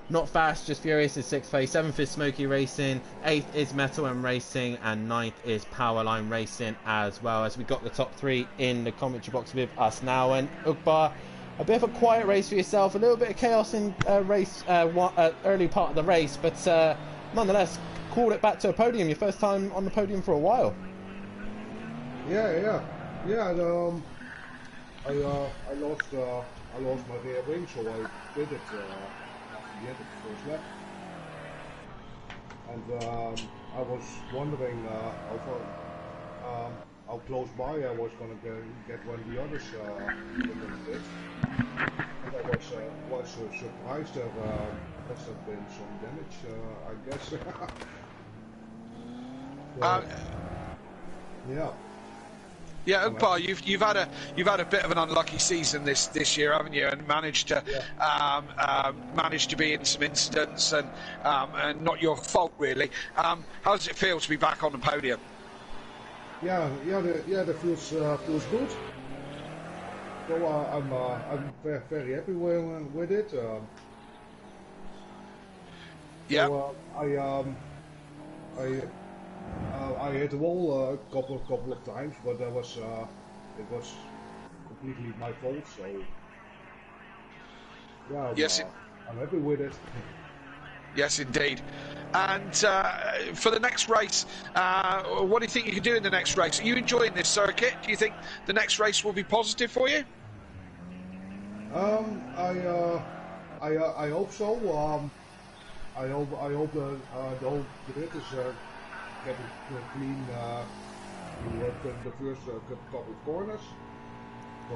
Not Fast, Just Furious is 6th place, 7th is Smoky Racing, 8th is Metal M Racing, and 9th is Powerline Racing as well. As we got the top 3 in the commentary box with us now. And Ukbar, a bit of a quiet race for yourself, a little bit of chaos in early part of the race, but nonetheless, called it back to a podium, your first time on the podium for a while. Yeah. And, I lost my rear wing, so I did it at the end of the first lap. And I was wondering how close by I was going to get when the others were going to pit. And I was surprised there must have been some damage, I guess. Yeah. Yeah, Ukbar, you've had a bit of an unlucky season this year, haven't you? And managed to be in some incidents and not your fault really. How does it feel to be back on the podium? That feels good. So I'm very happy with it. Yeah. So, I hit the wall a couple of times, but it was completely my fault. So yeah, I'm happy with it. Yes, indeed. And for the next race, what do you think you can do in the next race? Are you enjoying this circuit? Do you think the next race will be positive for you? I hope so. I hope the whole grid is getting clean. You worked the first couple of corners. So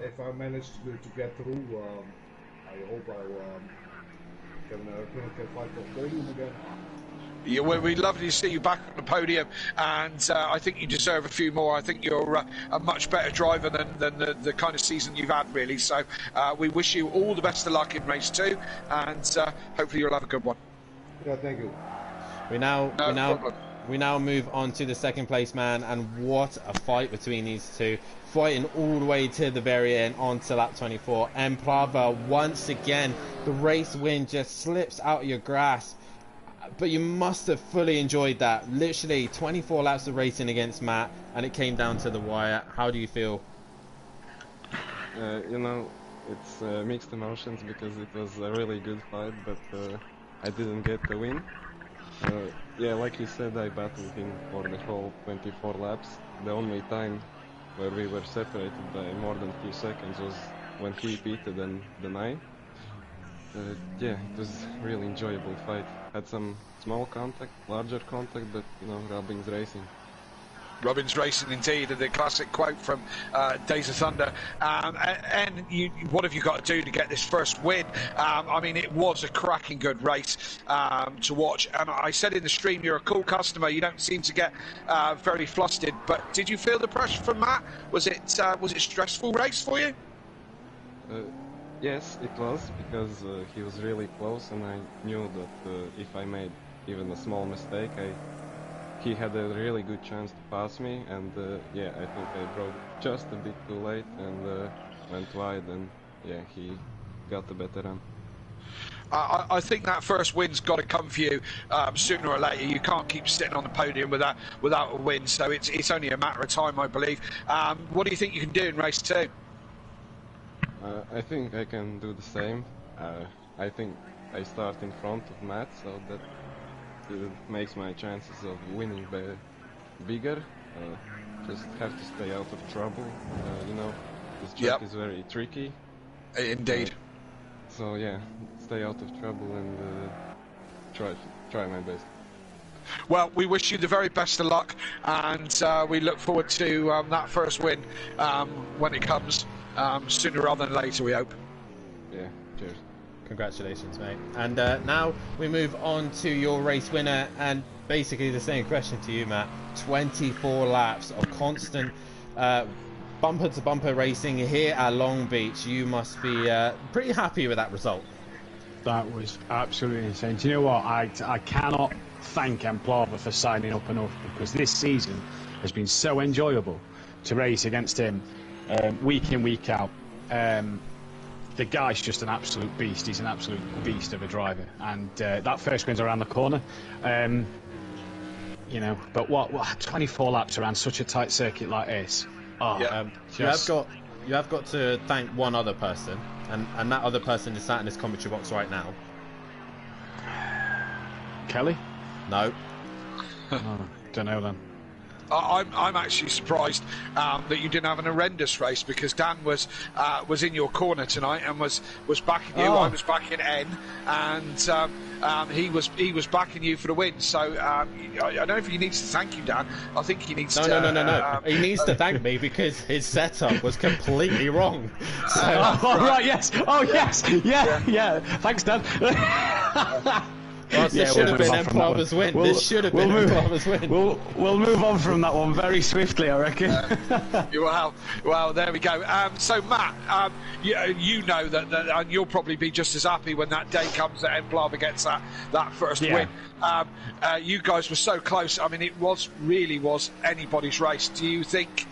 if I manage to get through, I hope I can fight for the podium again. Yeah, well, we'd love to see you back on the podium, and I think you deserve a few more. I think you're a much better driver than the kind of season you've had, really. So we wish you all the best of luck in race 2, and hopefully you'll have a good one. Yeah, thank you. We now move on to the second place man, and what a fight between these two, fighting all the way to the very end on to lap 24. Emplava, once again, the race win just slips out of your grasp. But you must have fully enjoyed that. Literally 24 laps of racing against Matt, and it came down to the wire. How do you feel? You know, it's mixed emotions because it was a really good fight, but I didn't get the win. Yeah, like you said, I battled him for the whole 24 laps. The only time where we were separated by more than a few seconds was when he pitted and then I. Yeah, it was a really enjoyable fight. Had some small contact, larger contact, but you know, Robin's racing. Robin's racing indeed, and the classic quote from Days of Thunder. And what have you got to do to get this first win? I mean, it was a cracking good race to watch. And I said in the stream, you're a cool customer. You don't seem to get very flustered. But did you feel the pressure from Matt? Was it a stressful race for you? Yes, it was, because he was really close, and I knew that if I made even a small mistake, he had a really good chance to pass me, and yeah, I think I drove just a bit too late and went wide, and yeah, he got the better run. I think that first win's got to come for you sooner or later. You can't keep sitting on the podium without a win, so it's only a matter of time, I believe. What do you think you can do in race 2? I think I can do the same. I think I start in front of Matt, so that makes my chances of winning bigger. Just have to stay out of trouble. You know, this track is very tricky. Indeed. So yeah, stay out of trouble and try my best. Well, we wish you the very best of luck, and we look forward to that first win when it comes. Sooner rather than later, we hope. Yeah, cheers. Congratulations, mate. And now we move on to your race winner, and basically the same question to you, Matt. 24 laps of constant bumper-to-bumper racing here at Long Beach. You must be pretty happy with that result. That was absolutely insane. Do you know what? I cannot thank Emplava for signing up enough, because this season has been so enjoyable to race against him. Week in, week out. The guy's just an absolute beast. He's an absolute beast of a driver, and that first win's around the corner. You know, but what 24 laps around such a tight circuit like this. Oh, yeah. You have got to thank one other person, and that other person is sat in this commentary box right now. Kelly? No. Oh, don't know then. I'm actually surprised that you didn't have an horrendous race, because Dan was in your corner tonight and was backing you. I was backing N, and he was backing you for the win. So I don't know if he needs to thank you, Dan. I think he needs to. No. He needs to thank me, because his setup was completely wrong. So, right, yes. Oh, yes. Yeah. Thanks, Dan. This should have been Emplava's win. This should have been Emplava's win. We'll move on from that one very swiftly, I reckon. Well, there we go. So, Matt, you know that you'll probably be just as happy when that day comes that Emplava gets that first win. You guys were so close. I mean, it really was anybody's race. Do you think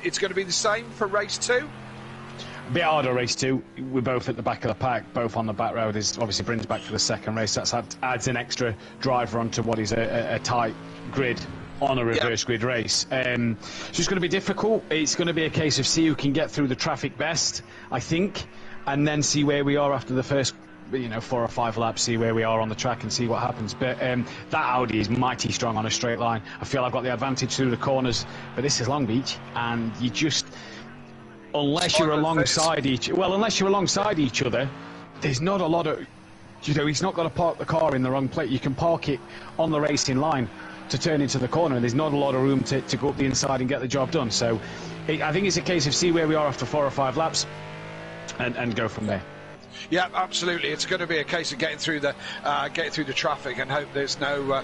it's going to be the same for race 2? A bit harder race 2. We're both at the back of the pack, both on the back road. Is obviously brings back to the second race. That adds an extra driver onto what is a tight grid on a reverse grid race. It's just going to be difficult. It's going to be a case of see who can get through the traffic best, I think, and then see where we are after the first 4 or 5 laps, see where we are on the track and see what happens. But that Audi is mighty strong on a straight line. I feel I've got the advantage through the corners, but this is Long Beach, and you just... Unless you're alongside each other, there's not a lot of You know, he's not got to park the car in the wrong place. You can park it on the racing line to turn into the corner, and there's not a lot of room to go up the inside and get the job done. So I think it's a case of see where we are after 4 or 5 laps and go from there. Yeah, absolutely. It's going to be a case of getting through the traffic and hope there's no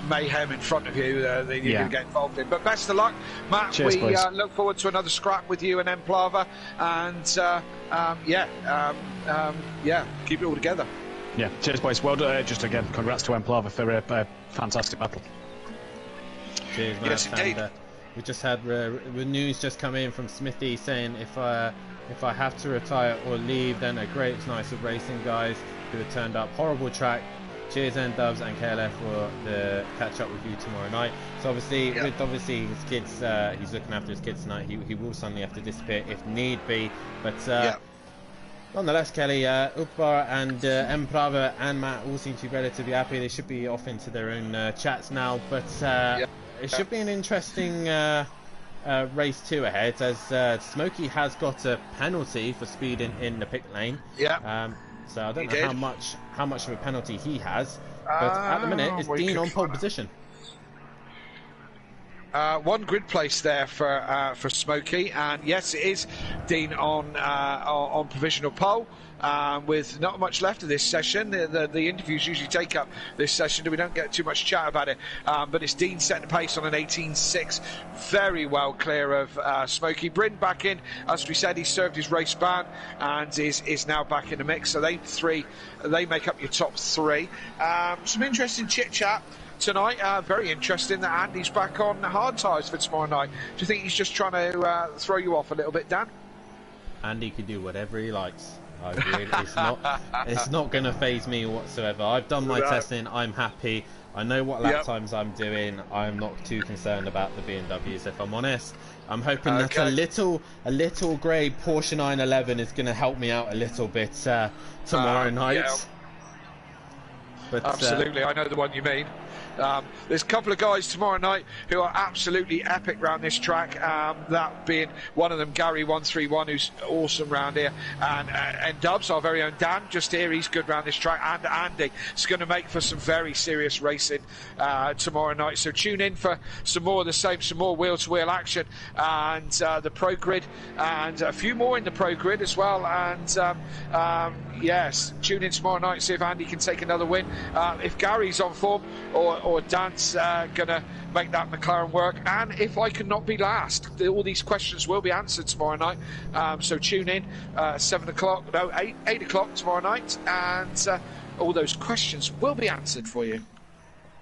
mayhem in front of you that you can get involved in. But best of luck, Matt. Cheers, we look forward to another scrap with you and Emplava, and keep it all together. Yeah, cheers, boys. Well done. Just again, congrats to Emplava for a fantastic battle. Cheers, Matt. Yes, indeed. And, we just had news just come in from Smithy saying if I have to retire or leave, then a great nice of racing guys who have turned up. Horrible track. Cheers, N-Dubs and KLF for the catch up with you tomorrow night. So obviously, with his kids, he's looking after his kids tonight. He will suddenly have to disappear if need be. But nonetheless, Kelly, Ukbar and Emprava and Matt all seem to be relatively happy. They should be off into their own chats now. But it should be an interesting race 2 ahead, as Smokey has got a penalty for speeding in the pit lane. So I don't know how much of a penalty he has, but at the minute it's Dean on pole position. One grid place there for Smokey, and yes, it is Dean on provisional pole. With not much left of this session, the interviews usually take up this session, we don't get too much chat about it, but it's Dean setting the pace on an 18.6, very well clear of Smokey. Bryn back in, as we said, he served his race ban and is now back in the mix, so they make up your top 3. Some interesting chit chat tonight. Very interesting that Andy's back on hard tyres for tomorrow night. Do you think he's just trying to throw you off a little bit, Dan? Andy can do whatever he likes. It's not going to faze me whatsoever. I've done my testing. I'm happy. I know what lap times I'm doing. I'm not too concerned about the BMWs, if I'm honest. I'm hoping that a little grey Porsche 911 is going to help me out a little bit tomorrow night. But, absolutely, I know the one you mean. There's a couple of guys tomorrow night who are absolutely epic round this track, that being one of them, Gary 131, who's awesome round here, and Dubs, our very own Dan, just here, he's good round this track, and Andy. It's going to make for some very serious racing tomorrow night, so tune in for some more of the same, some more wheel-to-wheel action, and the Pro Grid, and a few more in the Pro Grid as well, and yes, tune in tomorrow night, see if Andy can take another win. If Gary's on form, or Dan's gonna make that McLaren work, and if I can not be last. All these questions will be answered tomorrow night, so tune in 8 o'clock tomorrow night, and all those questions will be answered for you.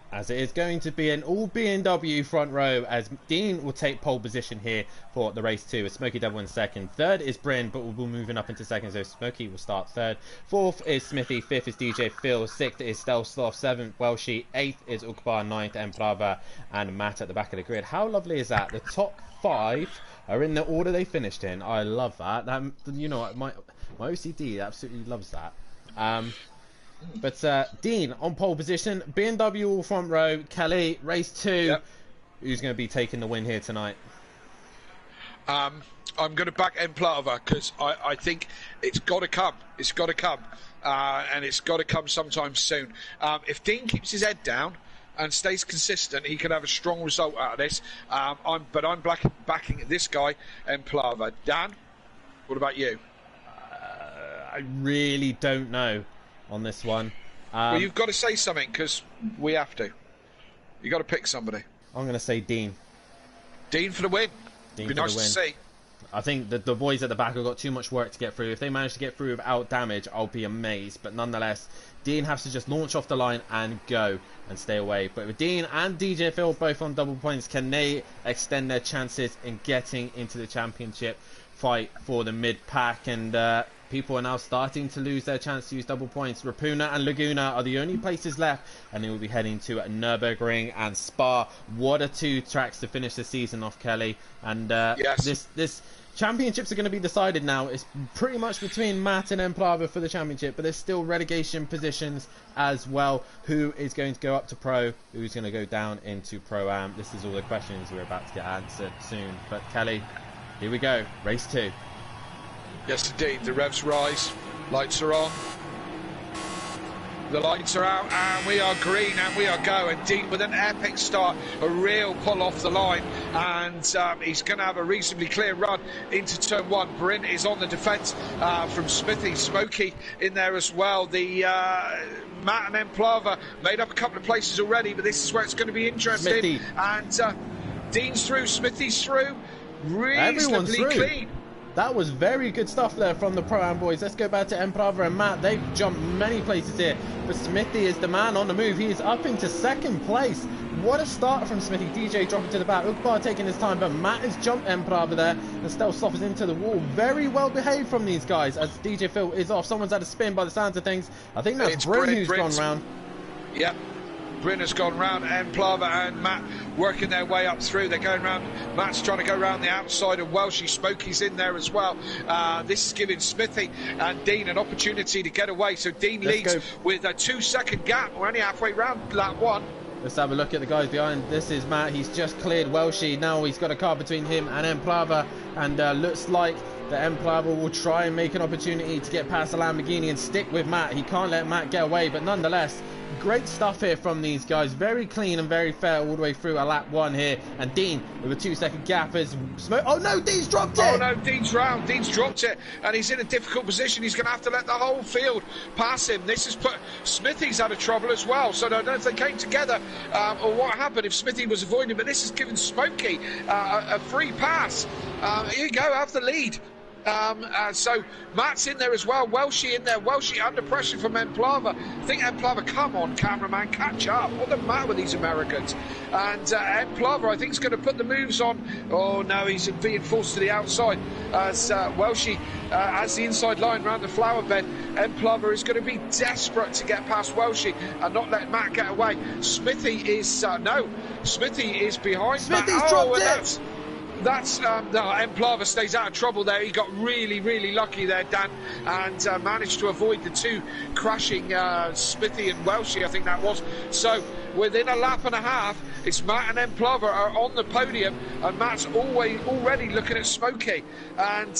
As it is going to be an all BMW front row, as Dean will take pole position here for the race 2. With Smokey Devil in second. Third is Bryn, but we'll be moving up into second, so Smokey will start third. Fourth is Smithy. Fifth is DJ Phil. Sixth is Stelsloff. Seventh, Welshi. Eighth is Ukbar. Ninth, Emprava. And Matt at the back of the grid. How lovely is that? The top 5 are in the order they finished in. I love that. You know, my OCD absolutely loves that. But Dean on pole position, BMW all front row. Kelly, race 2. Who's going to be taking the win here tonight? I'm going to back Emplava, because I think it's got to come. It's got to come, and it's got to come sometime soon. If Dean keeps his head down and stays consistent, he could have a strong result out of this. I'm backing this guy, Emplava. Dan, what about you? I really don't know on this one. Well, you've got to say something, because we have to. You've got to pick somebody. I'm going to say Dean. Dean for the win. Dean Be for nice the win. to see. I think that the boys at the back have got too much work to get through. If they manage to get through without damage, I'll be amazed. But nonetheless, Dean has to just launch off the line and go and stay away. But with Dean and DJ Phil both on double points, can they extend their chances in getting into the championship fight for the mid-pack? And people are now starting to lose their chance to use double points. Rapuna and Laguna are the only places left, and they will be heading to Nürburgring and Spa. What are 2 tracks to finish the season off, Kelly? And this championships are going to be decided now. It's pretty much between Matt and Emplava for the championship, but there's still relegation positions as well. Who is going to go up to Pro? Who's going to go down into Pro-Am? This is all the questions we're about to get answered soon. But Kelly, here we go. Race 2. Yes, indeed. The revs rise. Lights are on. The lights are out and we are green and we are go. And Dean with an epic start, a real pull off the line, and he's going to have a reasonably clear run into turn 1. Bryn is on the defence from Smithy. Smokey in there as well. The Matt and Emplava made up a couple of places already, but this is where it's going to be interesting. Smithy. And Dean's through, Smithy's through, Everyone's reasonably through. clean. That was very good stuff there from the Pro-Am boys. Let's go back to Emprava and Matt. They've jumped many places here, but Smithy is the man on the move. He is up into 2nd place. What a start from Smithy. DJ dropping to the back. Ukbar taking his time, but Matt has jumped Emprava there and still suffers into the wall. Very well behaved from these guys as DJ Phil is off. Someone's had a spin by the sounds of things. I think that's Bryn who's gone round. Yep. Bryn has gone round, and Plava and Matt working their way up through. They're going round. Matt's trying to go round the outside of Welshie. Smokey's in there as well. This is giving Smithy and Dean an opportunity to get away. So Dean leads with a 2-second gap. We're only halfway round lap 1. Let's have a look at the guys behind. This is Matt. He's just cleared Welshie. Now he's got a car between him and Emplava, and looks like the Emplava will try and make an opportunity to get past the Lamborghini and stick with Matt. He can't let Matt get away, but nonetheless, great stuff here from these guys. Very clean and very fair all the way through a lap 1 here. And Dean with a 2-second gap as Smoke. Oh no, Dean's dropped it! Oh no, Dean's round. Dean's dropped it, and he's in a difficult position. He's going to have to let the whole field pass him. This has put Smithy's out of trouble as well. So I don't know if they came together or what happened, if Smithy was avoiding, but this has given Smokey a free pass. Here you go, have the lead. So Matt's in there as well. Welshie in there. Welshie under pressure from Emplava. I think Emplava, come on, cameraman, catch up. What the matter with these Americans? And Emplava, I think, is going to put the moves on. Oh no, he's being forced to the outside as Welshie has the inside line around the flower bed. Emplava is going to be desperate to get past Welshie and not let Matt get away. Smithy is Smithy is behind Smithy's Matt. dropped it. That's no, Emplava stays out of trouble there. He got really, really lucky there, Dan, and managed to avoid the 2 crashing Smithy and Welshie, I think that was. So within a lap and a half, it's Matt and Emplava are on the podium, and Matt's already looking at Smokey, and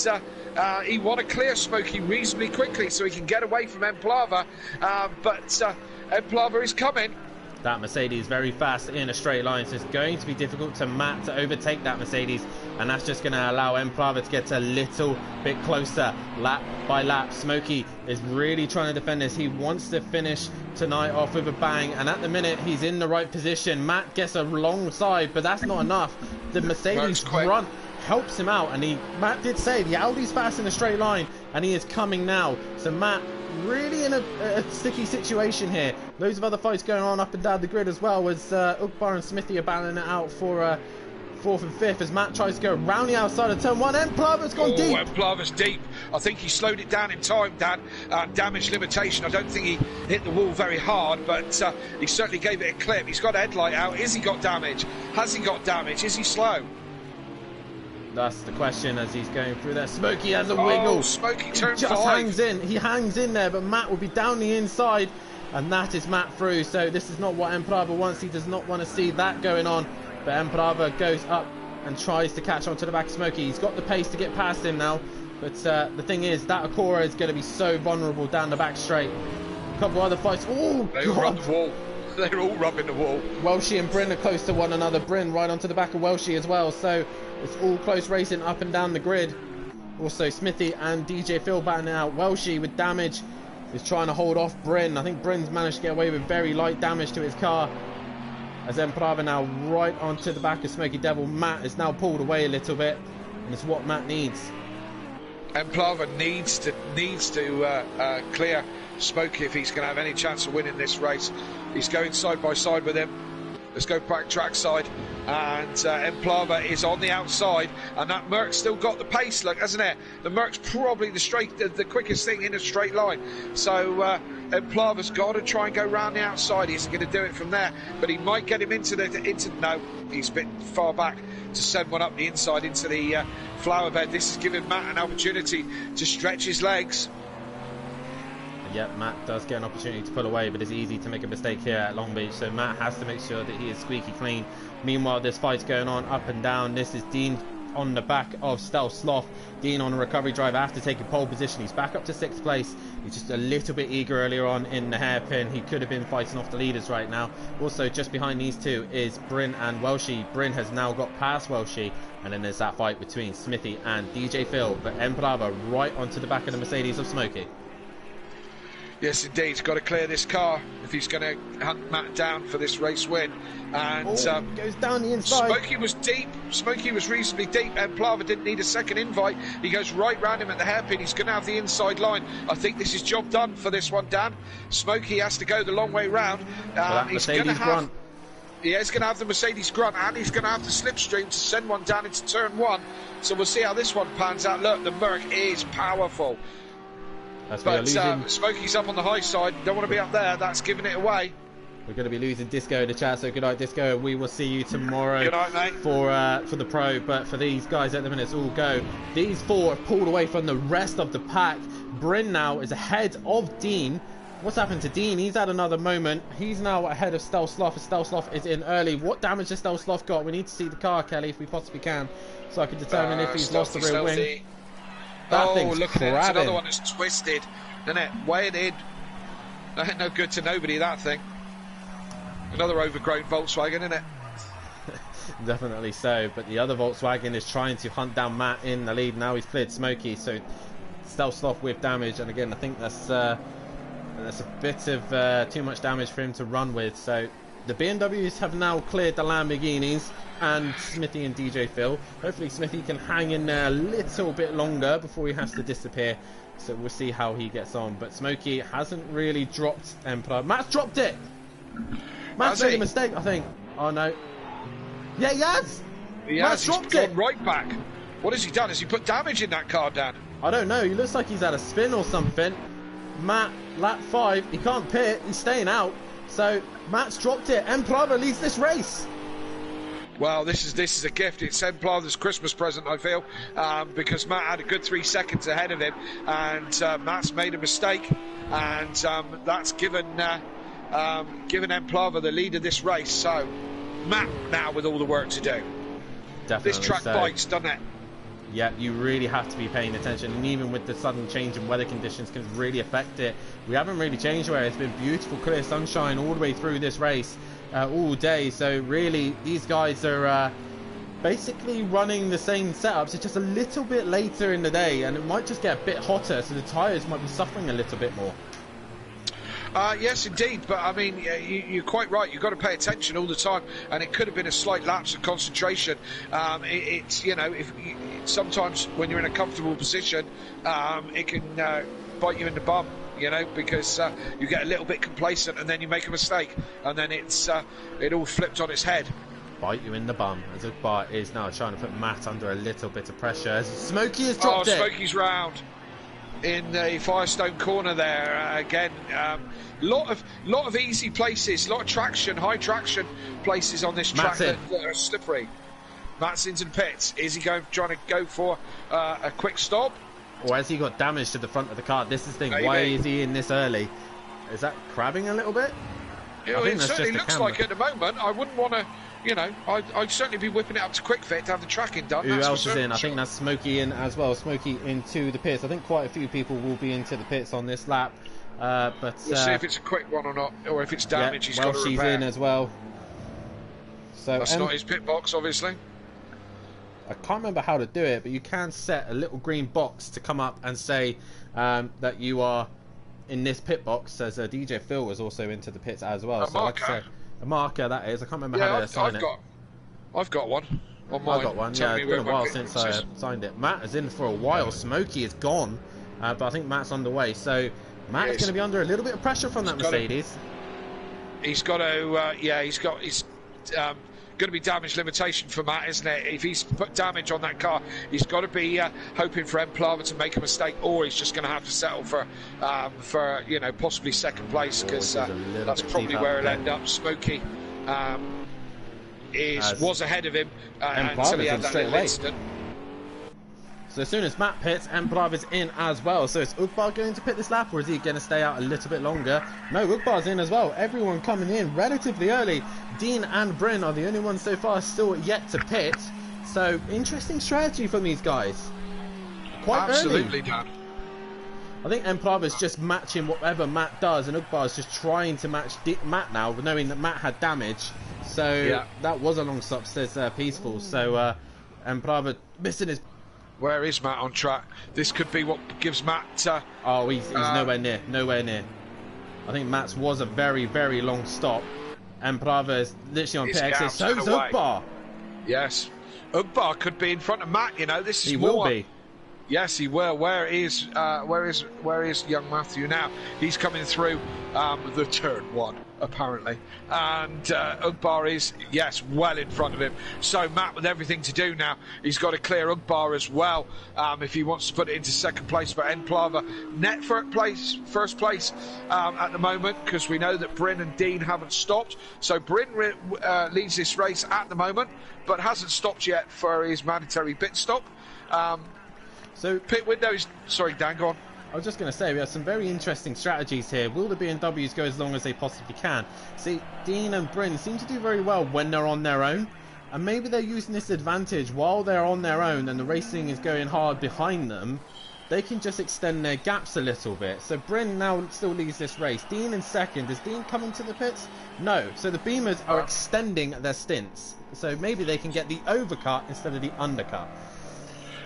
he want to clear Smokey reasonably quickly so he can get away from Emplava, but Emplava is coming. That Mercedes very fast in a straight line, so it's going to be difficult to Matt to overtake that Mercedes, and that's just going to allow Emplava to get a little bit closer lap by lap. Smokey is really trying to defend this. He wants to finish tonight off with a bang, and at the minute he's in the right position. Matt gets a long side, but that's not enough. The Mercedes front helps him out, and Matt did say the Audi's fast in a straight line, and he is coming now. So Matt really in a sticky situation here. Loads of other fights going on up and down the grid as well, as Ukbar and Smithy are battling it out for 4th and 5th as Matt tries to go round the outside of turn 1. Emplava's gone deep. Emplava's deep. I think he slowed it down in time, Dan. Damage limitation. I don't think he hit the wall very hard, but he certainly gave it a clip. He's got a headlight out. Is he got damage? Has he got damage? Is he slow? That's the question as he's going through there. Smokey has a wiggle. Smokey turn 5. Hangs in. He hangs in there, but Matt will be down the inside, and that is Matt through. So this is not what Emprava wants. He does not want to see that going on. But Emprava goes up and tries to catch onto the back of Smokey. He's got the pace to get past him now. But the thing is, that Acura is going to be so vulnerable down the back straight. A couple other fights. Oh, they rub the wall. They're all rubbing the wall. Welshie and Bryn are close to one another. Bryn right onto the back of Welshie as well. So it's all close racing up and down the grid. Also Smithy and DJ Phil batting it out. Welshie with damage is trying to hold off Bryn. I think Bryn's managed to get away with very light damage to his car. As Emprava now right onto the back of Smoky Devil. Matt is now pulled away a little bit, and it's what Matt needs. Emplava needs to clear Smokey if he's going to have any chance of winning this race. He's going side by side with him. Let's go back track side, and Emplava is on the outside, and that Merc's still got the pace, look, hasn't it? The Merc's probably the quickest thing in a straight line. So Emplava's got to try and go round the outside. He's going to do it from there, but he might get him into no, he's a bit far back to send one up the inside into the flower bed. This is giving Matt an opportunity to stretch his legs. Yep, Matt does get an opportunity to pull away, but it's easy to make a mistake here at Long Beach, so Matt has to make sure that he is squeaky clean. Meanwhile, this fight's going on up and down. This is Dean on the back of Stealth Sloth. Dean on a recovery drive after taking pole position. He's back up to 6th place. He's just a little bit eager earlier on in the hairpin. He could have been fighting off the leaders right now. Also, just behind these two is Bryn and Welshie. Bryn has now got past Welshie. And then there's that fight between Smithy and DJ Phil. But Emplava right onto the back of the Mercedes of Smokey. Yes, indeed. He's got to clear this car if he's going to hunt Matt down for this race win. And goes down the inside. Smokey was deep. Smokey was reasonably deep. And Plava didn't need a second invite. He goes right round him at the hairpin. He's going to have the inside line. I think this is job done for this one, Dan. Smokey has to go the long way round. He's going to have... Yeah, he's going to have the Mercedes grunt, and he's going to have the slipstream to send one down into turn 1. So we'll see how this one pans out. Look, the Merc is powerful. But Smokey's up on the high side. Don't want to be up there. That's giving it away. We're going to be losing Disco in the chat, so good night, Disco. We will see you tomorrow good night, mate. For the Pro. But for these guys at the minute, it's all go. These four have pulled away from the rest of the pack. Bryn now is ahead of Dean. What's happened to Dean? He's had another moment. He's now ahead of Stealth Sloth. Stealth Sloth is in early. What damage has Stealth Sloth got? We need to see the car, Kelly, if we possibly can, so I can determine if he's lost the real win. That thing's look at it. It's another one that's twisted, isn't it? Way it in. That ain't no good to nobody, that thing. Another overgrown Volkswagen, isn't it? Definitely so. But the other Volkswagen is trying to hunt down Matt in the lead. Now he's cleared Smokey, so Stealth Sloth with damage. And again, I think that's a bit of too much damage for him to run with. So the BMWs have now cleared the Lamborghinis and Smithy and DJ Phil. Hopefully Smithy can hang in there a little bit longer before he has to disappear. So we'll see how he gets on. But Smokey hasn't really dropped Emperor. Matt's dropped it! Matt's made a mistake, I think. Oh no. Yeah, he has! Matt's dropped it! Right back. What has he done? Has he put damage in that car, Dan? I don't know. He looks like he's had a spin or something. Matt, lap 5, he can't pit. He's staying out. So Matt's dropped it. Emplava leads this race. Well, this is a gift. It's Emplava's Christmas present, I feel, because Matt had a good 3 seconds ahead of him, and Matt's made a mistake, and that's given Emplava the lead of this race. So Matt now with all the work to do. Definitely. This track bites, doesn't it? Yeah, you really have to be paying attention, and even with the sudden change in weather conditions can really affect it. We haven't really changed where it's been beautiful, clear sunshine all the way through this race, all day. So really, these guys are basically running the same setups. It's just a little bit later in the day, and it might just get a bit hotter, so the tyres might be suffering a little bit more. Yes, indeed. But I mean, you're quite right. You've got to pay attention all the time, and it could have been a slight lapse of concentration. It's sometimes when you're in a comfortable position, it can bite you in the bum. Because you get a little bit complacent, and then you make a mistake, and then it all flipped on its head. Bite you in the bum, as Ugbart is now trying to put Matt under a little bit of pressure. As Smokey has dropped it. Smokey's round in the Firestone Corner there again. Lot of easy places, a lot of traction, high traction places on this track that are slippery. Matt's into the pits. Is he trying to go for a quick stop? Or has he got damage to the front of the car? This is the thing. Maybe. Why is he in this early? Is that crabbing a little bit? Yeah, it certainly looks like at the moment. I wouldn't want to, I'd certainly be whipping it up to quick fit to have the tracking done. Who else is in? I think that's Smokey in as well. Smokey into the pits. I think quite a few people will be into the pits on this lap. But we'll see if it's a quick one or not, or if it's damage he's got to repair. She's in as well. So that's not his pit box, obviously. I can't remember how to do it, but you can set a little green box to come up and say that you are in this pit box. As DJ Phil was also into the pits as well. A marker. Like I say, a marker, that is. I can't remember how to assign it. I've got one on mine. I've got one, yeah. It's been a while since I signed it. Matt is in for a while. Smokey is gone, but I think Matt's on the way. So Matt is going to be under a little bit of pressure from that Mercedes. He's got to, he's going to be damage limitation for Matt, isn't it? If he's put damage on that car, he's got to be hoping for Emplava to make a mistake, or he's just going to have to settle for possibly second place, because that's probably where it'll end up. Smokey was ahead of him until he had that little incident. So as soon as Matt pits, Emplava's in as well. So is Ugbar going to pit this lap, or is he going to stay out a little bit longer? No, Ugbar's in as well. Everyone coming in relatively early. Dean and Bryn are the only ones so far still yet to pit. So, interesting strategy from these guys. Quite Absolutely, early. Dan. I think Emplava's just matching whatever Matt does, and Ugbar's just trying to match Matt now, knowing that Matt had damage. So that was a long stop, says Peaceful. So Emplava missing his... Where is Matt on track? This could be what gives Matt... he's nowhere near. Nowhere near. I think Matt's was a very, very long stop. Emplava is literally on pit exit. So's Ugbar. Yes. Ugbar could be in front of Matt, you know. This is He will be. Yes, he will. Where is young Matthew now? He's coming through the turn 1, apparently, and Ugbar is well in front of him. So Matt, with everything to do now, he's got to clear Ugbar as well if he wants to put it into second place. But Emplava net first place at the moment, because we know that Bryn and Dean haven't stopped. So Bryn leads this race at the moment, but hasn't stopped yet for his mandatory pit stop. So pit windows. Sorry, Dan, go on. I was just going to say, we have some very interesting strategies here. Will the BMWs go as long as they possibly can? See, Dean and Bryn seem to do very well when they're on their own. And maybe they're using this advantage while they're on their own and the racing is going hard behind them. They can just extend their gaps a little bit. So Bryn now still leads this race. Dean in second. Is Dean coming to the pits? No. So the Beamers are extending their stints. So maybe they can get the overcut instead of the undercut.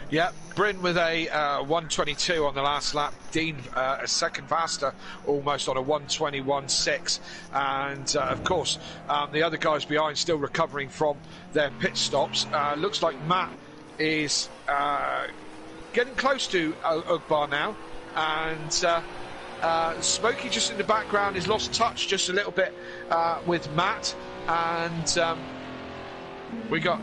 Yeah, Bryn with a 1:22 on the last lap. Dean a second faster, almost on a 1:21.6. And of course, the other guys behind still recovering from their pit stops. Looks like Matt is getting close to Ugbar now. And Smokey just in the background has lost touch just a little bit with Matt. And we got...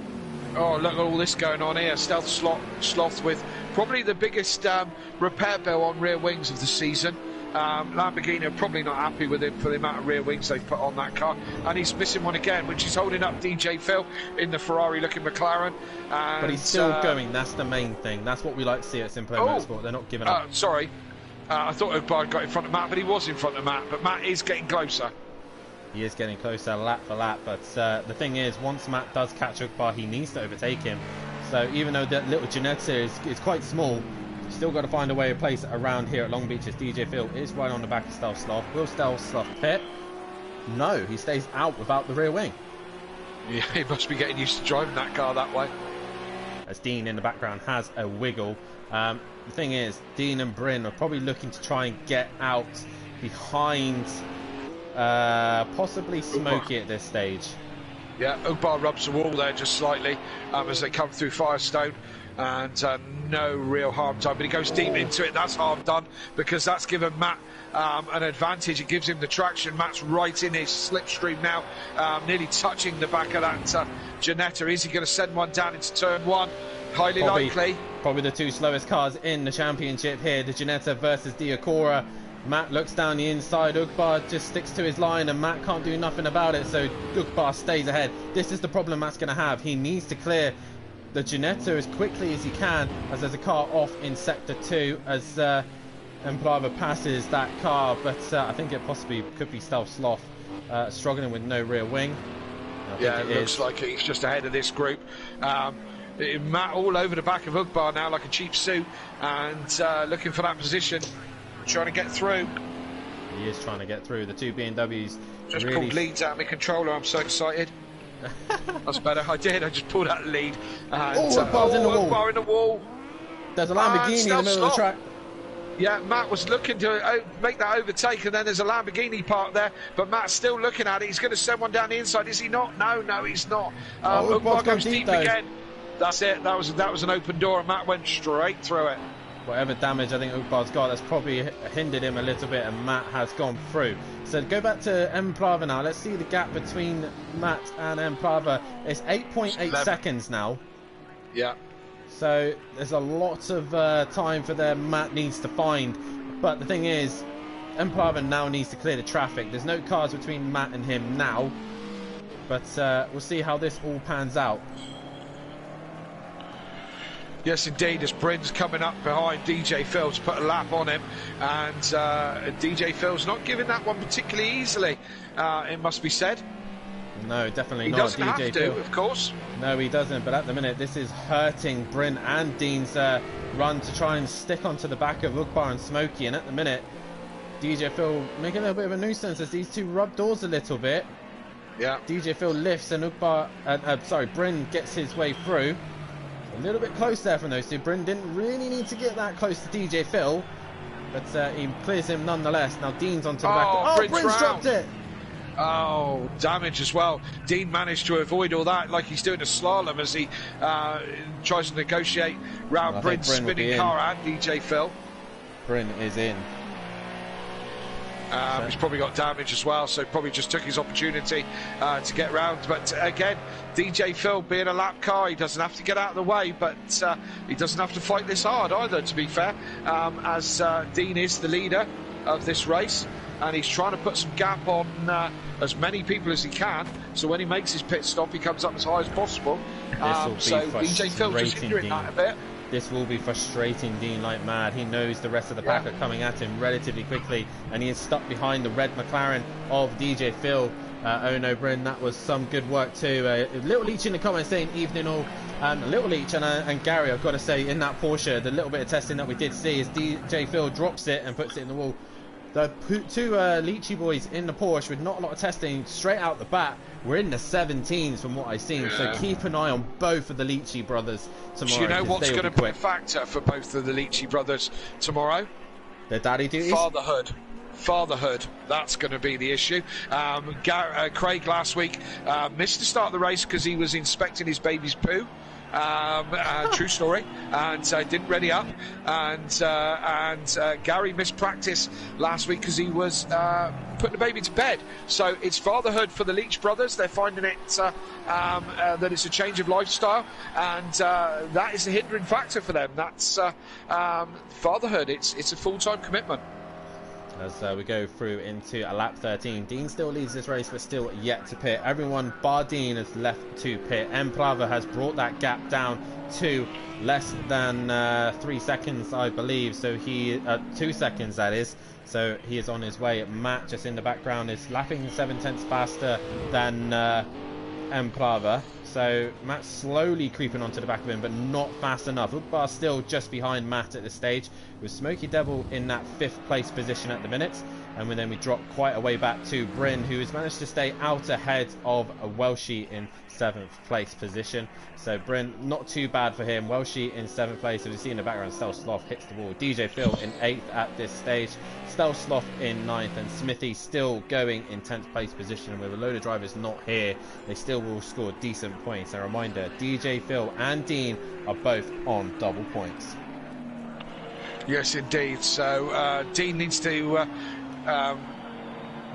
Oh, look at all this going on here. Stealth Sloth with probably the biggest repair bill on rear wings of the season. Lamborghini are probably not happy with him for the amount of rear wings they've put on that car. And he's missing one again, which is holding up DJ Phil in the Ferrari-looking McLaren. And, but he's still going. That's the main thing. That's what we like to see at Simplay Motorsport. They're not giving up. Sorry. I thought Ugbar got in front of Matt, but he was in front of Matt. But Matt is getting closer. He is getting closer lap for lap, but the thing is, once Matt does catch Ugbar, he needs to overtake him. So even though that little Ginetta is quite small, still got to find a way to place it around here at Long Beach as DJ Phil is right on the back of Stealth Sloth. Will Stealth Sloth pit? No, he stays out without the rear wing. Yeah, he must be getting used to driving that car that way. As Dean in the background has a wiggle. The thing is, Dean and Bryn are probably looking to try and get out behind... possibly Smokey at this stage. Yeah, Ugbar rubs the wall there just slightly as they come through Firestone, and no real harm done, but he goes deep into it. That's harm done because that's given Matt an advantage. It gives him the traction. Matt's right in his slipstream now, nearly touching the back of that Ginetta. Is he going to send one down into turn 1? Highly likely. Probably the two slowest cars in the championship here, the Ginetta versus the Acura. Matt looks down the inside, Ugbar just sticks to his line and Matt can't do nothing about it, so Ugbar stays ahead. This is the problem Matt's going to have. He needs to clear the Ginetta as quickly as he can, as there's a car off in Sector 2 as Emplava passes that car, but I think it possibly could be Stealth Sloth struggling with no rear wing. Yeah, it looks like he's just ahead of this group. Matt all over the back of Ugbar now like a cheap suit and looking for that position. Trying to get through. He is trying to get through. The two BMWs just pulled leads out of my controller. I'm so excited. That's better. I just pulled out the lead. Ugbar's in the wall. Ugbar in the wall. There's a Lamborghini in the middle of the track. Yeah, Matt was looking to make that overtake, and then there's a Lamborghini parked there, but Matt's still looking at it. He's going to send one down the inside, is he not? No, he's not. Ugbar goes deep again. That's it. That was an open door, and Matt went straight through it. Whatever damage I think Ugbar's got, that's probably hindered him a little bit, and Matt has gone through. So go back to Emplava now. Let's see the gap between Matt and Emplava. It's 8.8 seconds now. Yeah. So there's a lot of time for them Matt needs to find. But the thing is, Emplava now needs to clear the traffic. There's no cars between Matt and him now. But we'll see how this all pans out. Yes, indeed, as Bryn's coming up behind DJ Phil to put a lap on him, and DJ Phil's not giving that one particularly easily, it must be said. No, definitely He not. doesn't DJ have to, Phil. of course. No, he doesn't. But at the minute, this is hurting Bryn and Dean's run to try and stick onto the back of Ugbar and Smokey. And at the minute, DJ Phil making a little bit of a nuisance as these two rub doors a little bit. Yeah. DJ Phil lifts and Bryn gets his way through. A little bit close there from those two. Bryn didn't really need to get that close to DJ Phil, but he clears him nonetheless. Now Dean's onto the back. Oh, Bryn's dropped it. Oh, damage as well. Dean managed to avoid all that like he's doing a slalom as he tries to negotiate round Bryn's spinning car and DJ Phil. Bryn is in. He's probably got damage as well, so probably just took his opportunity to get round. But again, DJ Phil being a lap car, he doesn't have to get out of the way, but he doesn't have to fight this hard either, to be fair, as Dean is the leader of this race, and he's trying to put some gap on as many people as he can, so when he makes his pit stop, he comes up as high as possible. So DJ Phil just hindering that a bit. This will be frustrating Dean like mad. He knows the rest of the pack are coming at him relatively quickly, and he is stuck behind the red McLaren of DJ Phil. Oh no, Bryn, that was some good work too. Little Leech in the comments saying evening all. Little Leech and Gary, I've got to say, in that Porsche, the little bit of testing that we did see is DJ Phil drops it and puts it in the wall. The two Leechy boys in the Porsche with not a lot of testing straight out the bat. We're in the 17s from what I've seen, so keep an eye on both of the Leechy brothers tomorrow. Do you know what's going to be a factor for both of the Leechy brothers tomorrow? Their daddy duties? Fatherhood, that's going to be the issue. Craig last week missed the start of the race because he was inspecting his baby's poo. True story, and didn't ready up, and Gary missed practice last week because he was putting the baby to bed. So it's fatherhood for the Leach brothers. They're finding it that it's a change of lifestyle, and that is a hindering factor for them. That's fatherhood. It's a full-time commitment. As we go through into a lap 13, Dean still leads this race, but still yet to pit. Everyone bar Dean has left to pit. Emplava has brought that gap down to less than 3 seconds, I believe. So 2 seconds, that is. So he is on his way. Matt, just in the background, is lapping 7/10 faster than Emplava. So Matt's slowly creeping onto the back of him, but not fast enough. Ugbar still just behind Matt at this stage, with Smoky Devil in that 5th place position at the minute. And then we drop quite a way back to Bryn, who has managed to stay out ahead of Welshie in 7th place position. So Bryn, not too bad for him. Welshie in 7th place. As you see in the background, Stel Sloth hits the wall. DJ Phil in 8th at this stage. Stel Sloth in 9th, and Smithy still going in 10th place position. And with a load of drivers not here, they still will score decent points. A reminder, DJ Phil and Dean are both on double points. Yes, indeed. So Dean needs to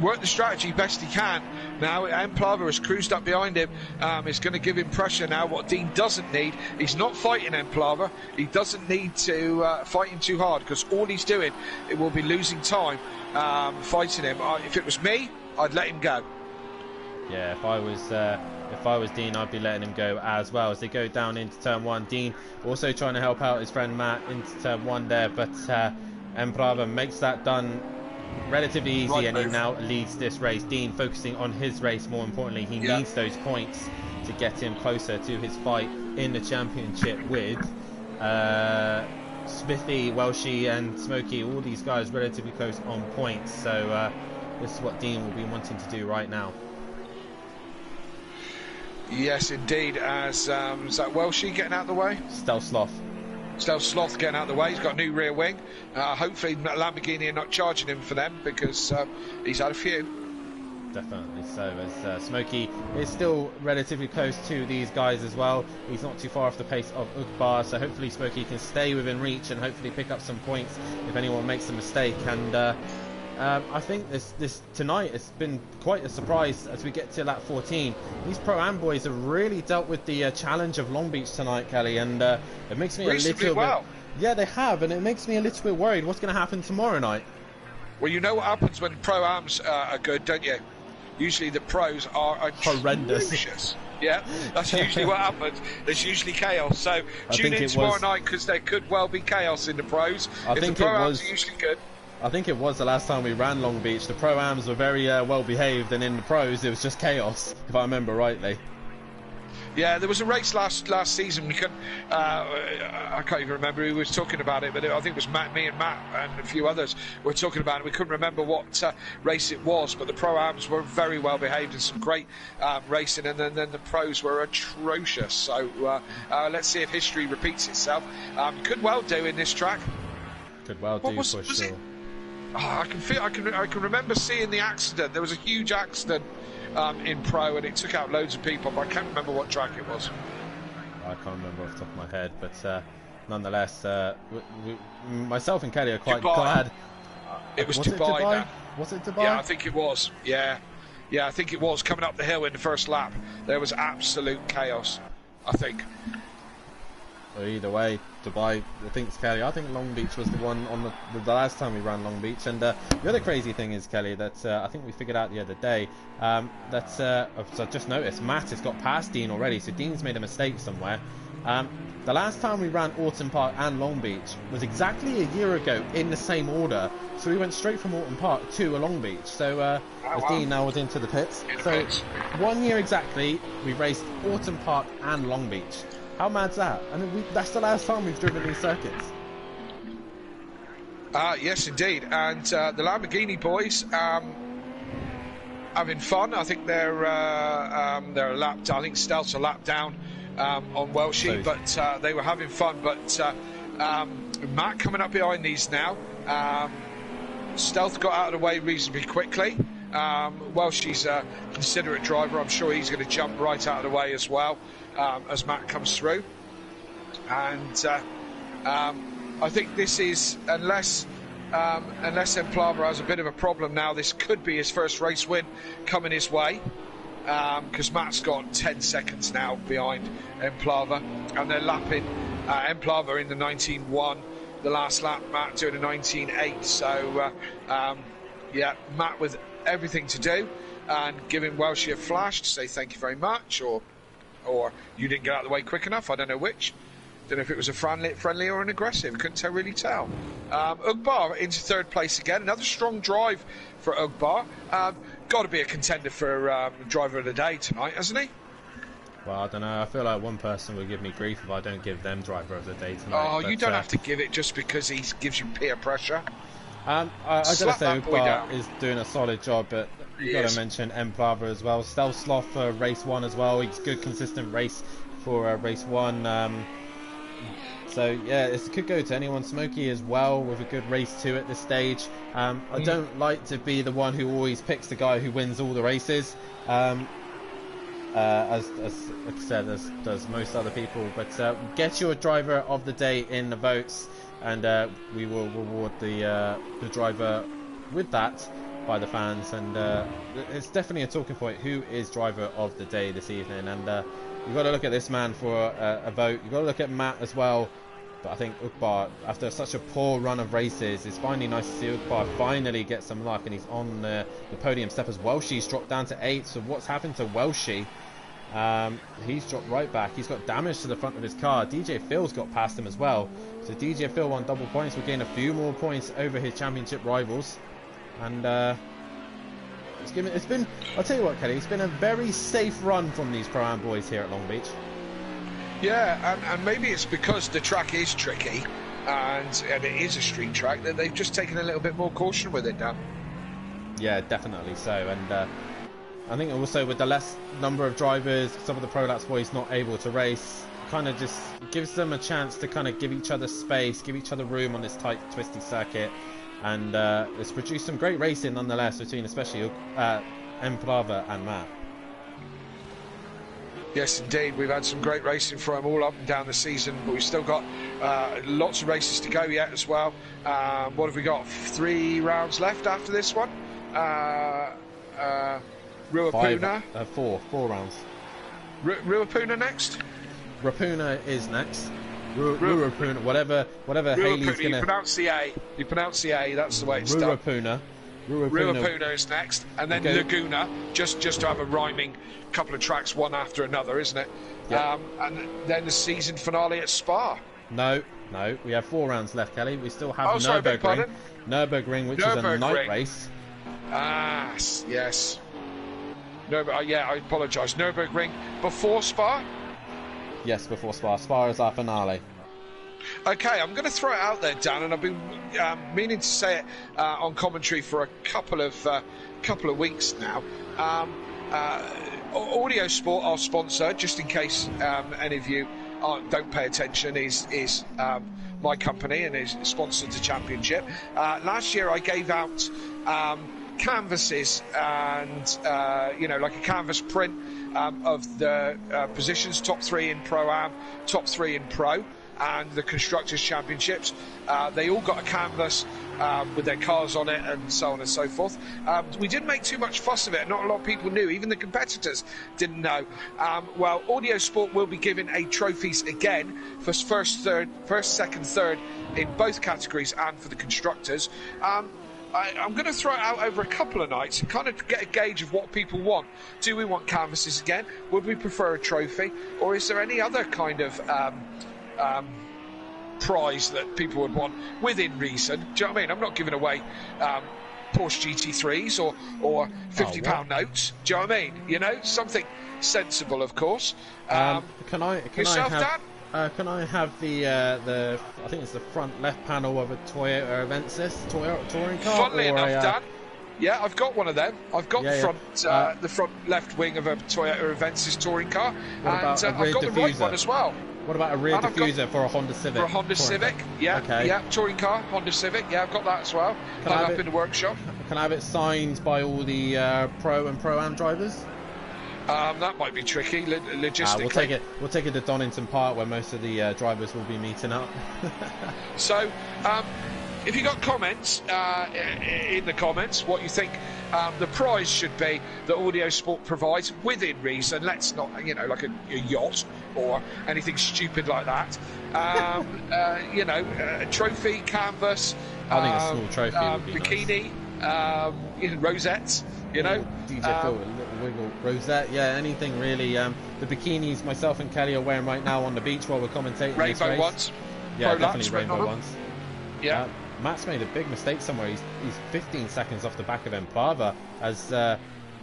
work the strategy best he can. Now Emplava has cruised up behind him. It's going to give him pressure now. What Dean doesn't need, he's not fighting Emplava. He doesn't need to fight him too hard, because all he's doing, it will be losing time fighting him. If it was me, I'd let him go. Yeah, if I was Dean, I'd be letting him go as well. As they go down into turn 1, Dean also trying to help out his friend Matt into turn 1 there, but Emplava makes that done relatively easy, and he now leads this race. Dean focusing on his race more importantly. He needs those points to get him closer to his fight in the championship with Smithy, Welshie and Smokey. All these guys relatively close on points, so this is what Dean will be wanting to do right now. Yes, indeed. As is that Welshie getting out of the way? Stel Sloth getting out of the way. He's got a new rear wing. Hopefully Lamborghini are not charging him for them, because he's had a few. Definitely so, as Smokey is still relatively close to these guys as well. He's not too far off the pace of Ugbar, so hopefully Smokey can stay within reach and hopefully pick up some points if anyone makes a mistake. And I think this tonight has been quite a surprise as we get to lap 14. These Pro-Am boys have really dealt with the challenge of Long Beach tonight, Kelly, and it makes me a little bit... Yeah, they have, and it makes me a little bit worried what's going to happen tomorrow night. Well, you know what happens when Pro-Ams are good, don't you? Usually the pros are horrendous. Yeah, that's usually what happens. There's usually chaos. So tune in tomorrow night, because there could well be chaos in the pros. If the Pro-Ams are usually good. I think it was the last time we ran Long Beach. The Pro-Ams were very well behaved, and in the pros it was just chaos, if I remember rightly. Yeah, there was a race last season. We couldn't. I can't even remember who was talking about it, but I think it was me and Matt and a few others were talking about it. We couldn't remember what race it was, but the Pro-Ams were very well behaved and some great racing, and then the pros were atrocious. So let's see if history repeats itself. Could well do in this track. Could well do for sure. I can remember seeing the accident. There was a huge accident in Pro, and it took out loads of people, but I can't remember what track it was. I can't remember off the top of my head, but nonetheless, myself and Kelly are quite glad. It was Dubai. Was it Dubai? Yeah, I think it was. Yeah, I think it was. Coming up the hill in the first lap, there was absolute chaos, I think. Well, either way, Dubai, I think it's Kelly. I think Long Beach was the one on the last time we ran Long Beach. And the other crazy thing is, Kelly, that I think we figured out the other day, so I've just noticed Matt has got past Dean already, so Dean's made a mistake somewhere. The last time we ran Autumn Park and Long Beach was exactly a year ago in the same order, so we went straight from Autumn Park to Long Beach. So as Dean now was into the pits, so 1 year exactly we raced Autumn Park and Long Beach. How mad's that? And that's the last time we've driven these circuits. Yes, indeed. And the Lamborghini boys having fun. I think they're a lap. I think Stealth's a lap down on Welshie, but they were having fun. But Matt coming up behind these now. Stealth got out of the way reasonably quickly. Welshie's a considerate driver. I'm sure he's going to jump right out of the way as well. As Matt comes through, and I think this is, unless Emplava has a bit of a problem now, this could be his first race win coming his way, because Matt's got 10 seconds now behind Emplava, and they're lapping Emplava in the 19.1, the last lap, Matt doing a 19.8, so yeah, Matt with everything to do, and giving Welshie a flash to say thank you very much, or you didn't get out of the way quick enough. I don't know which. Don't know if it was a friendly or an aggressive. Couldn't really tell. Ugbar into third place again. Another strong drive for Ugbar. Got to be a contender for driver of the day tonight, hasn't he? Well, I don't know. I feel like one person will give me grief if I don't give them driver of the day tonight. Oh, you don't have to give it just because he gives you peer pressure. I gotta say, Ugbar is doing a solid job, but you've got to mention Emplava as well. Stealth Sloth for race 1 as well. He's good, consistent race for race 1. So yeah, it could go to anyone. Smokey as well with a good race 2 at this stage. I don't like to be the one who always picks the guy who wins all the races, as like I said, as does most other people. But get your driver of the day in the votes, and we will reward the driver with that by the fans, and it's definitely a talking point. Who is driver of the day this evening? And you've got to look at this man for a vote. You've got to look at Matt as well. But I think Ugbar, after such a poor run of races, it's finally nice to see Ugbar finally get some luck, and he's on the podium step as Welshie's dropped down to 8. So what's happened to Welshie? He's dropped right back. He's got damage to the front of his car. DJ Phil's got past him as well. So DJ Phil won double points. Will gain a few more points over his championship rivals. And it's been, I'll tell you what, Kelly, it's been a very safe run from these Pro-Am boys here at Long Beach. Yeah, and maybe it's because the track is tricky and it is a street track that they've just taken a little bit more caution with it now. Yeah, definitely so. And I think also with the less number of drivers, some of the Pro Laps boys not able to race, kind of just gives them a chance to kind of give each other space, give each other room on this tight, twisty circuit. And it's produced some great racing nonetheless between especially Emplava and Matt. Yes, indeed. We've had some great racing for him all up and down the season, but we've still got lots of races to go yet as well. What have we got? 3 rounds left after this one. Ruapuna. 4 rounds. Ruapuna next? Rapuna is next. Ruapuna, whatever Haley's gonna. You pronounce the A. That's the way it's done. Ruapuna is next, and then Laguna, just to have a rhyming couple of tracks one after another, isn't it? Yeah. And then the season finale at Spa. No, No, we have 4 rounds left, Kelly. We still have sorry, beg Nürburgring. pardon? Nürburgring, which is a night Nürburgring. race. Ah, yes. Yeah, I apologise. Nürburgring before Spa? Yes, before Spa. Spa is our finale. Okay, I'm going to throw it out there, Dan, and I've been meaning to say it on commentary for a couple of weeks now. Audio Sport, our sponsor, just in case any of you don't pay attention, is my company and is sponsored the championship. Last year I gave out canvases and like a canvas print of the positions, top 3 in Pro-Am, top 3 in Pro, and the Constructors' Championships. They all got a canvas with their cars on it and so on and so forth. We didn't make too much fuss of it. Not a lot of people knew. Even the competitors didn't know. Well, Audio Sport will be giving a trophies again for first, second, third in both categories and for the Constructors. I'm going to throw it out over a couple of nights and kind of get a gauge of what people want. Do we want canvases again? Would we prefer a trophy? Or is there any other kind of prize that people would want within reason? Do you know what I mean? I'm not giving away Porsche GT3s or £50 notes. Do you know what I mean? You know, something sensible, of course. Can I yourself, have Dan? Can I have the I think it's the front left panel of a Toyota Avensis touring car? Funnily enough, Dan, yeah, I've got one of them. I've got the front left wing of a Toyota Avensis touring car, and I've got the right one as well. What about a rear diffuser for a Honda Civic? For a Honda Civic, yeah, okay. Yeah, touring car, Honda Civic, yeah, I've got that as well. Hung up in the workshop. Can I have it signed by all the Pro and Pro-Am drivers? That might be tricky, logistically. We'll take it to Donington Park, where most of the drivers will be meeting up. So, if you got comments in the comments, what you think the prize should be that Audio Sport provides within reason. Let's not, like a yacht or anything stupid like that. A trophy, canvas. I think a small trophy would be bikini, nice. Rosettes. DJ Phil, a little wiggle rosette, yeah, anything really. The bikinis myself and Kelly are wearing right now on the beach while we're commentating. Rainbow ones. Yeah, definitely rainbow ones. Yeah. Matt's made a big mistake somewhere. He's 15 seconds off the back of Emplava as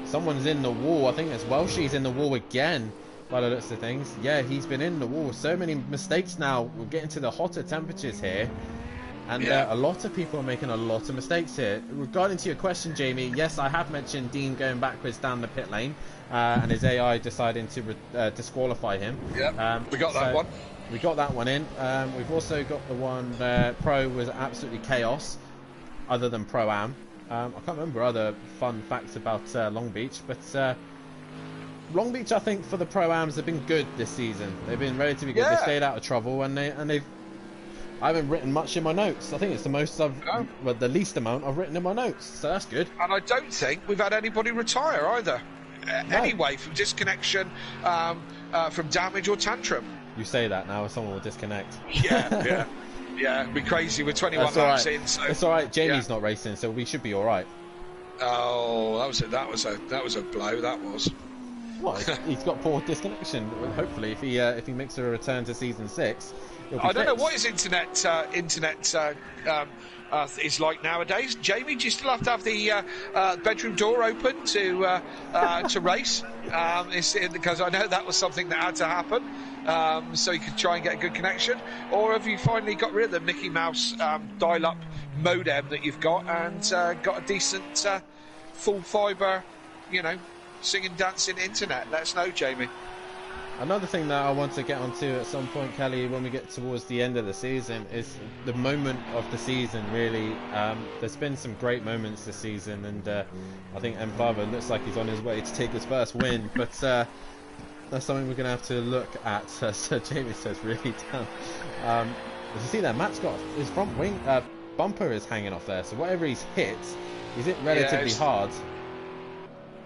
someone's in the wall. I think it's Welshie's in the wall again by the looks of things. Yeah, he's been in the wall. So many mistakes now. We're getting to the hotter temperatures here. And a lot of people are making a lot of mistakes here. Regarding to your question, Jamie, yes, I have mentioned Dean going backwards down the pit lane and his AI deciding to disqualify him. Yeah, we got that one. We got that one in. We've also got the one where Pro was absolutely chaos, other than Pro-Am. I can't remember other fun facts about Long Beach, but Long Beach, I think, for the Pro-Ams have been good this season. They've been relatively good. They stayed out of trouble, and they've. I haven't written much in my notes. I think it's the most the least amount I've written in my notes, so that's good. And I don't think we've had anybody retire either. No. Anyway, from disconnection, from damage or tantrum. You say that now, someone will disconnect. Yeah, it'd be crazy with 21 laps in. So it's all right. Jamie's not racing, so we should be all right. Oh, that was a blow. That was. Well, he's got poor disconnection. Hopefully, if he makes a return to season 6. I don't know what his internet is like nowadays. Jamie, do you still have to have the bedroom door open to race? Because I know that was something that had to happen, so you could try and get a good connection. Or have you finally got rid of the Mickey Mouse dial-up modem that you've got and got a decent full fibre, singing, dancing internet? Let us know, Jamie. Another thing that I want to get onto at some point, Kelly, when we get towards the end of the season, is the moment of the season, really. There's been some great moments this season, and I think Emplava looks like he's on his way to take his first win, but that's something we're going to have to look at. So Jamie says, really down. As you see there, Matt's got his front wing bumper is hanging off there, so whatever he's hit relatively hard.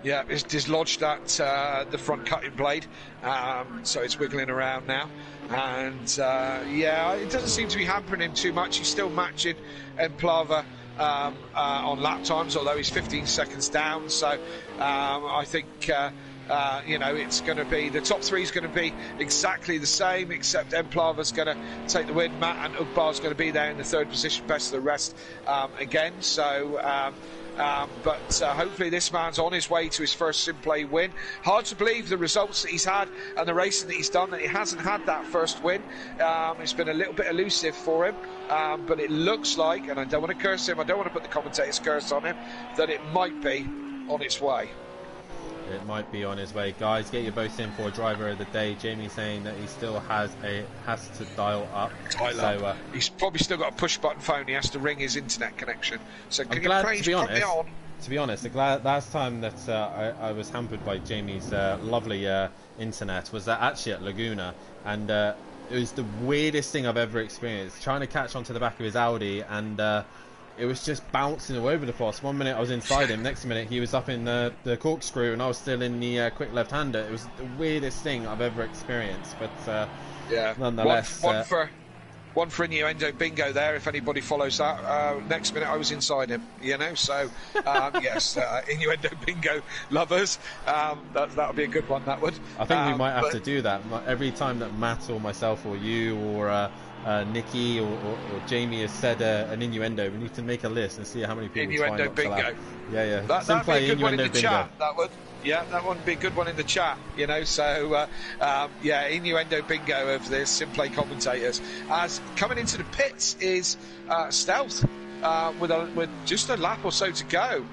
Yeah, it's dislodged at the front cutting blade, so it's wiggling around now. And it doesn't seem to be hampering him too much. He's still matching Emplava on lap times, although he's 15 seconds down. So I think You know, it's going to be the top three is going to be exactly the same, except Emplava's going to take the win. Matt and Ugbar's going to be there in the third position, best of the rest again. So, but hopefully this man's on his way to his first Simplay win. Hard to believe the results that he's had and the racing that he's done, that he hasn't had that first win. It's been a little bit elusive for him, but it looks like, and I don't want to curse him, I don't want to put the commentator's curse on him, that it might be on its way. It might be on his way. Guys, get your votes in for driver of the day. Jamie saying that he still has to dial up. He's probably still got a push button phone. He has to ring his internet connection. So can you please put me on? To be honest, the last time that I was hampered by Jamie's lovely internet was actually at Laguna, and it was the weirdest thing I've ever experienced. Trying to catch onto the back of his Audi, and it was just bouncing all over the place. 1 minute I was inside him, next minute he was up in the corkscrew, and I was still in the quick left-hander. It was the weirdest thing I've ever experienced, but yeah, nonetheless. One for Innuendo Bingo there, if anybody follows that. Next minute I was inside him, you know, so yes, Innuendo Bingo lovers, that'll be a good one, that would. I think we might have to do that. Every time that Matt or myself or you or Nikki or Jamie has said an innuendo, we need to make a list and see how many people Innuendo Bingo. Yeah. That'd be a good one in the chat, that would. Yeah, that one would be a good one in the chat, you know. So, yeah, Innuendo Bingo of the Simplay commentators. As coming into the pits is Stealth with just a lap or so to go.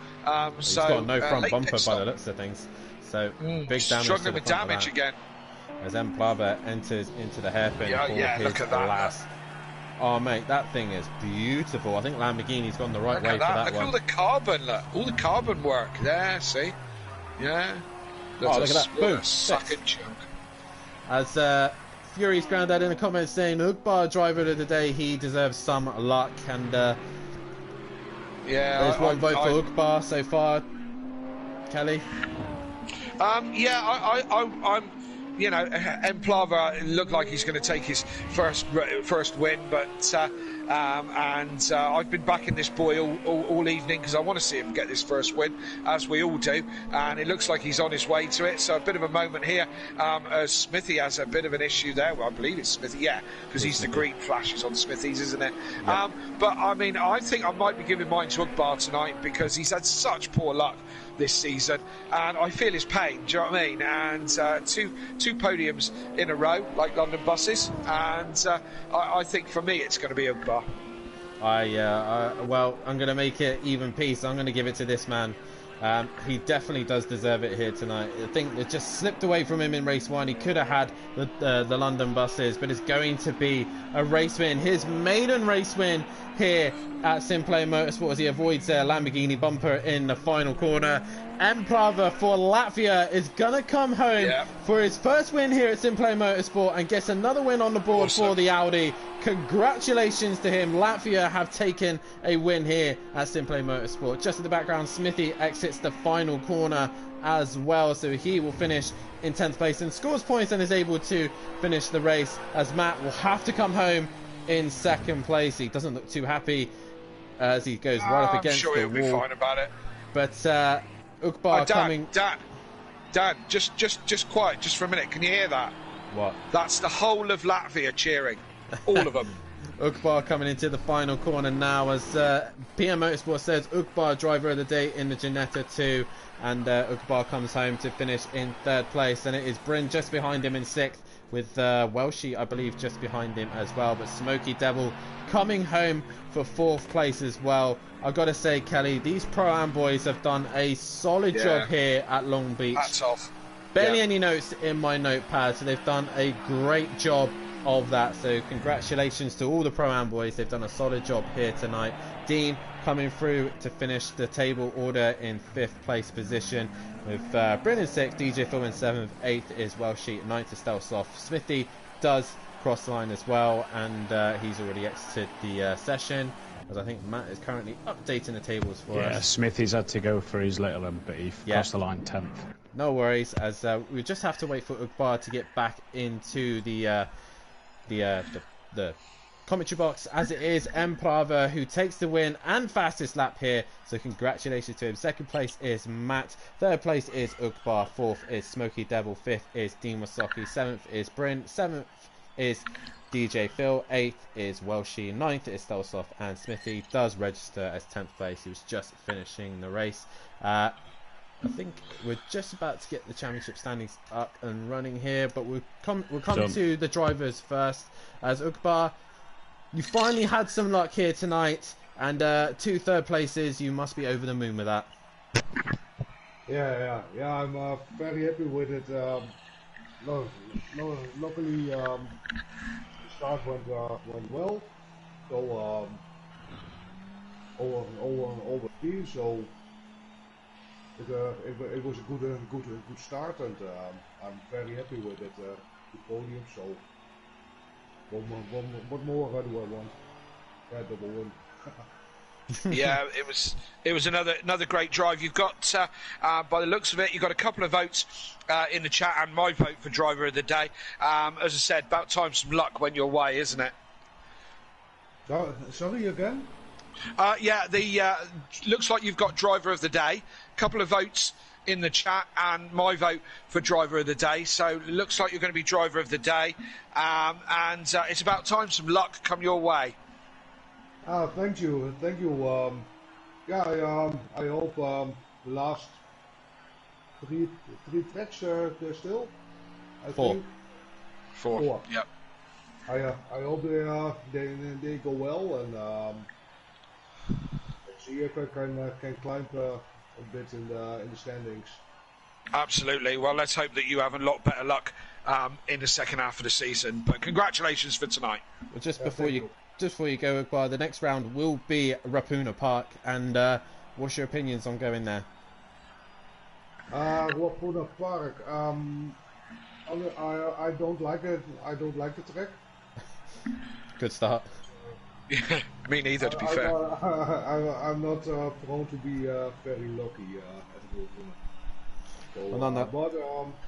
He's got no front bumper by the looks of things. So, big damage. Struggling with damage again. As Emplava enters into the hairpin for his look at that. last. Oh, mate, that thing is beautiful. I think Lamborghini's gone the right way for that look one. Look at all the carbon, all the carbon work there, see? Yeah. Oh, look at that. Boom. Sucking chunk. As Fury's granddad in the comments saying, Ugbar driver of the day, he deserves some luck. And yeah, there's one vote for Ugbar so far. Kelly? Yeah, I'm. You know, Emplava looked like he's going to take his first win, but I've been backing this boy all evening because I want to see him get this first win, as we all do, and it looks like he's on his way to it. So a bit of a moment here as Smithy has a bit of an issue there. Well, I believe it's Smithy, yeah, because he's the green flashes on Smithy's, isn't it? Yeah. But I mean, I think I might be giving mine to Ugbar tonight because he's had such poor luck this season, and I feel his pain. Do you know what I mean? And two podiums in a row, like London buses, and I think for me it's going to be Ugbar. Well, I'm going to make it even piece. I'm going to give it to this man. He definitely does deserve it here tonight. I think it just slipped away from him in race one. He could have had the London buses, but it's going to be a race win. His maiden race win here at Simplay Motorsport as he avoids a Lamborghini bumper in the final corner. Emplava for Latvia is going to come home for his first win here at Simplay Motorsport and gets another win on the board for the Audi. Congratulations to him. Latvia have taken a win here at Simplay Motorsport. Just in the background, Smithy exits the final corner as well, so he will finish in 10th place and scores points and is able to finish the race, as Matt will have to come home in 2nd place. He doesn't look too happy as he goes right up against the wall. I'm sure he'll be fine about it. But Ugbar coming... Dan, just quiet, just for a minute. Can you hear that? What? That's the whole of Latvia cheering. All of them. Ugbar coming into the final corner now as PM Motorsport says Ugbar driver of the day in the Ginetta 2, and Ugbar comes home to finish in 3rd place, and it is Bryn just behind him in 6th with Welshie, I believe, just behind him as well, but Smoky Devil coming home for 4th place as well. I've got to say, Kelly, these Pro-Am boys have done a solid job here at Long Beach. Hats off. Barely any notes in my notepad, so they've done a great job of that. So congratulations to all the Pro-Am boys. They've done a solid job here tonight. Dean coming through to finish the table order in 5th place position with Bryn in 6th, DJ Phil in 7th, 8th is Welshie, 9th is Stelsoff. Smithy does cross the line as well, and he's already exited the session, as I think Matt is currently updating the tables for us. Yeah, Smithy's had to go for his little one, but he crossed the line 10th. No worries, as we just have to wait for Ugbar to get back into the commentary box as it is Emprava who takes the win and fastest lap here. So congratulations to him. Second place is Matt. Third place is Ukbar. Fourth is Smoky Devil. Fifth is Dean Wasocki. Seventh is Bryn. Seventh is DJ Phil. Eighth is Welshie. Ninth is Stelsoff. And Smithy does register as 10th place. He was just finishing the race. I think we're just about to get the championship standings up and running here, but we'll come to the drivers first. As Ukbar, you finally had some luck here tonight, and 2 third places. You must be over the moon with that. Yeah. I'm very happy with it. Luckily, the start went well. So all the team. So it was a good start, and I'm very happy with it. The podium. So what more do I want? Yeah, double win. Yeah, it was another great drive. You've got, by the looks of it, you've got a couple of votes in the chat, and my vote for driver of the day. As I said, about time some luck went your way, isn't it? Sorry again. Yeah, looks like you've got driver of the day. Couple of votes in the chat, and my vote for driver of the day. So it looks like you're going to be driver of the day, and it's about time some luck come your way. Thank you. Yeah, I hope the last three tracks still. Four. Think. Four. Yep. I hope they go well, and let's see if I can climb a bit in the standings. Absolutely. Well, let's hope that you have a lot better luck in the second half of the season. But congratulations for tonight. Well, just before you go, Ukbar, the next round will be Rapuna Park, and what's your opinions on going there? Rapuna Park. I don't like it. I don't like the track. Good start. Yeah, me neither, to be fair. I'm not prone to be very lucky at Rapuna. So, but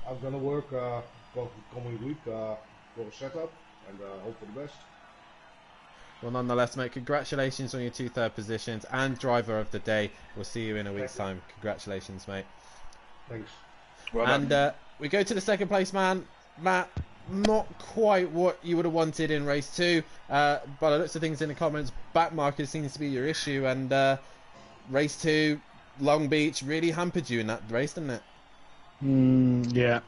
I'm gonna work coming week for a setup, and hope for the best. Well, nonetheless, mate, congratulations on your 2 third positions and driver of the day. We'll see you in a week's time. Congratulations, mate. Thanks. Well and we go to the second place man, Matt. Not quite what you would have wanted in race 2. By the looks of things in the comments, back markers seems to be your issue, and race 2, Long Beach, really hampered you in that race, didn't it? Yeah.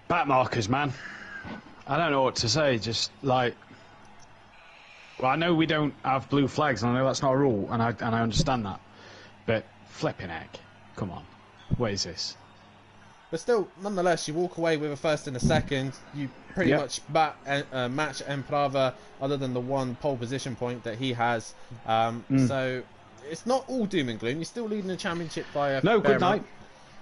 Back markers, man. I don't know what to say. Just like, well, I know we don't have blue flags, and I know that's not a rule, and I understand that. But flipping heck, come on, what is this? But still, nonetheless, you walk away with a first and a second. You pretty much match Emprava, other than the one pole position point that he has. So it's not all doom and gloom. You're still leading the championship by a good night.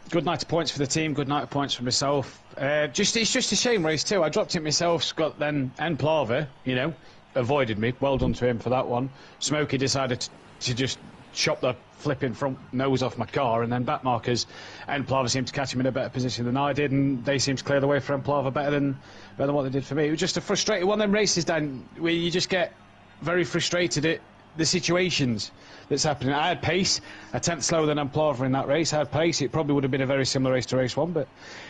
Good night of points for the team. Good night of points for myself. It's just a shame race 2. I dropped it myself. Scott then Emprava, avoided me. Well done to him for that one. Smokey decided to just chop the flipping front nose off my car, and then back markers, Emprava seemed to catch him in a better position than I did, and they seemed to clear the way for Emprava better than what they did for me. It was just a frustrating one of them races, Dan, where you just get very frustrated at the situations that's happening. I had pace, a tenth slower than Emprava in that race. I had pace. It probably would have been a very similar race to race 1, but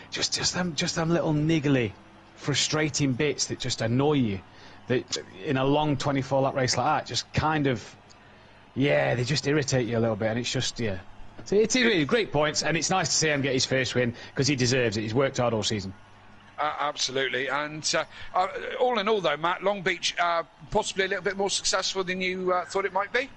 just them little niggly, frustrating bits that just annoy you. That in a long 24-lap race like that, just kind of, they just irritate you a little bit, and it's just, So it's really great points, and it's nice to see him get his first win, because he deserves it. He's worked hard all season. Absolutely. And all in all, though, Matt, Long Beach possibly a little bit more successful than you thought it might be?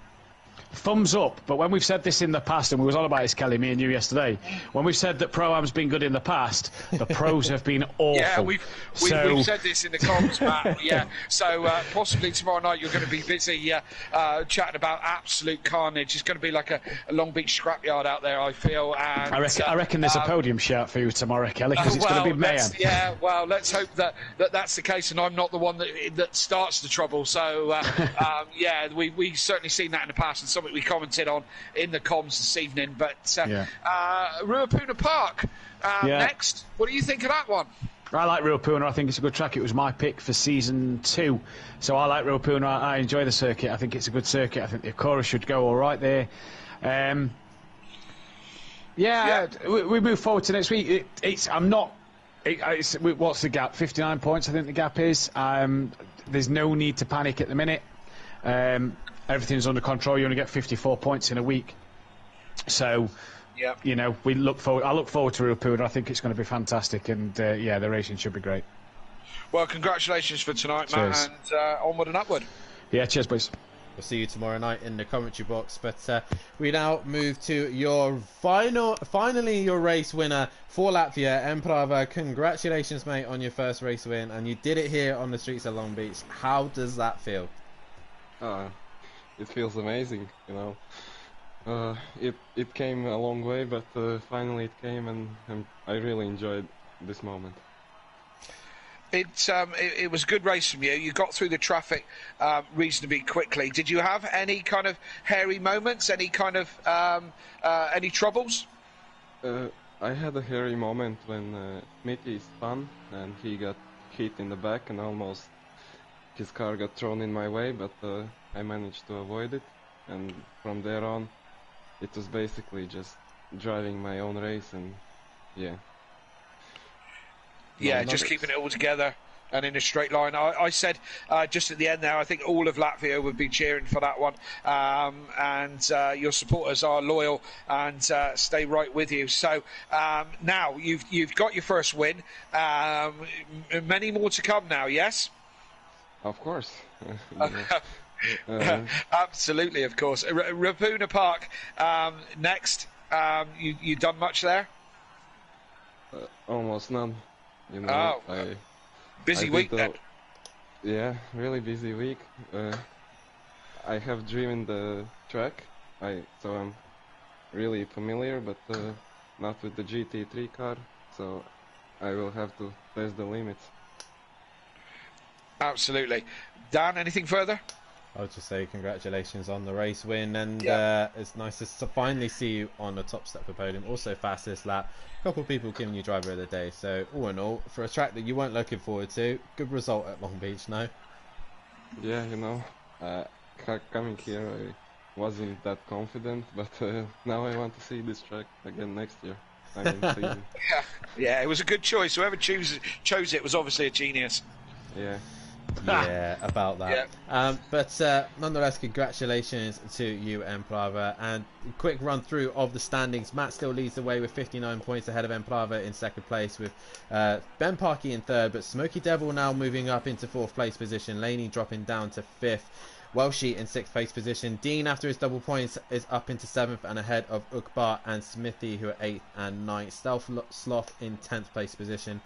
Thumbs up, but when we've said this in the past, and we was on about this, Kelly, me and you yesterday, when we've said that Pro-Am's been good in the past, the pros have been awful. Yeah, we've said this in the comms, Matt. Yeah, so possibly tomorrow night you're going to be busy chatting about absolute carnage. It's going to be like a Long Beach scrapyard out there, I feel. And, I reckon there's a podium shout for you tomorrow, Kelly, because it's going to be mayhem. Let's hope that's the case, and I'm not the one that starts the trouble. So, we've certainly seen that in the past, and something we commented on in the comms this evening. But Ruapuna Park next. What do you think of that one? I like Ruapuna. I think it's a good track. It was my pick for season 2, so I like Ruapuna. I enjoy the circuit. I think it's a good circuit. I think the Acura should go all right there. We move forward to next week. What's the gap? 59 points, I think the gap is. There's no need to panic at the minute. Everything's under control. You only get 54 points in a week. So, you know, I look forward to Ruapuna. I think it's going to be fantastic. And, the racing should be great. Well, congratulations for tonight, Matt, and onward and upward. Yeah, cheers, boys. We'll see you tomorrow night in the commentary box. But we now move to your finally your race winner for Latvia, Emprava. Congratulations, mate, on your first race win, and you did it here on the streets of Long Beach. How does that feel? It feels amazing, you know. It came a long way, but finally it came, and I really enjoyed this moment. It was a good race from you. You got through the traffic reasonably quickly. Did you have any kind of hairy moments? Any kind of any troubles? I had a hairy moment when Mitty spun and he got hit in the back, and almost his car got thrown in my way, but I managed to avoid it. And from there on, it was basically just driving my own race, and just keeping it all together and in a straight line. I said just at the end there, I think all of Latvia would be cheering for that one, and your supporters are loyal and stay right with you. So now you've got your first win. Many more to come now, yes? Of course. Absolutely, of course. Ruapuna Park next. You done much there? Almost none. You know, busy week then. Yeah, really busy week. I have driven the track, so I'm really familiar, but not with the GT3 car, so I will have to test the limits. Absolutely. Dan, anything further? I would just say congratulations on the race win, and it's nice to finally see you on the top step of the podium. Also fastest lap, a couple of people giving you driver of the day. So all in all, for a track that you weren't looking forward to, good result at Long Beach, no? Yeah, you know, coming here I wasn't that confident, but now I want to see this track again next year. Yeah, it was a good choice. Whoever chose it was obviously a genius. Yeah. Yeah, about that. But nonetheless, congratulations to you, Emprava. And quick run through of the standings. Matt still leads the way with 59 points ahead of Emprava in second place, with Ben Parkey in third, but Smoky Devil now moving up into fourth place position. Laney dropping down to fifth. Welshie in sixth place position. Dean, after his double points, is up into seventh and ahead of Ukbar and Smithy, who are eighth and ninth. Stealth Sloth in 10th place position.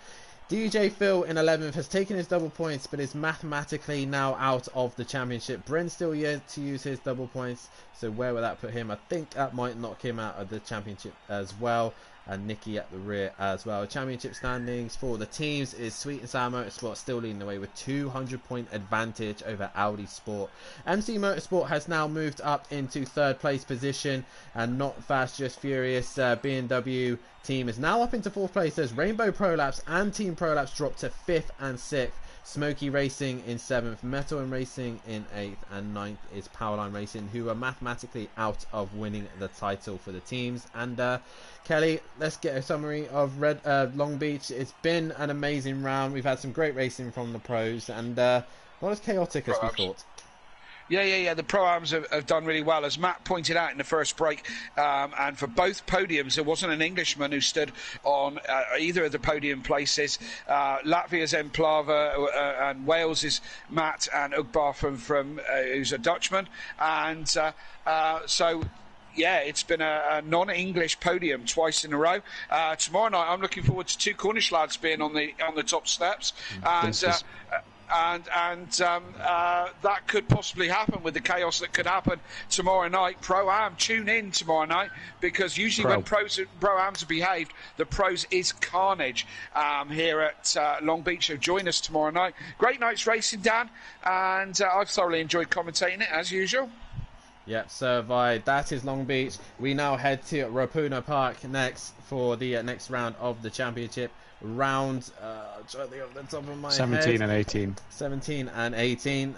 DJ Phil in 11th has taken his double points, but is mathematically now out of the championship. Bryn's still yet to use his double points, so where will that put him? I think that might knock him out of the championship as well. And Nicky at the rear as well. Championship standings for the teams is Sweet and Sour Motorsport still leading the way with 200-point advantage over Audi Sport. MC Motorsport has now moved up into third place position, and Not Fast Just Furious BMW team is now up into fourth place. There's Rainbow Prolapse and Team Prolapse dropped to fifth and sixth. Smoky Racing in 7th, Metal and Racing in 8th, and 9th is Powerline Racing, who are mathematically out of winning the title for the teams. And Kelly, let's get a summary of Long Beach. It's been an amazing round. We've had some great racing from the pros, and not as chaotic as we thought. Yeah. The Pro-Ams have done really well, as Matt pointed out in the first break. And for both podiums, there wasn't an Englishman who stood on either of the podium places. Latvia's Emplava and Wales's Matt, and Ugbar from who's a Dutchman. And so... yeah, it's been a non-English podium twice in a row. Tomorrow night, I'm looking forward to two Cornish lads being on the top steps, and that could possibly happen with the chaos that could happen tomorrow night. Pro-Am, tune in tomorrow night, because usually when Pro-Ams are behaved, the pros is carnage here at Long Beach. So join us tomorrow night. Great night's racing, Dan, and I've thoroughly enjoyed commentating it as usual. Yep, so that is Long Beach. We now head to Ruapuna Park next for the next round of the championship. round. Trying to think off the top of my 17 head. and 18. 17 and 18.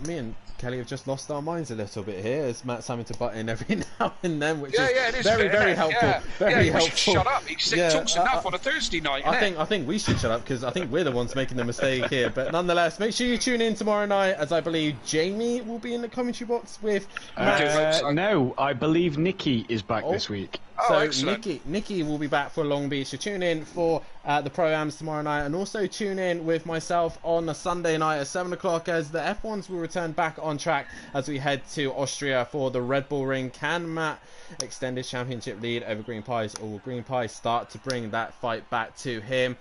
Me and Kelly have just lost our minds a little bit here, as Matt's having to butt in every now and then, which it is is very, fair. very helpful. Yeah. Very we helpful. should shut up. He talks enough on a Thursday night. I think we should shut up, because I think we're the ones making the mistake here. But nonetheless, make sure you tune in tomorrow night, as I believe Jamie will be in the commentary box with Matt. No, I believe Nikki is back this week. So excellent. Nikki will be back for Long Beach. So tune in for the Pro-Ams tomorrow night, and also tune in with myself on a Sunday night at 7 o'clock, as the F1s will return back on track as we head to Austria for the Red Bull Ring. Can Matt extend his championship lead over Green Pies, or will Green Pies start to bring that fight back to him?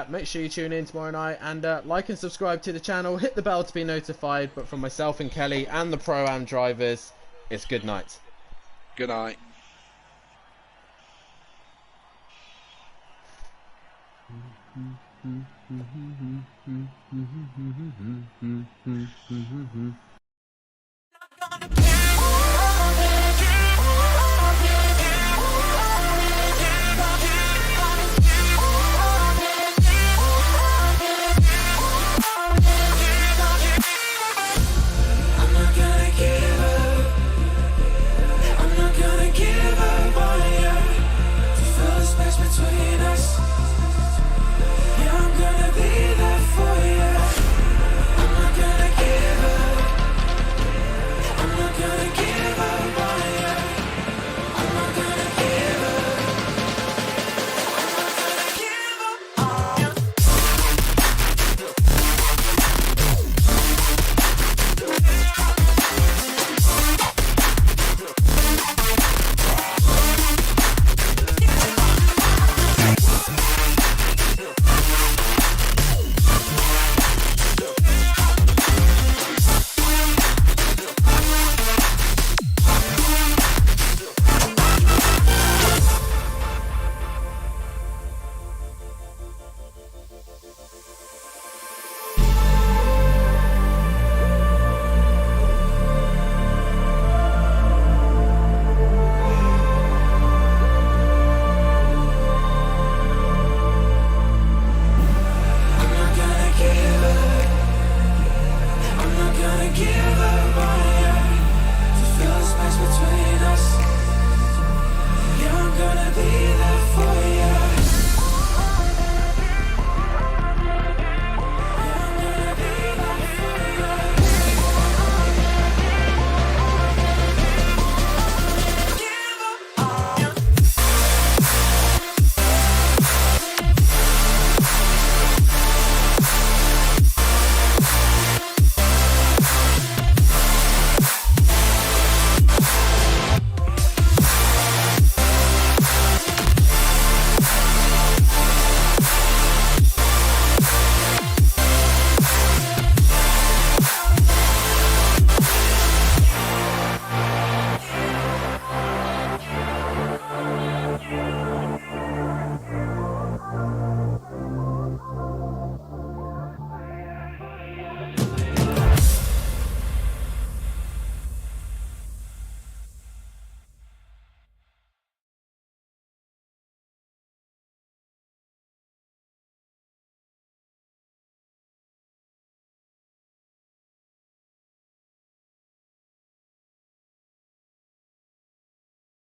Make sure you tune in tomorrow night, and like and subscribe to the channel. Hit the bell to be notified. But from myself and Kelly and the Pro-Am drivers, it's good night. Good night. Mm-hmm.